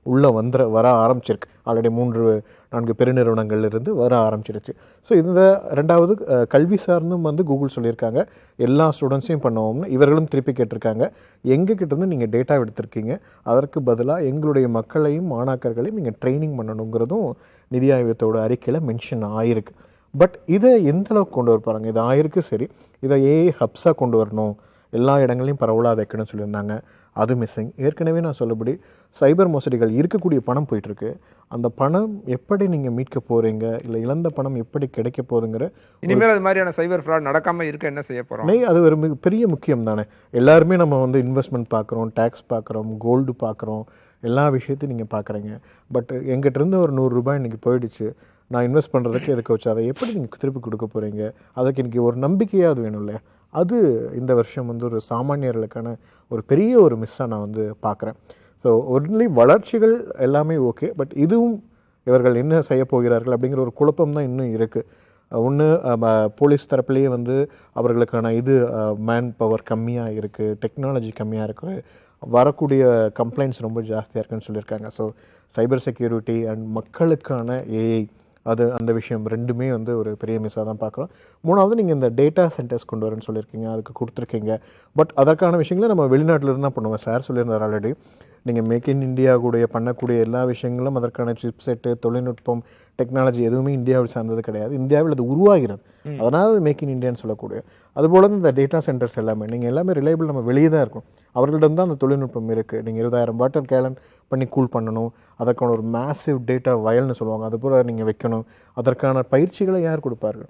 உள்ளே வர ஆரம்பிச்சிருக்கு. ஆல்ரெடி 3-4 பெருநிறுவனங்கள்லேருந்து வர ஆரம்பிச்சிருச்சு. ஸோ இந்த 2வது கல்வி சார்ந்தும் வந்து கூகுள் சொல்லியிருக்காங்க எல்லா ஸ்டூடெண்ட்ஸையும் பண்ணுவோம்னு. இவர்களும் திருப்பி கேட்டிருக்காங்க, எங்ககிட்டருந்து நீங்கள் டேட்டா எடுத்திருக்கீங்க, அதற்கு பதிலாக எங்களுடைய மக்களையும் மாணாக்கர்களையும் நீங்கள் ட்ரைனிங் பண்ணணுங்கிறதும் நிதி ஆயோகத்தோட அறிக்கையில் மென்ஷன் ஆகிருக்கு. பட் இதை எந்த அளவுக்கு கொண்டு வர போகிறாங்க? இது ஆயிருக்கு சரி, இதை ஏஐ ஹப்ஸாக கொண்டு வரணும், எல்லா இடங்களையும் பரவலாக வைக்கணும்னு சொல்லியிருந்தாங்க. அது மிஸ்ஸிங். ஏற்கனவே நான் சொல்லபடி சைபர் மோசடிகள் இருக்கக்கூடிய பணம் போயிட்டுருக்கு. அந்த பணம் எப்படி நீங்கள் மீட்க போகிறீங்க, இல்லை இழந்த பணம் எப்படி கிடைக்க போகுதுங்கிற இனிமேல் அது மாதிரியான சைபர் ஃப்ராட் நடக்காமல் இருக்க என்ன செய்ய போகிறோம்? அது ஒரு பெரிய முக்கியம் தானே. எல்லாருமே நம்ம வந்து இன்வெஸ்ட்மெண்ட் பார்க்குறோம், டேக்ஸ் பார்க்குறோம், கோல்டு பார்க்குறோம், எல்லா விஷயத்தையும் நீங்கள் பார்க்குறீங்க. பட் எங்கிட்டேருந்து ஒரு $100 இன்றைக்கி போயிடுச்சு, நான் இன்வெஸ்ட் பண்ணுறதுக்கு எதுக்கு வச்சு அதை எப்படி நீங்கள் திருப்பி கொடுக்க போகிறீங்க? அதுக்கு இன்றைக்கி ஒரு நம்பிக்கையாவது வேணும் இல்லையா? அது இந்த வருஷம் வந்து ஒரு சாமானியர்களுக்கான ஒரு பெரிய ஒரு மிஸ்ஸாக நான் வந்து பார்க்குறேன். ஸோ ஒன்லி வளர்ச்சிகள் எல்லாமே ஓகே, பட் இதுவும் இவர்கள் என்ன செய்ய போகிறார்கள் அப்படிங்கிற ஒரு குழப்பம் தான் இன்னும் இருக்குது. ஒன்று போலீஸ் தரப்புலேயே வந்து அவர்களுக்கான மேன் பவர் கம்மியாக இருக்குது, டெக்னாலஜி கம்மியாக இருக்குது, வரக்கூடிய கம்ப்ளைண்ட்ஸ் ரொம்ப ஜாஸ்தியாக இருக்குன்னு சொல்லியிருக்காங்க. ஸோ சைபர் செக்யூரிட்டி அண்ட் மக்களுக்கான ஏஐ அந்த விஷயம் 2மே வந்து ஒரு பெரிய மிஸ்ஸாக தான் பார்க்குறோம். 3வது நீங்கள் இந்த டேட்டா சென்டர்ஸ் கொண்டு வரேன்னு சொல்லியிருக்கீங்க, அதுக்கு கொடுத்துருக்கீங்க. பட் அதற்கான விஷயங்களை நம்ம வெளிநாட்டில் இருந்தால் பண்ணுவோம். சார் சொல்லியிருந்தார் ஆல்ரெடி, நீங்கள் மேக் இன் இந்தியா கூட பண்ணக்கூடிய எல்லா விஷயங்களும் அதற்கான சிப் செட்டு, தொழில்நுட்பம், டெக்னாலஜி எதுவுமே இந்தியாவில் சார்ந்தது கிடையாது. இந்தியாவில் அது உருவாகிறது, அதனால் அது மேக் இன் இந்தியான்னு சொல்லக்கூடிய. அதுபோல் இந்த டேட்டா சென்டர்ஸ் எல்லாமே எல்லாமே ரிலையபிள் நம்ம வெளியே தான் இருக்கும். அவர்களிடம் தான் அந்த தொழில்நுட்பம் இருக்குது. நீங்கள் 20,000 வாட்டர் கேலன் பண்ணி கூல் பண்ணணும், அதற்கான ஒரு மேசிவ் டேட்டா வயல்னு சொல்லுவாங்க, அதுபோல் நீங்கள் வைக்கணும். அதற்கான பயிற்சிகளை யார் கொடுப்பார்கள்?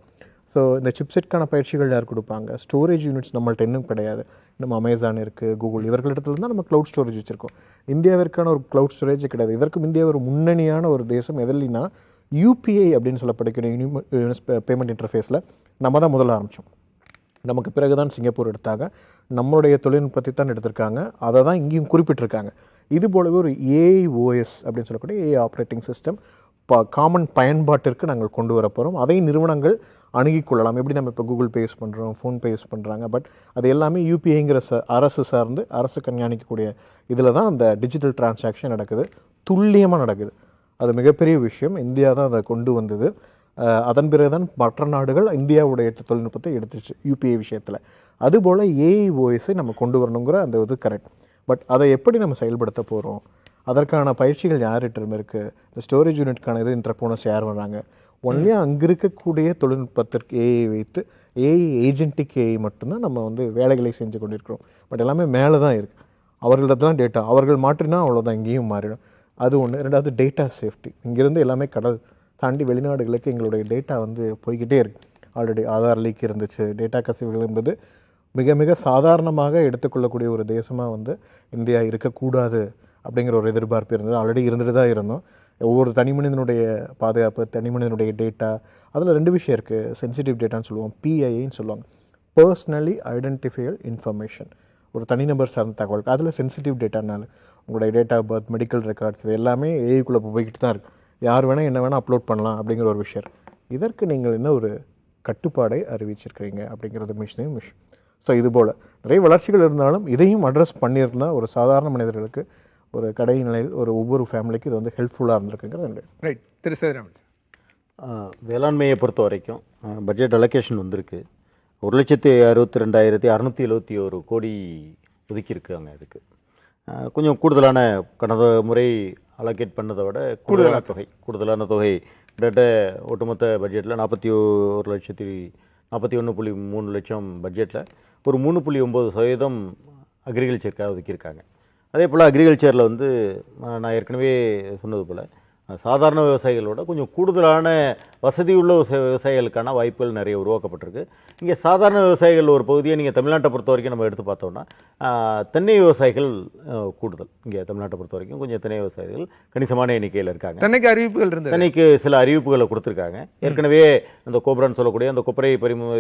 ஸோ இந்த சிப்செட்கான பயிற்சிகள் யார் கொடுப்பாங்க? ஸ்டோரேஜ் யூனிட்ஸ் நம்மள்ட்ட இன்னும் கிடையாது. நம்ம அமேசான் இருக்குது, கூகுள், இவர்களிடத்துல தான் நம்ம க்ளவுட் ஸ்டோரேஜ் வச்சுருக்கோம். இந்தியாவிற்கான ஒரு க்ளவுட் ஸ்டோரேஜ் கிடையாது. இதற்கும் இந்தியா ஒரு முன்னணியான ஒரு தேசம். எதில்லைன்னா யூபிஐ அப்படின்னு சொல்லப்படுகிற பேமெண்ட் இன்டர்ஃபேஸில் நம்ம தான் முதல்ல ஆரம்பித்தோம். நமக்கு பிறகு தான் சிங்கப்பூர் எடுத்தாங்க. நம்மளுடைய தொழில்நுட்பத்தை தான் எடுத்திருக்காங்க. அதை தான் இங்கேயும் குறிப்பிட்டிருக்காங்க. இது போலவே ஒரு ஏஐஓஎஸ் அப்படின்னு சொல்லக்கூடிய ஏஐ ஆப்ரேட்டிங் சிஸ்டம் காமன் பயன்பாட்டிற்கு நாங்கள் கொண்டு வர போகிறோம். அதை நிறுவனங்கள் அணுகிக் கொள்ளலாம். எப்படி நம்ம இப்போ கூகுள் பே யூஸ் பண்ணுறோம், ஃபோன்பே யூஸ் பண்ணுறாங்க. பட் அது எல்லாமே யூபிஐங்கிற அரசு சார்ந்து அரசு கண்காணிக்கக்கூடிய இதில் தான் அந்த டிஜிட்டல் டிரான்சாக்ஷன் நடக்குது, துல்லியமாக நடக்குது. அது மிகப்பெரிய விஷயம். இந்தியா தான் அதை கொண்டு வந்தது. அதன் பிறகு தான் மற்ற நாடுகள் இந்தியாவுடைய தொழில்நுட்பத்தை எடுத்துச்சு யூபிஐ விஷயத்தில். அதுபோல் ஏஐஓஎஸை நம்ம கொண்டு வரணுங்கிற அந்த இது கரெக்ட். பட் அதை எப்படி நம்ம செயல்படுத்த போகிறோம், அதற்கான பயிற்சிகள் யார்கிட்ட இருக்குது? இந்த ஸ்டோரேஜ் யூனிட்கான இன்டர்போனஸ் யார் வராங்க? ஒன்லி அங்கே இருக்கக்கூடிய தொழில்நுட்பத்திற்கு ஏஐ வைத்து ஏஐ ஏஜென்டிக் ஏஐ மட்டும்தான் நம்ம வந்து வேலைகளை செஞ்சு கொண்டிருக்கிறோம். பட் எல்லாமே மேலே தான் இருக்குது. அவர்களிடத்துலாம் டேட்டா அவர்கள் மாற்றினா அவ்வளோதான், இங்கேயும் மாறிடும். அது ஒன்று. 2வது டேட்டா சேஃப்டி. இங்கேருந்து எல்லாமே கடல் தாண்டி வெளிநாடுகளுக்கு எங்களுடைய டேட்டா வந்து போய்கிட்டே இருக்குது. ஆல்ரெடி ஆதார் லீக் இருந்துச்சு. டேட்டா கசிவுகள் என்பது மிக மிக சாதாரணமாக எடுத்துக்கொள்ளக்கூடிய ஒரு தேசமாக வந்து இந்தியா இருக்கக்கூடாது அப்படிங்கிற ஒரு எதிர்பார்ப்பு இருந்தது. ஆல்ரெடி இருந்துட்டு தான் இருந்தோம். ஒவ்வொரு தனி மனிதனுடைய பாதுகாப்பு, தனி மனிதனுடைய டேட்டா, அதில் 2 விஷயம் இருக்குது. சென்சிட்டிவ் டேட்டான்னு சொல்லுவோம், பிஐன்னு சொல்லுவாங்க, பர்சனலி ஐடென்டிஃபையல் இன்ஃபர்மேஷன். ஒரு தனிநபர் சார்ந்த தகவல். அதில் சென்சிட்டிவ் டேட்டானால உங்களுடைய date of birth, medical records, இது எல்லாமே ஏஐக்குள்ளே போய்கிட்டு தான் இருக்குது. யார் வேணால் என்ன வேணால் அப்லோட் பண்ணலாம் அப்படிங்கிற ஒரு விஷயம். இதற்கு நீங்கள் என்ன ஒரு கட்டுப்பாடை அறிவிச்சிருக்கிறீங்க அப்படிங்கிறது விஷயம். ஸோ இதுபோல் நிறைய வளர்ச்சிகள் இருந்தாலும் இதையும் அட்ரஸ் பண்ணியிருந்தால் ஒரு சாதாரண மனிதர்களுக்கு, ஒரு கடை நிலையில் ஒரு ஒவ்வொரு ஃபேமிலிக்கு இது வந்து ஹெல்ப்ஃபுல்லாக இருந்திருக்குங்கிறது. ரைட். திரு சேதுராமன் சார். வேளாண்மையை பொறுத்த வரைக்கும் பட்ஜெட் அலோகேஷன் வந்திருக்கு. 1,62,671 கோடி ஒதுக்கியிருக்காங்க. இதுக்கு கொஞ்சம் கூடுதலான கடந்த முறை அலோகேட் பண்ணதை விட கூடுதலான தொகை கிட்டத்தட்ட ஒட்டுமொத்த பட்ஜெட்டில் 41.3 லட்சம் பட்ஜெட்டில் ஒரு 3.9% அக்ரிகல்ச்சருக்காக ஒதுக்கியிருக்காங்க. அதே போல் அக்ரிகல்ச்சரில் வந்து நான் ஏற்கனவே சொன்னது போல் சாதாரண விவசாயிகளோட கொஞ்சம் கூடுதலான வசதி உள்ள விவசாயிகளுக்கான வாய்ப்புகள் நிறைய உருவாக்கப்பட்டிருக்கு. இங்கே சாதாரண விவசாயிகள் ஒரு பகுதியை நீங்கள் தமிழ்நாட்டை பொறுத்த வரைக்கும் நம்ம எடுத்து பார்த்தோம்னா தென்னை விவசாயிகள் கூடுதல். இங்கே தமிழ்நாட்டை பொறுத்த வரைக்கும் கொஞ்சம் தென்னை விவசாயிகள் கணிசமான எண்ணிக்கையில் இருக்காங்க. தென்னைக்கு அறிவிப்புகள் இருந்தது. தென்னைக்கு சில அறிவிப்புகளை கொடுத்துருக்காங்க. ஏற்கனவே அந்த கோப்ரான்னு சொல்லக்கூடிய அந்த கொப்பரை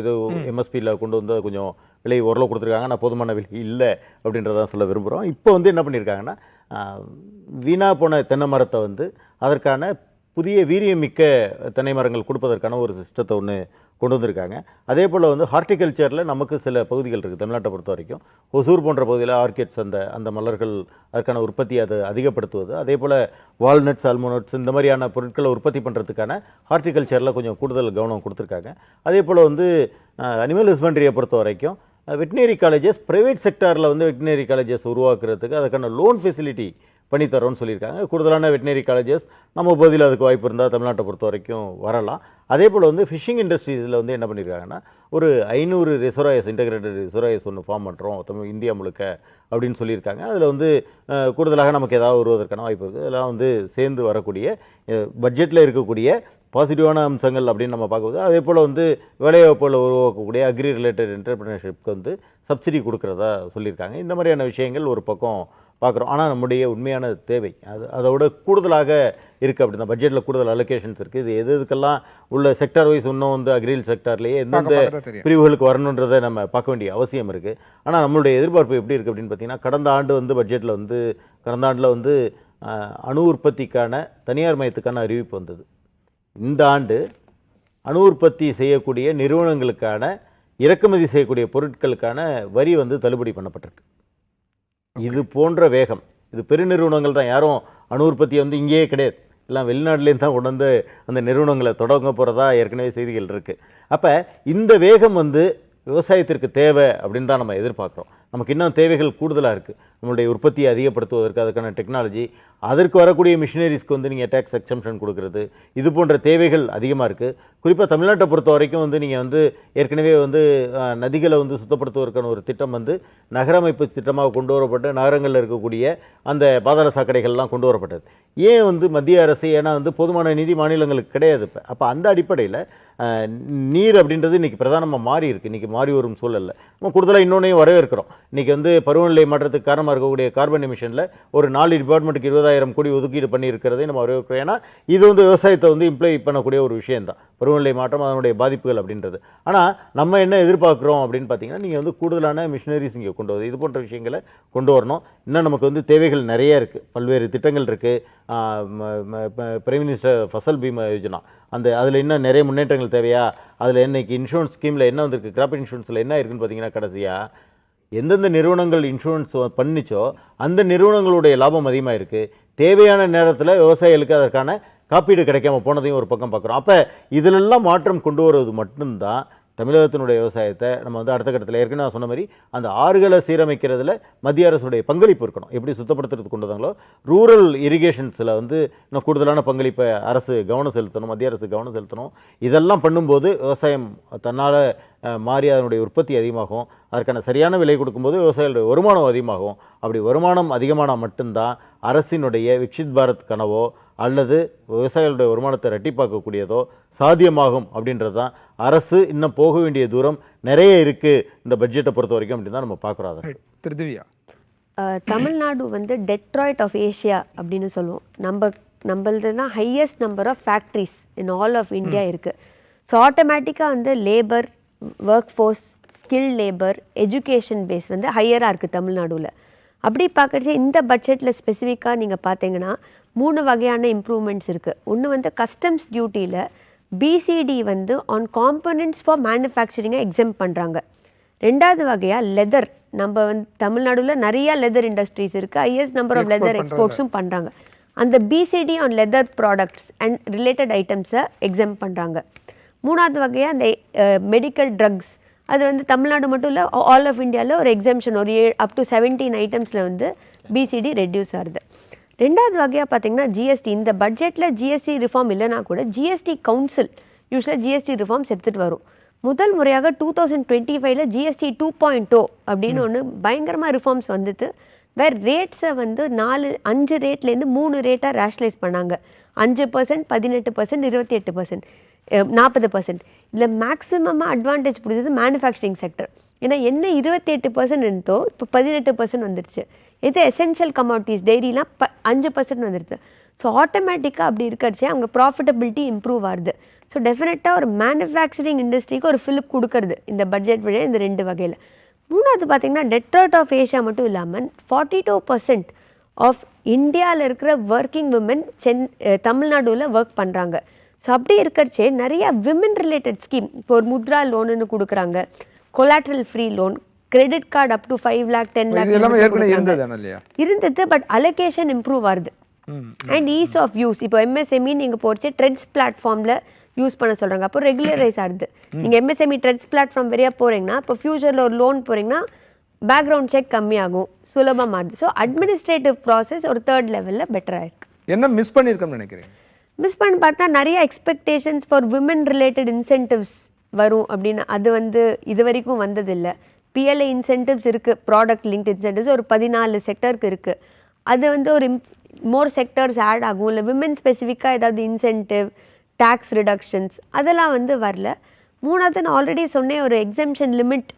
இது எம்எஸ்பியில் கொண்டு வந்து கொஞ்சம் விலை ஓரளவு கொடுத்துருக்காங்க. நான் போதுமான விலை இல்லை அப்படின்றதான் சொல்ல விரும்புகிறோம். இப்போ வந்து என்ன பண்ணியிருக்காங்கன்னா வீணாக போன தென்னை மரத்தை வந்து அதற்கான புதிய வீரியமிக்க தென்னை மரங்கள் கொடுப்பதற்கான ஒரு சிஸ்டத்தை ஒன்று கொண்டு வந்திருக்காங்க. அதே போல் வந்து ஹார்டிகல்ச்சரில் நமக்கு சில பகுதிகள் இருக்குது தமிழ்நாட்டை பொறுத்த வரைக்கும். ஒசூர் போன்ற பகுதியில் ஆர்கிட்ஸ் அந்த மலர்கள் அதற்கான உற்பத்தியை அதை அதிகப்படுத்துவது, அதே போல் வால்நட்ஸ், ஆல்மோனட்ஸ் இந்த மாதிரியான பொருட்களை உற்பத்தி பண்ணுறதுக்கான ஹார்டிகல்ச்சரில் கொஞ்சம் கூடுதல் கவனம் கொடுத்துருக்காங்க. அதே போல் வந்து அனிமல் ஹஸ்பண்ட்ரியை பொறுத்த வரைக்கும் வெட்டினரி காலேஜஸ், ப்ரைவேட் செக்டாரில் வந்து வெட்டினரி காலேஜஸ் உருவாக்குறதுக்கு அதுக்கான லோன் ஃபெசிலிட்டி பண்ணித்தரோன்னு சொல்லியிருக்காங்க. கூடுதலான வெட்டினரி காலேஜஸ் நம்ம பகுதியில் அதுக்கு வாய்ப்பு இருந்தால் தமிழ்நாட்டை பொறுத்த வரைக்கும் வரலாம். அதே போல் வந்து ஃபிஷிங் இண்டஸ்ட்ரீஸில் வந்து என்ன பண்ணியிருக்காங்கன்னா ஒரு 500 ரிசர்வாயர்ஸ், இன்டெகிரேட்டட் ரிசர்வாயர்ஸ் ஒன்று ஃபார்ம் பண்ணுறோம் இந்தியா முழுக்க அப்படின்னு சொல்லியிருக்காங்க. அதில் வந்து கூடுதலாக நமக்கு ஏதாவது வருவதற்கான வாய்ப்பு இருக்குது. அதெல்லாம் வந்து சேர்ந்து வரக்கூடிய பட்ஜெட்டில் இருக்கக்கூடிய பாசிட்டிவான அம்சங்கள் அப்படின்னு நம்ம பார்க்கும்போது, அதே போல் வந்து வேலைவாய்ப்புகளை உருவாக்கக்கூடிய அக்ரி ரிலேட்டட் என்டர்பிரினர்ஷிப்க்கு வந்து சப்சிடி கொடுக்குறதா சொல்லியிருக்காங்க. இந்த மாதிரியான விஷயங்கள் ஒரு பக்கம் பார்க்குறோம். ஆனால் நம்முடைய உண்மையான தேவை அதோட கூடுதலாக இருக்குது அப்படின்னா பட்ஜெட்டில் கூடுதல் அலோகேஷன்ஸ் இருக்குது. இது எதுக்கெல்லாம் உள்ள செக்டார் வைஸ் இன்னும் வந்து அக்ரிகல் செக்டார்லேயே எந்தெந்த பிரிவுகளுக்கு வரணுன்றதை நம்ம பார்க்க வேண்டிய அவசியம் இருக்குது. ஆனால் நம்மளுடைய எதிர்பார்ப்பு எப்படி இருக்குது அப்படின்னு பார்த்தீங்கன்னா, கடந்த ஆண்டு வந்து பட்ஜெட்டில் வந்து கடந்த ஆண்டில் வந்து அணு உற்பத்திக்கான தனியார் மையத்துக்கான அறிவிப்பு வந்தது. இந்த ஆண்டு அணு உற்பத்தி செய்யக்கூடிய நிறுவனங்களுக்கான இறக்குமதி செய்யக்கூடிய பொருட்களுக்கான வரி வந்து தள்ளுபடி பண்ணப்பட்டிருக்கு. இது போன்ற வேகம், இது பெருநிறுவனங்கள் தான், யாரும் அணு உற்பத்தியை வந்து இங்கேயே கிடையாது, எல்லாம் வெளிநாட்டிலேருந்து தான் கொண்டு வந்து அந்த நிறுவனங்களை தொடங்க போகிறதா ஏற்கனவே செய்திகள் இருக்குது. அப்போ இந்த வேகம் வந்து விவசாயத்திற்கு தேவை அப்படின்னு தான் நம்ம எதிர்பார்க்குறோம். நமக்கு இன்னும் தேவைகள் கூடுதலாக இருக்குது. நம்மளுடைய உற்பத்தியை அதிகப்படுத்துவதற்கு அதுக்கான டெக்னாலஜி, அதற்கு வரக்கூடிய மிஷினரிஸ்க்கு வந்து நீங்கள் டேக்ஸ் எக்ஸம்ஷன் கொடுக்குறது, இது போன்ற தேவைகள் அதிகமாக இருக்குது. குறிப்பாக தமிழ்நாட்டை பொறுத்த வரைக்கும் வந்து நீங்கள் வந்து ஏற்கனவே வந்து நதிகளை வந்து சுத்தப்படுத்துவதற்கான ஒரு திட்டம் வந்து நகரமைப்பு திட்டமாக கொண்டு வரப்பட்டு நகரங்களில் இருக்கக்கூடிய அந்த பாதாள சாக்கடைகள்லாம் கொண்டு வரப்பட்டது. ஏன் வந்து மத்திய அரசு, ஏன்னா வந்து போதுமான நிதி மாநிலங்களுக்கு கிடையாது. இப்போ அப்போ அந்த அடிப்படையில் நீர் அப்படின்றது இன்றைக்கி பிரதானமாக மாறி இருக்குது. இன்றைக்கி மாறி வரும் சூழலில் நம்ம கூடுதலாக இன்னொன்னையும் வரவேற்கிறோம். இன்றைக்கி வந்து பருவநிலை மாற்றத்துக்கு காரணமாக இருக்கக்கூடிய கார்பன் எமிஷனில் ஒரு 4 டிபார்ட்மெண்ட்டுக்கு 20,000 கோடி ஒதுக்கீடு பண்ணியிருக்கிறதை நம்ம வரவேற்கிறோம். ஏன்னா இது வந்து விவசாயத்தை வந்து இம்ப்ளை பண்ணக்கூடிய ஒரு விஷயந்தான், பருவநிலை மாற்றம் அதனுடைய பாதிப்புகள் அப்படின்றது. ஆனால் நம்ம என்ன எதிர்பார்க்குறோம் அப்படின்னு பார்த்தீங்கன்னா, நீங்கள் வந்து கூடுதலான மிஷினரிஸ் இங்கே கொண்டு வருது, இது போன்ற விஷயங்களை கொண்டு வரணும். இன்னும் நமக்கு வந்து தேவைகள் நிறைய இருக்குது, பல்வேறு திட்டங்கள் இருக்குது. பிரைம் மினிஸ்டர் ஃபசல் பீமா யோஜனா, அதில் இன்னும் நிறைய முன்னேற்றங்கள் தேவையா? அதில் இன்னைக்கு இன்சூரன்ஸ் ஸ்கீமில் என்ன வந்திருக்கு, கிராப் இன்சூரன்ஸில் என்ன இருக்குன்னு பார்த்தீங்கன்னா, கடைசியாக எந்தெந்த நிறுவனங்கள் இன்சூரன்ஸ் பண்ணிச்சோ அந்த நிறுவனங்களுடைய லாபம் அதிகமாக இருக்குது. தேவையான நேரத்தில் விவசாயிகளுக்கு அதற்கான காப்பீடு கிடைக்காம போனதையும் ஒரு பக்கம் பார்க்குறோம். அப்போ இதிலெல்லாம் மாற்றம் கொண்டு வருவது மட்டும்தான் தமிழகத்தினுடைய விவசாயத்தை நம்ம வந்து அடுத்த கட்டத்தில் ஏற்கனவே நான் சொன்ன மாதிரி அந்த ஆறுகளை சீரமைக்கிறதுல மத்திய அரசுடைய பங்களிப்பு இருக்கணும். எப்படி சுத்தப்படுத்துறதுக்கு கொண்டு வந்தாங்களோ ரூரல் இரிகேஷன்ஸில் வந்து இன்னும் கூடுதலான பங்களிப்பை அரசு கவனம் செலுத்தணும், மத்திய அரசு கவனம் செலுத்தணும். இதெல்லாம் பண்ணும்போது விவசாயம் தன்னால் மாறி அதனுடைய உற்பத்தி அதிகமாகும். அதற்கான சரியான விலை கொடுக்கும்போது விவசாயிகளுடைய வருமானம் அதிகமாகும். அப்படி வருமானம் அதிகமானால் மட்டும்தான் அரசினுடைய விக்ஷித் பாரத் கனவோ அல்லது விவசாயிகளுடைய வருமானத்தை ரெட்டிப்பாக்கக்கூடியதோ சாத்தியமாகும். அப்படின்றது தான் அரசு இன்னும் போக வேண்டிய தூரம் நிறைய இருக்குது இந்த பட்ஜெட்டை பொறுத்த வரைக்கும் அப்படின்னு தான் நம்ம பார்க்குறோம். அதை திருதிவியா, தமிழ்நாடு வந்து டெட்ராய்ட் ஆஃப் ஏஷியா அப்படின்னு சொல்லுவோம். நம்மளது தான் highest number of factories in all of India இருக்குது. ஸோ ஆட்டோமேட்டிக்காக வந்து labour, work force, skill labour, education base வந்து ஹையராக இருக்குது தமிழ்நாடுவில். அப்படி பார்க்கறது இந்த பட்ஜெட்டில் ஸ்பெசிஃபிக்காக நீங்கள் பார்த்தீங்கன்னா 3 வகையான இம்ப்ரூவ்மெண்ட்ஸ் இருக்குது. ஒன்று வந்து கஸ்டம்ஸ் டியூட்டியில் பிசிடி வந்து ஆன் காம்பனன்ட்ஸ் ஃபார் மேனுஃபேக்சரிங்கை எக்ஸெம் பண்ணுறாங்க. 2வது வகையாக லெதர், நம்ம வந்து தமிழ்நாடுல நிறைய லெதர் இண்டஸ்ட்ரீஸ் இருக்குது, ஹையஸ்ட் நம்பர் ஆஃப் லெதர் எக்ஸ்போர்ட்ஸும் பண்ணுறாங்க. அந்த BCD on leather products and related ஐட்டம்ஸை எக்ஸாம் பண்ணுறாங்க. மூணாவது வகையாக அந்த மெடிக்கல் ட்ரக்ஸ், அது வந்து தமிழ்நாடு மட்டும் இல்லை, ஆல் ஆஃப் இந்தியாவில் ஒரு எக்ஸாம்ஷன் ஒரு அப் டு 17 ஐட்டம்ஸில் வந்து பிசிடி ரெடியூஸ் ஆகுது. ரெண்டாவது வகையாக பார்த்தீங்கன்னா ஜிஎஸ்டி. இந்த பட்ஜெட்டில் ஜிஎஸ்டி ரிஃபார்ம் இல்லைனா கூட ஜிஎஸ்டி கவுன்சில் யூஸ்வலாக ஜிஎஸ்டி ரிஃபார்ம்ஸ் எடுத்துகிட்டு வரும். முதல் முறையாக 2025 ஜிஎஸ்டி 2.0 அப்படின்னு ஒன்று பயங்கரமாக ரிஃபார்ம்ஸ் வந்துட்டு, வேறு ரேட்ஸை வந்து 5 ரேட்லேருந்து 3 ரேட்டாக ரேஷனலைஸ் பண்ணாங்க. 5%, 18%, 28%, 40%. இதில் மேக்ஸிமமாக அட்வான்டேஜ் பிடிச்சது மேனுஃபேக்சரிங் செக்டர். ஏன்னா என்ன 28% இருந்தோ இப்போ 18% வந்துருச்சு. இது எசென்ஷியல் கமாடிட்டிஸ் டெய்ரிலாம் 5% வந்துடுது. ஸோ ஆட்டோமேட்டிக்காக அப்படி இருக்கிறச்சே அவங்க ப்ராஃபிட்டபிலிட்டி இம்ப்ரூவ் ஆகுது. ஸோ டெஃபினட்டாக ஒரு மேனுஃபேக்சரிங் இண்டஸ்ட்ரிக்கு ஒரு ஃபிலிப் கொடுக்கறது இந்த பட்ஜெட் வழியாக இந்த 2 வகையில். மூணாவது பார்த்திங்கன்னா டெட்ராய்ட் ஆஃப் ஏஷியா மட்டும் இல்லாமல் 42% ஆஃப் இந்தியாவில் இருக்கிற ஒர்க்கிங் விமன் தமிழ்நாடுவில் ஒர்க் பண்ணுறாங்க. ஸோ அப்படி இருக்கிறச்சே நிறைய விமன் ரிலேட்டட் ஸ்கீம், இப்போ ஒரு முத்ரா லோனுன்னு கொடுக்குறாங்க, collateral free loan, credit card up to 5 lakh 10 lakh இருந்தது. பட் அலோகேஷன் இம்ப்ரூவ் ஆகுது. அண்ட் ஈஸ் ஆஃப் யூஸ், இப்போ எம்எஸ்எம்இ நீங்கள் போச்சு ட்ரெட்ஸ் பிளாட்ஃபார்மில் யூஸ் பண்ண சொல்கிறாங்க, அப்போ ரெகுலரைஸ் ஆகுது. நீங்கள் எம்எஸ்எம்இ ட்ரெட்ஸ் பிளாட்ஃபார்ம் வரையா போகிறீங்கன்னா இப்போ ஃபியூச்சரில் ஒரு லோன் போகிறீங்கன்னா பேக்ரவுண்ட் செக் கம்மியாகும், சுலபமாகுது. ஸோ அட்மினிஸ்ட்ரேட்டிவ் ப்ராசஸ் ஒரு 3rd லெவலில் பெட்டராக இருக்குது. என்ன மிஸ் பண்ணியிருக்கோம்னு நினைக்கிறேன்? மிஸ் பண்ணி பார்த்தா நிறைய expectations for women related incentives வரும் அப்படின்னு, அது வந்து இது வரைக்கும் வந்ததில்லை. பிஎல்ஐ இன்சென்டிவ்ஸ் இருக்குது, ப்ராடக்ட் லிங்க்ட் இன்சென்டிவ்ஸ் ஒரு 14 செக்டருக்கு இருக்குது. அது வந்து ஒரு மோர் செக்டர்ஸ் ஆட் ஆகும். இல்லை விமன் ஸ்பெசிஃபிக்காக ஏதாவது இன்சென்டிவ், டேக்ஸ் ரிடக்ஷன்ஸ் அதெல்லாம் வந்து வரல. மூணாவது நான் ஆல்ரெடி சொன்னேன், ஒரு எக்ஸம்ஷன் லிமிட்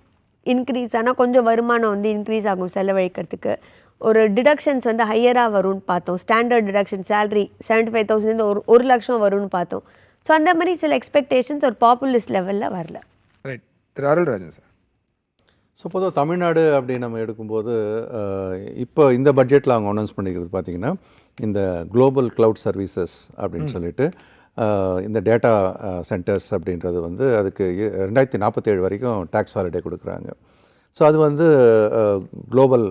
இன்க்ரீஸ் ஆனால் கொஞ்சம் வருமானம் வந்து இன்க்ரீஸ் ஆகும் செலவழிக்கிறதுக்கு. ஒரு டிடக்ஷன்ஸ் வந்து ஹையராக வரும்னு பார்த்தோம். ஸ்டாண்டர்ட் டிடக்ஷன் சேலரி 75,000 1 லட்சம் வரும்னு பார்த்தோம். ஸோ அந்த மாதிரி சில எக்ஸ்பெக்டேஷன்ஸ் ஒரு பாப்புலிஸ்ட் லெவலில் வரல. ரைட். திரு அருள்ராஜன் சார். ஸோ பொதுவாக தமிழ்நாடு அப்படி நம்ம எடுக்கும்போது இப்போ இந்த பட்ஜெட்டில் அவங்க அனௌன்ஸ் பண்ணிக்கிறது பார்த்திங்கன்னா இந்த குளோபல் க்ளவுட் சர்வீசஸ் அப்படின்னு சொல்லிட்டு இந்த டேட்டா சென்டர்ஸ் அப்படின்றது வந்து அதுக்கு 2047 வரைக்கும் டேக்ஸ் ஹாலிடே கொடுக்குறாங்க. ஸோ அது வந்து குளோபல்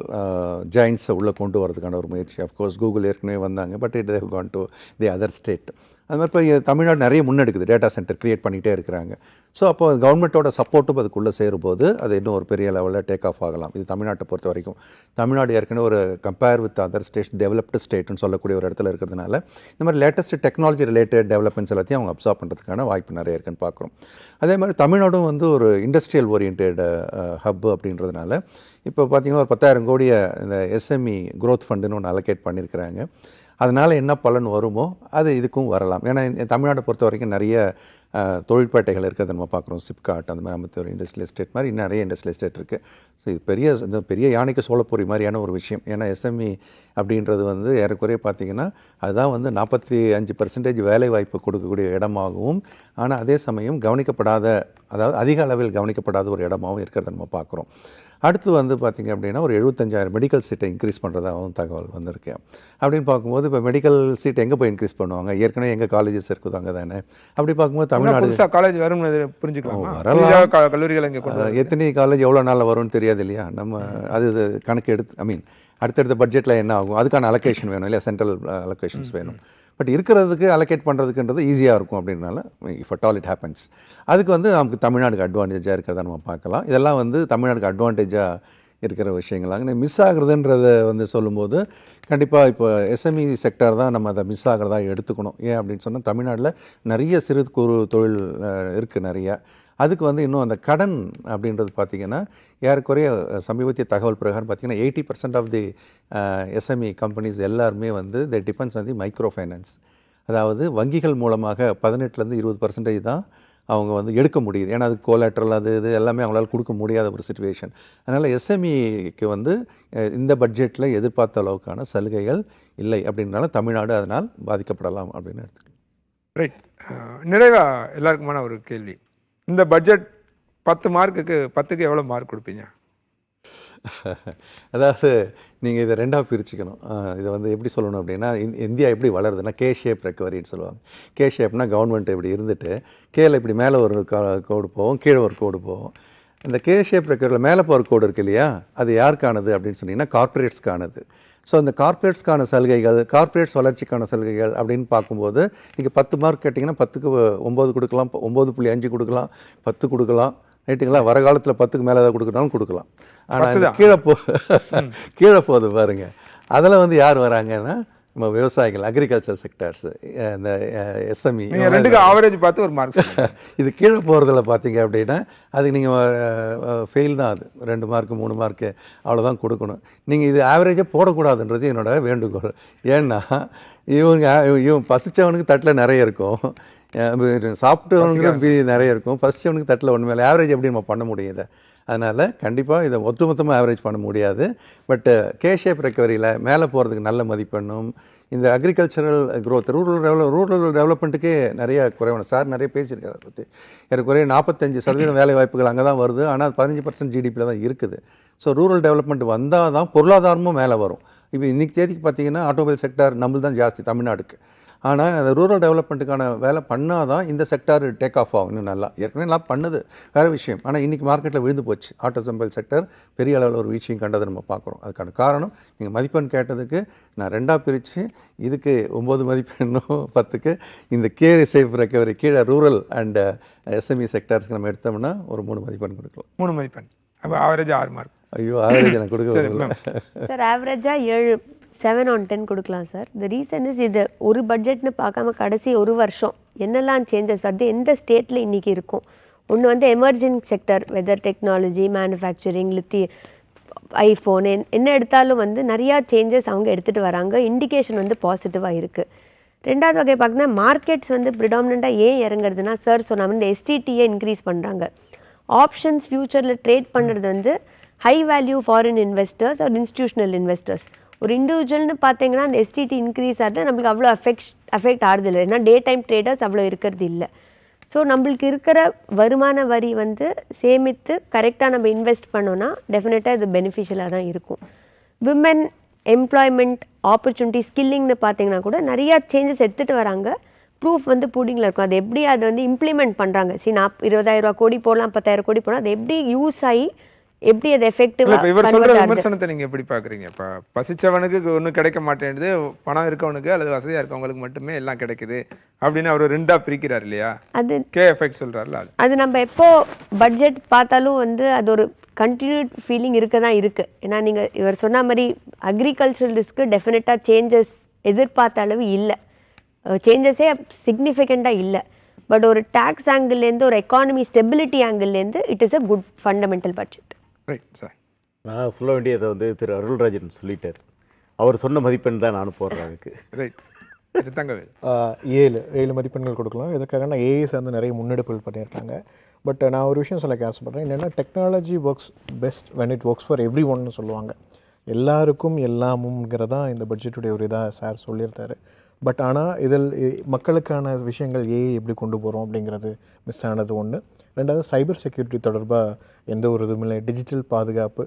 ஜாயின்ஸை உள்ளே கொண்டு வரதுக்கான ஒரு முயற்சி. அஃப்கோர்ஸ் கூகுள் ஏற்கனவே வந்தாங்க, but it have Khan to the other state. அது மாதிரி இப்போ தமிழ்நாடு நிறைய முன்னெடுக்குது, டேட்டா சென்டர் க்ரியேட் பண்ணிகிட்டே இருக்கிறாங்க. ஸோ அப்போ கவர்மெண்ட்டோட சப்போர்ட்டும் அதுக்குள்ளே சேரும்போது அது இன்னும் ஒரு பெரிய லெவலில் டேக் ஆஃப் ஆகலாம். இது தமிழ்நாட்டை பொறுத்த வரைக்கும். தமிழ்நாடு ஏற்கனவே ஒரு compare with other states developed ஸ்டேட்னு சொல்லக்கூடிய ஒரு இடத்துல இருக்கிறதுனால இந்த மாதிரி லேட்டஸ்ட் டெக்னாலஜி ரிலேட்டட் டெவலப்மெண்ட்ஸ் எல்லாத்தையும் அவங்க அப்சார்ப் பண்ணுறதுக்கான வாய்ப்பு நிறைய இருக்குன்னு பார்க்குறோம். அதே மாதிரி தமிழ்நாடும் வந்து ஒரு இண்டஸ்ட்ரியல் ஓரியன்ட் ஹப் அப்படின்றதுனால இப்போ பார்த்திங்கன்னா ஒரு 10,000 கோடியை இந்த எஸ்எம்இ க்ரோத் ஃபண்டுன்னு ஒன்று அலோகேட் பண்ணியிருக்கிறாங்க. அதனால் என்ன பலன் வருமோ அது இதுக்கும் வரலாம். ஏன்னா தமிழ்நாட்டை பொறுத்த வரைக்கும் நிறைய தொழிற்பேட்டைகள் இருக்கிறத நம்ம பார்க்குறோம். சிப்காட் அந்த மாதிரி அம்பத்தூர் இண்டஸ்ட்ரியல் எஸ்டேட் மாதிரி இன்னும் நிறைய இண்டஸ்ட்ரியல் எஸ்டேட் இருக்குது. ஸோ இது இந்த பெரிய யானைக்கு சோளப்பொறி மாதிரியான ஒரு விஷயம். ஏன்னா எஸ்எம்இ அப்படின்றது வந்து ஏறக்குறைய பார்த்திங்கன்னா அதுதான் வந்து 45% வேலை வாய்ப்பு கொடுக்கக்கூடிய இடமாகவும், ஆனால் அதே சமயம் கவனிக்கப்படாத, அதாவது அதிக அளவில் கவனிக்கப்படாத ஒரு இடமாகவும் இருக்கிறத நம்ம பார்க்குறோம். அடுத்து வந்து பார்த்திங்க அப்படின்னா ஒரு 75,000 மெடிக்கல் சீட்டை இன்க்ரீஸ் பண்ணுறதாகவும் தகவல் வந்திருக்கு. அப்படின்னு பார்க்கும்போது இப்போ மெடிக்கல் சீட் எங்கே போய் இன்க்ரீஸ் பண்ணுவாங்க? ஏற்கனவே எங்கள் காலேஜஸ் இருக்குது அங்கே தானே. அப்படி பார்க்கும்போது தமிழ்நாடு காலேஜ் வரும் புரிஞ்சுக்கலாம். வரலாம். கல்லூரிகள் இங்கே எத்தனை காலேஜ் எவ்வளோ நாளில் வரும்னு தெரியாது இல்லையா? நம்ம அது கணக்கு எடுத்து அடுத்தடுத்த பட்ஜெட்டில் என்ன ஆகும் அதுக்கான அலோகேஷன் வேணும் இல்லையா? சென்ட்ரல் அலோகேஷன்ஸ் வேணும். பட் இருக்கிறதுக்கு அலோகேட் பண்ணுறதுக்குன்றது ஈஸியாக இருக்கும். அப்படின்னால if at all it happens அதுக்கு வந்து நமக்கு தமிழ்நாடுக்கு அட்வான்டேஜாக இருக்கிறத நம்ம பார்க்கலாம். இதெல்லாம் வந்து தமிழ்நாடுக்கு அட்வான்டேஜாக இருக்கிற விஷயங்களாக மிஸ் ஆகுறதுன்றதை வந்து சொல்லும்போது கண்டிப்பாக இப்போ எஸ்எம்இ செக்டர் தான் நம்ம அதை மிஸ் ஆகிறதா எடுத்துக்கணும். ஏன் அப்படின்னு சொன்னால் தமிழ்நாட்டில் நிறைய சிறு குறு தொழில் இருக்குது நிறையா. அதுக்கு வந்து இன்னும் அந்த கடன் அப்படின்றது பார்த்திங்கன்னா ஏறக்குறைய சமீபத்திய தகவல் பிரகாரம் பார்த்திங்கன்னா 80% ஆஃப் தி எஸ்எம்இ கம்பெனிஸ் எல்லாருமே வந்து the depends on the micro finance. அதாவது வங்கிகள் மூலமாக 18% 20% தான் அவங்க வந்து எடுக்க முடியுது. ஏன்னா அது கோலாட்ரல் அது இது எல்லாமே அவங்களால கொடுக்க முடியாத ஒரு சிச்சுவேஷன். அதனால் எஸ்எம்இக்கு வந்து இந்த பட்ஜெட்டில் எதிர்பார்த்த அளவுக்கான சலுகைகள் இல்லை. அப்படின்னால தமிழ்நாடு அதனால் பாதிக்கப்படலாம் அப்படின்னு எடுத்துக்கலாம். ரைட். நிறைவாக எல்லாருக்குமான ஒரு கேள்வி, இந்த பட்ஜெட் 10 மார்க்குக்கு 10க்கு எவ்வளோ மார்க் கொடுப்பீங்க? அதாவது நீங்கள் இதை ரெண்டாக பிரிச்சுக்கணும். இதை வந்து எப்படி சொல்லணும் அப்படின்னா இந்தியா எப்படி வளருதுன்னா கே ஷேப் ரெக்கவரின்னு சொல்லுவாங்க. கே ஷேப்னா கவர்மெண்ட் இப்படி இருந்துட்டு கேல இப்படி மேலே ஒரு கோடு போகும், கீழே ஒரு கோடு போகும். இந்த கே ஷேப் ரெக்கவரியில் மேலே போகிற கோடு இருக்கு இல்லையா, அது யாருக்கானது அப்படின்னு சொன்னீங்கன்னா கார்ப்பரேட்ஸ்க்கானது. ஸோ இந்த கார்ப்பரேட்ஸ்க்கான சலுகைகள், கார்ப்பரேட்ஸ் வளர்ச்சிக்கான சலுகைகள் அப்படின்னு பார்க்கும்போது நீங்கள் 10 மார்க் கேட்டிங்கன்னா 10க்கு 9 கொடுக்கலாம், 9.5 கொடுக்கலாம், 10 கொடுக்கலாம், ரைட்டுங்களா. வர காலத்தில் 10க்கு மேலே ஏதாவது கொடுக்குறாலும் கொடுக்கலாம். ஆனால் இந்த கீழே போகுது பாருங்க, அதில் வந்து யார் வராங்கன்னா நம்ம விவசாயிகள், அக்ரிகல்ச்சர் செக்டர்ஸ், இந்த எஸ்எம்இ, ரெண்டுக்கு ஆவரேஜ் பார்த்து ஒரு மார்க். இது கீழே போகிறதுல பார்த்தீங்க அப்படின்னா அதுக்கு நீங்கள் ஃபெயில் தான். அது 2 மார்க்கு 3 மார்க்கு அவ்வளோதான் கொடுக்கணும். நீங்கள் இது ஆவரேஜாக போடக்கூடாதுன்றது என்னோட வேண்டுகோள். ஏன்னா இவன் பசிச்சவனுக்கு தட்டில் நிறைய இருக்கும், சாப்பிட்டவனுக்கு நிறைய இருக்கும், பசிச்சவனுக்கு தட்டில் ஒன்று மேலே ஆவரேஜ் எப்படி நம்ம பண்ண முடியும் இதை? அதனால் கண்டிப்பாக இதை ஒட்டுமொத்தமாக ஆவரேஜ் பண்ண முடியாது. பட்டு கே ஷேப் ரெக்கவரியில் மேலே போகிறதுக்கு நல்ல மதிப்பெண்ணும், இந்த அக்ரிகல்ச்சரல் க்ரோத், ரூரல் டெவலப்மெண்ட்டுக்கே நிறைய குறைவான சார் நிறைய பேசியிருக்காரு அதை பற்றி. ஏறக்குறைய 45% வேலை வாய்ப்புகள் அங்கே தான் வருது, ஆனால் 15% ஜிடிபியில் தான் இருக்குது. ஸோ ரூரல் டெவலப்மெண்ட் வந்தால் தான் பொருளாதாரமும் மேலே வரும். இப்போ இன்றைக்கி தேதிக்கு பார்த்தீங்கன்னா ஆட்டோமொபைல் செக்டார் நம்மளது தான் ஜாஸ்தி தமிழ்நாடுக்கு. ஆனால் அந்த ரூரல் டெவலப்மெண்ட்டுக்கான வேலை பண்ணால் தான் இந்த செக்டார் டேக் ஆஃப் ஆகும். இன்னும் நல்லா ஏற்கனவே நல்லா பண்ணுது, வேறு விஷயம். ஆனால் இன்றைக்கி மார்க்கெட்டில் விழுந்து போச்சு. ஆட்டோமொபைல் செக்டர் பெரிய அளவில் ஒரு வீழ்ச்சியும் கண்டதை நம்ம பார்க்குறோம். அதுக்கான காரணம் நீங்கள் மதிப்பெண் கேட்டதுக்கு நான் 2ஆக பிரித்து இதுக்கு 9 மதிப்பெண்ணும் 10க்கு இந்த கே ஷேப் ரெக்கவரி கீழே ரூரல் அண்ட் எஸ்எம்இ செக்டார்ஸ்க்கு நம்ம எடுத்தோம்னா ஒரு 3 மதிப்பெண் கொடுக்கலாம். 3 மதிப்பெண். அப்போ ஆவரேஜ் 6 மார்க். ஐயோ, ஆவரேஜ் எனக்கு கொடுக்க சார் ஆவரேஜாக 7 on 10 கொடுக்கலாம் சார். த ரீசன் இஸ் இது ஒரு பட்ஜெட்னு பார்க்காம கடைசி ஒரு வருஷம் என்னெல்லாம் சேஞ்சஸ் அது எந்த ஸ்டேட்டில் இன்றைக்கி இருக்கும். ஒன்று வந்து emerging sector, whether technology, manufacturing, iPhone என்ன எடுத்தாலும் வந்து நிறையா சேஞ்சஸ் அவங்க எடுத்துகிட்டு வராங்க. இண்டிகேஷன் வந்து பாசிட்டிவாக இருக்குது. ரெண்டாவது வகை பார்த்தீங்கன்னா மார்க்கெட்ஸ் வந்து ப்ரிடாமினண்ட்டாக ஏன் இறங்குறதுனா சார் சொன்ன இந்த எஸ்டிடியை இன்க்ரீஸ் பண்ணுறாங்க. ஆப்ஷன்ஸ் ஃபியூச்சரில் ட்ரேட் பண்ணுறது வந்து ஹை வேல்யூ ஃபாரின் இன்வெஸ்டர்ஸ் ஒரு இன்ஸ்டிடியூஷனல் இன்வெஸ்டர்ஸ். ஒரு இண்டிவிஜுவல்னு பார்த்தீங்கன்னா அந்த எஸ்டிடி இன்க்ரீஸ் ஆகுது, நம்மளுக்கு அவ்வளோ அஃபெக்ட் ஆகுது இல்லை. ஏன்னா டே டைம் ட்ரேடர்ஸ் அவ்வளோ இருக்கிறது இல்லை. ஸோ நம்மளுக்கு இருக்கிற வருமான வரி வந்து சேமித்து கரெக்டாக நம்ம இன்வெஸ்ட் பண்ணோன்னா டெஃபினட்டாக இது பெனிஃபிஷியலாக தான் இருக்கும். விமன் எம்ப்ளாய்மெண்ட் ஆப்பர்ச்சுனிட்டி ஸ்கில்லிங்னு பார்த்தீங்கன்னா கூட நிறையா சேஞ்சஸ் எடுத்துகிட்டு வராங்க. ப்ரூஃப் வந்து புடிங்கில் இருக்கும். அது எப்படி அதை வந்து இம்ப்ளிமெண்ட் பண்ணுறாங்க. 20,000 கோடி போடலாம், 10,000 கோடி போடலாம், அது எப்படி யூஸ் ஆகி எப்படி அது எஃபெக்டிவாக. இவர் சொல்ற விமர்சனத்தை நீங்க எப்படி பாக்குறீங்க? இப்ப பசிச்சவனுக்கு ஒன்றும் கிடைக்க மாட்டேங்குது, பணம் இருக்கவனுக்கு அல்லது வசதியா இருக்கவங்களுக்கு மட்டுமே எல்லாம் கிடைக்குது அப்படின்னு அவர் 2ஆ பிரிக்கிறார் இல்லையா? அது கே எஃபெக்ட் சொல்றாருல. அது நம்ம எப்போ பட்ஜெட் பார்த்தாலும் வந்து அது ஒரு கண்டினியூட் ஃபீலிங் இருக்க தான் இருக்குது. ஏன்னா நீங்கள் இவர் சொன்ன மாதிரி அக்ரிகல்ச்சரலிஸ்க்கு டெஃபினட்டாக சேஞ்சஸ் எதிர்பார்த்த அளவு இல்லை, சேஞ்சஸே சிக்னிஃபிகண்ட்டாக இல்லை. பட் ஒரு டேக்ஸ் ஆங்கிள்லேருந்து ஒரு எக்கானமி ஸ்டெபிலிட்டி ஆங்கிள்லேருந்து it is a good fundamental budget. Right sir. நான் சொல்ல வேண்டியதை வந்து திரு அருள்ராஜன் சொல்லிட்டார். அவர் சொன்ன மதிப்பெண் தான் நானும் போடுறேன் அதுக்கு. ரைட். 7 மதிப்பெண்கள் கொடுக்கலாம். இதுக்காக ஏஐஸ் வந்து நிறைய முன்னெடுப்புகள் பண்ணியிருக்காங்க. பட் நான் ஒரு விஷயம் சொல்ல ஆசைப்படுறேன். என்னென்னா technology works best when it works for every ஒன்னு சொல்லுவாங்க. எல்லாருக்கும் எல்லாமுங்கிறதான் இந்த பட்ஜெட்டுடைய ஒரு இதாக சார் சொல்லியிருந்தாரு. பட் ஆனால் இதில் மக்களுக்கான விஷயங்கள் எப்படி கொண்டு போகிறோம் அப்படிங்கிறது மிஸ் ஆனது ஒன்று. ரெண்டாவது சைபர் செக்யூரிட்டி தொடர்பாக எந்த ஒரு இதுவும் இல்லை. டிஜிட்டல் பாதுகாப்பு,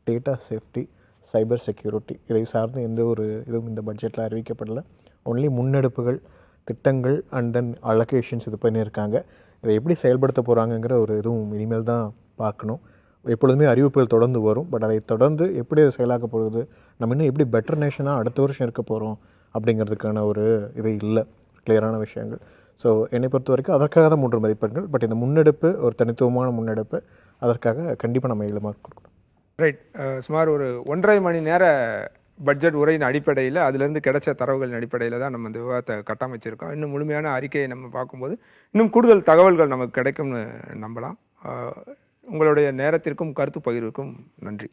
டேட்டா சேஃப்டி, சைபர் செக்யூரிட்டி இதை சார்ந்து எந்த ஒரு இதுவும் இந்த பட்ஜெட்டில் அறிவிக்கப்படலை. ஒன்லி முன்னெடுப்புகள், திட்டங்கள் அண்ட் தென் அலோகேஷன்ஸ் இது பண்ணியிருக்காங்க. இதை எப்படி செயல்படுத்த போகிறாங்கங்கிற ஒரு இதுவும் இனிமேல் தான் பார்க்கணும். எப்பொழுதுமே அறிவிப்புகள் தொடர்ந்து வரும். பட் அதை தொடர்ந்து எப்படி அது செயலாக்க போகுது, நம்ம இன்னும் எப்படி பெட்டர் நேஷனாக அடுத்த வருஷம் இருக்க போகிறோம் அப்படிங்கிறதுக்கான ஒரு இது இல்லை, கிளியரான விஷயங்கள். ஸோ என்னை பொறுத்த வரைக்கும் அதற்காக தான் 3 மதிப்பெண்கள். பட் இந்த முன்னெடுப்பு ஒரு தனித்துவமான முன்னெடுப்பு, அதற்காக கண்டிப்பாக நம்ம 7 மார்க் கொடுக்கணும். ரைட். சுமார் ஒரு 1.5 மணி நேர பட்ஜெட் உரையின் அடிப்படையில் அதிலிருந்து கிடைச்ச தரவுகளின் அடிப்படையில் தான் நம்ம இந்த விவாதத்தை கட்டமைச்சிருக்கோம். இன்னும் முழுமையான அறிக்கையை நம்ம பார்க்கும்போது இன்னும் கூடுதல் தகவல்கள் நமக்கு கிடைக்கும்னு நம்பலாம். உங்களுடைய நேரத்திற்கும் கருத்து பகிர்வுக்கும் நன்றி.